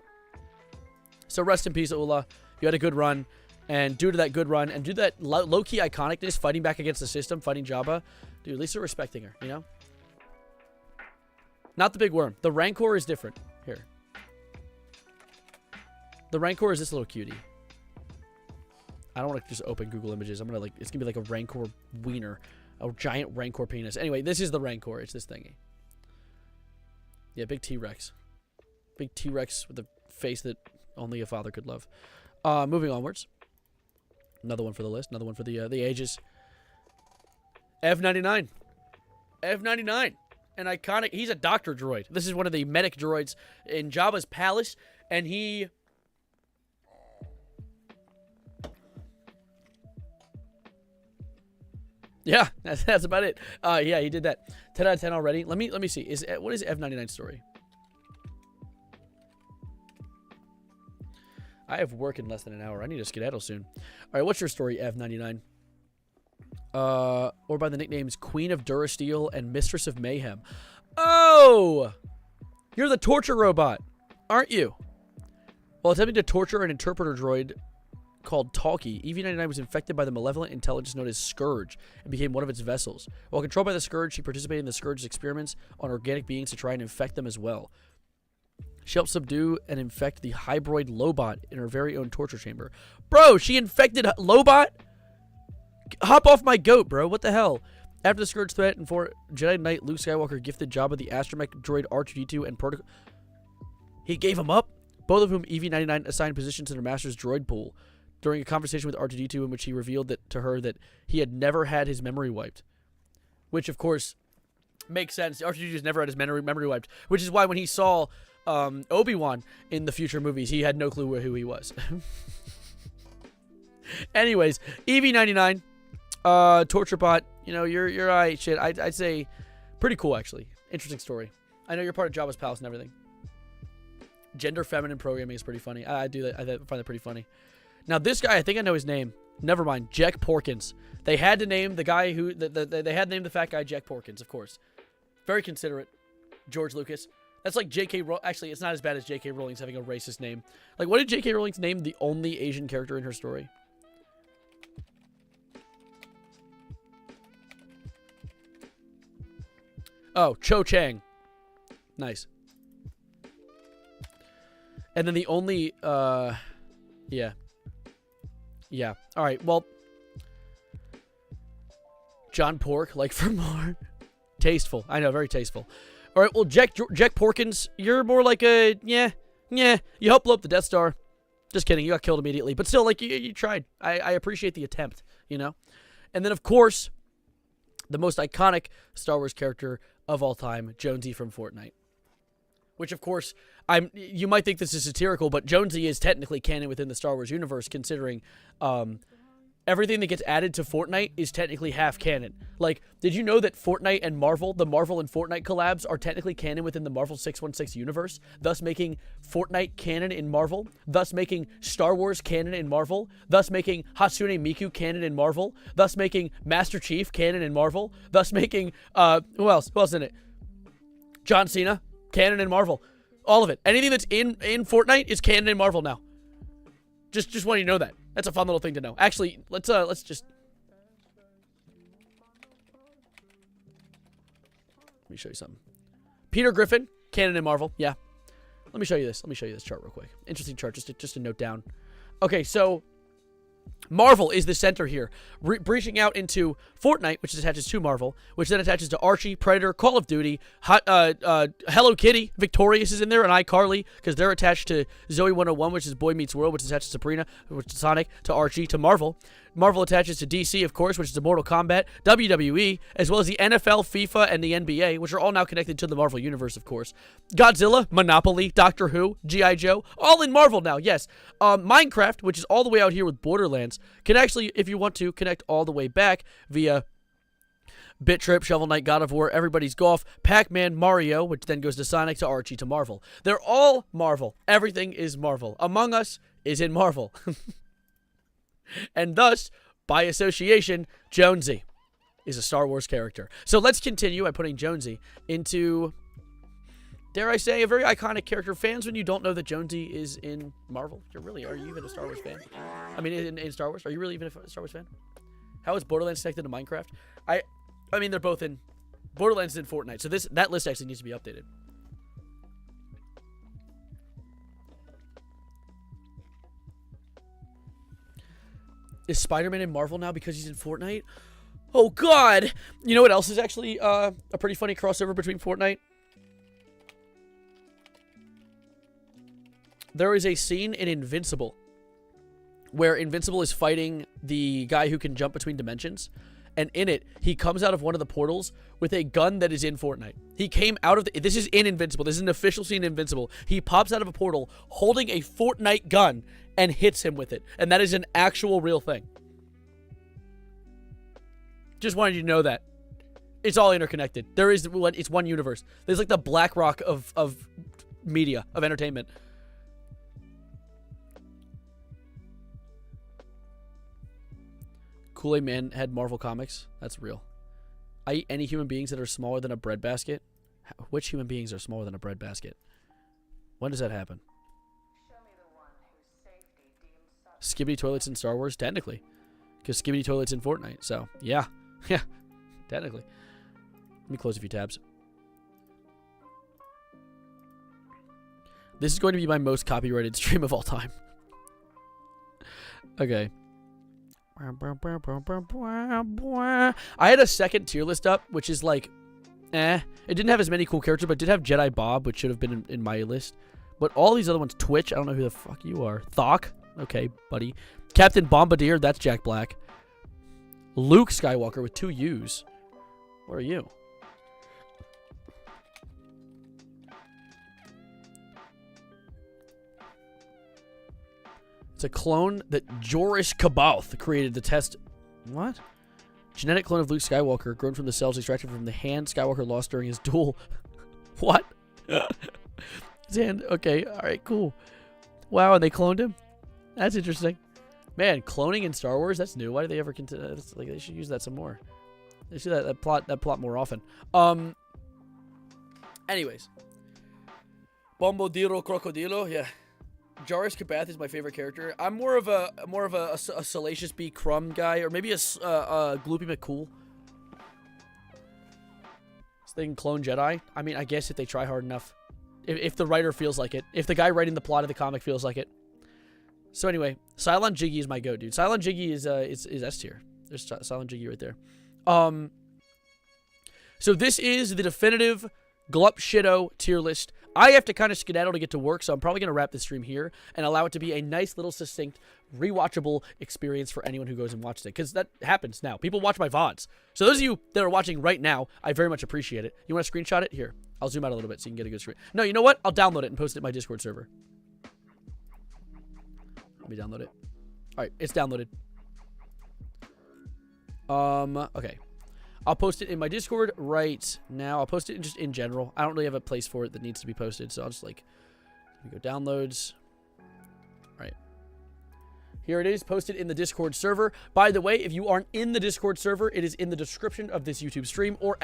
A: So rest in peace, Ula. You had a good run. And due to that good run, and due to that low-key iconicness, fighting back against the system, fighting Jabba, dude, at least they're respecting her, you know? Not the big worm. The Rancor is different. Here. The Rancor is this little cutie. I don't want to just open Google Images. I'm going to, like, it's going to be like a Rancor wiener. A giant Rancor penis. Anyway, this is the Rancor. It's this thingy. Yeah, big T-Rex. Big T-Rex with a face that only a father could love. Moving onwards. Another one for the list. Another one for the ages. F-99. F-99. An iconic... He's a doctor droid. This is one of the medic droids in Jabba's palace. And he... Yeah, that's about it. Yeah, he did that. 10 out of 10 already. Let me see. What is F-99's story? I have work in less than an hour. I need to skedaddle soon. All right, what's your story, F-99? Or by the nicknames Queen of Durasteel and Mistress of Mayhem. Oh! You're the torture robot, aren't you? While attempting to torture an interpreter droid called Talkie, EV-99 was infected by the malevolent intelligence known as Scourge and became one of its vessels. While controlled by the Scourge, she participated in the Scourge's experiments on organic beings to try and infect them as well. She helped subdue and infect the Hybrid Lobot in her very own torture chamber. Bro, she infected Lobot? Hop off my goat, bro. What the hell? After the Scourge threat and for Jedi Knight, Luke Skywalker gifted Jabba the astromech droid R2-D2 and protocol. He gave him up? Both of whom EV-99 assigned positions in her master's droid pool during a conversation with R2-D2 in which he revealed to her that he had never had his memory wiped. Which, of course, makes sense. R2-D2 has never had his memory wiped. Which is why when he saw Obi-Wan in the future movies, he had no clue who he was. Anyways, EV-99, torture bot. You know, you're alright. Shit, I'd say pretty cool actually. Interesting story. I know you're part of Jabba's palace and everything. Gender feminine programming is pretty funny. I do that. I find that pretty funny. Now this guy, I think I know his name. Never mind, Jack Porkins. They had to name the guy who they had to name the fat guy Jack Porkins, of course. Very considerate, George Lucas. That's like J.K. Actually, it's not as bad as J.K. Rowling's having a racist name. Like, what did J.K. Rowling's name the only Asian character in her story? Oh, Cho Chang. Nice. And then the only, yeah. Yeah. All right, well. John Pork, like for more. Tasteful. I know, very tasteful. All right, well, Jack Porkins, you're more like a, yeah. You helped blow up the Death Star. Just kidding, you got killed immediately. But still, like, you tried. I appreciate the attempt, you know? And then, of course, the most iconic Star Wars character of all time, Jonesy from Fortnite. Which, of course, you might think this is satirical, but Jonesy is technically canon within the Star Wars universe, considering everything that gets added to Fortnite is technically half canon. Like, did you know that Fortnite and Marvel, the Marvel and Fortnite collabs, are technically canon within the Marvel 616 universe, thus making Fortnite canon in Marvel, thus making Star Wars canon in Marvel, thus making Hatsune Miku canon in Marvel, thus making Master Chief canon in Marvel, thus making, who else? Who else in it? John Cena, canon in Marvel. All of it. Anything that's in Fortnite is canon in Marvel now. Just want you to know that. That's a fun little thing to know. Actually, let's just... Let me show you something. Peter Griffin, canon in Marvel. Yeah. Let me show you this. Let me show you this chart real quick. Interesting chart, just to note down. Okay, so Marvel is the center here, breaching out into Fortnite, which attaches to Marvel, which then attaches to Archie, Predator, Call of Duty, Hello Kitty, Victorious is in there, and iCarly, because they're attached to Zoe 101, which is Boy Meets World, which is attached to Sabrina, which is Sonic, to Archie, to Marvel. Marvel attaches to DC, of course, which is the Mortal Kombat, WWE, as well as the NFL, FIFA, and the NBA, which are all now connected to the Marvel Universe, of course. Godzilla, Monopoly, Doctor Who, G.I. Joe, all in Marvel now, yes. Minecraft, which is all the way out here with Borderlands, can actually, if you want to, connect all the way back via Bit Trip, Shovel Knight, God of War, Everybody's Golf, Pac-Man, Mario, which then goes to Sonic, to Archie, to Marvel. They're all Marvel. Everything is Marvel. Among Us is in Marvel. And thus, by association, Jonesy is a Star Wars character. So let's continue by putting Jonesy into, dare I say, a very iconic character. Fans, when you don't know that Jonesy is in Marvel, are you even a Star Wars fan? I mean, in Star Wars, are you really even a Star Wars fan? How is Borderlands connected to Minecraft? I mean, they're both in, Borderlands is in Fortnite, so that list actually needs to be updated. Is Spider-Man in Marvel now because he's in Fortnite? Oh, God! You know what else is actually a pretty funny crossover between Fortnite? there is a scene in Invincible where Invincible is fighting the guy who can jump between dimensions. And in it, he comes out of one of the portals with a gun that is in Fortnite. He came out of this is in Invincible. This is an official scene in Invincible. He pops out of a portal holding a Fortnite gun and hits him with it. And that is an actual real thing. Just wanted you to know that. It's all interconnected. It's one universe. There's like the BlackRock of media, of entertainment. Kool-Aid Man had Marvel Comics. That's real. I eat any human beings that are smaller than a breadbasket. Which human beings are smaller than a breadbasket? When does that happen? Skibidi toilets in Star Wars? Technically. Because Skibidi toilets in Fortnite. So, yeah. Yeah. Technically. Let me close a few tabs. This is going to be my most copyrighted stream of all time. Okay. I had a second tier list up, which is like, It didn't have as many cool characters, but it did have Jedi Bob, which should have been in my list. But all these other ones, Twitch, I don't know who the fuck you are. Thok, okay, buddy. Captain Bombardier, that's Jack Black. Luke Skywalker with 2 U's. What are you? It's a clone that Joris Kabalth created to test. What? Genetic clone of Luke Skywalker, grown from the cells extracted from the hand Skywalker lost during his duel. What? His hand. Okay. All right. Cool. Wow. And they cloned him. That's interesting. Man, cloning in Star Wars. That's new. Why did they ever continue? Like they should use that some more. They should that plot more often. Anyways. Bombodilo Crocodilo. Yeah. Joris Kabath is my favorite character. I'm more of a Salacious B. Crumb guy, or maybe a Gloopy McCool. So they can clone Jedi. I mean, I guess if they try hard enough, if the writer feels like it, if the guy writing the plot of the comic feels like it. So anyway, Cylon Jiggy is my goat, dude. Cylon Jiggy is S tier. There's Cylon Jiggy right there. So this is the definitive Glup Shitto tier list. I have to kind of skedaddle to get to work, so I'm probably going to wrap this stream here and allow it to be a nice little succinct, rewatchable experience for anyone who goes and watches it, because that happens now. People watch my VODs. So those of you that are watching right now, I very much appreciate it. You want to screenshot it? Here. I'll zoom out a little bit so you can get a good screen. No, you know what? I'll download it and post it in my Discord server. Let me download it. All right, it's downloaded. Okay. I'll post it in my Discord right now. I'll post it just in general. I don't really have a place for it that needs to be posted, so I'll just like go downloads. All right. Here it is, posted in the Discord server. By the way, if you aren't in the Discord server, it is in the description of this YouTube stream or !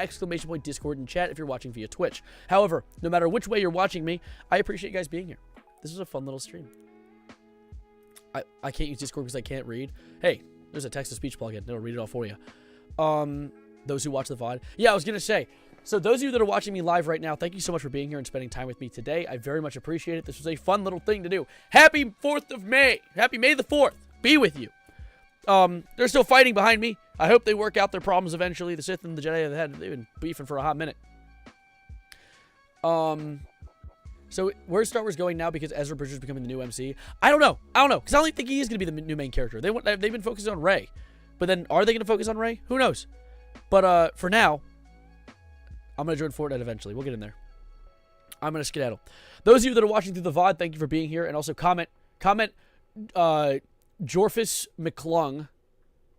A: Discord in chat if you're watching via Twitch. However, no matter which way you're watching me, I appreciate you guys being here. This was a fun little stream. I can't use Discord because I can't read. Hey, there's a text-to-speech plugin. It'll read it all for you. Those who watch the VOD. Yeah, I was going to say, so those of you that are watching me live right now, thank you so much for being here and spending time with me today. I very much appreciate it. This was a fun little thing to do. Happy 4th of May. Happy May the 4th. Be with you. They're still fighting behind me. I hope they work out their problems eventually. The Sith and the Jedi, they've been beefing for a hot minute. So where's Star Wars going now because Ezra Bridger's becoming the new MC? I don't know. Because I don't think he is going to be the new main character. They've been focused on Rey. But then, are they going to focus on Rey? Who knows? But for now, I'm going to join Fortnite eventually. We'll get in there. I'm going to skedaddle. Those of you that are watching through the VOD, thank you for being here. And also comment, Jorfus McClung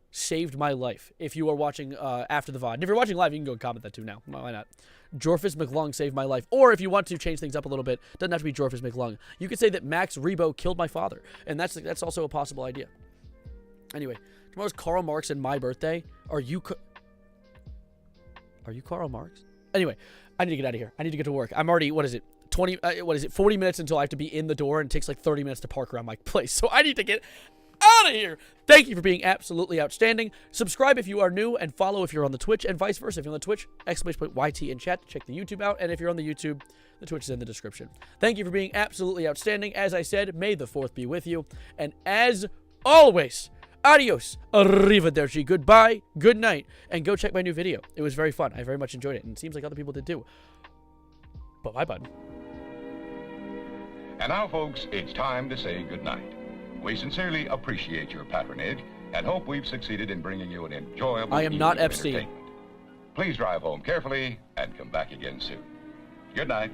A: saved my life. If you are watching after the VOD. And if you're watching live, you can go and comment that too now. Why not? Jorfus McClung saved my life. Or if you want to change things up a little bit, doesn't have to be Jorfus McClung. You could say that Max Rebo killed my father. And that's also a possible idea. Anyway, tomorrow's Karl Marx and my birthday. Are you Karl Marx? Anyway, I need to get out of here. I need to get to work. I'm already, 40 minutes until I have to be in the door, and it takes like 30 minutes to park around my place. So I need to get out of here. Thank you for being absolutely outstanding. Subscribe if you are new, and follow if you're on the Twitch, and vice versa. If you're on the Twitch, !YT in chat to check the YouTube out. And if you're on the YouTube, the Twitch is in the description. Thank you for being absolutely outstanding. As I said, may the 4th be with you. And as always, adios, arrivederci, goodbye, good night, and go check my new video. It was very fun. I very much enjoyed it, and it seems like other people did too. But bye, bud.
H: And now, folks, it's time to say goodnight. We sincerely appreciate your patronage and hope we've succeeded in bringing you an enjoyable
A: I am not
H: evening of
A: Epstein.
H: entertainment. Please drive home carefully and come back again soon. Good night.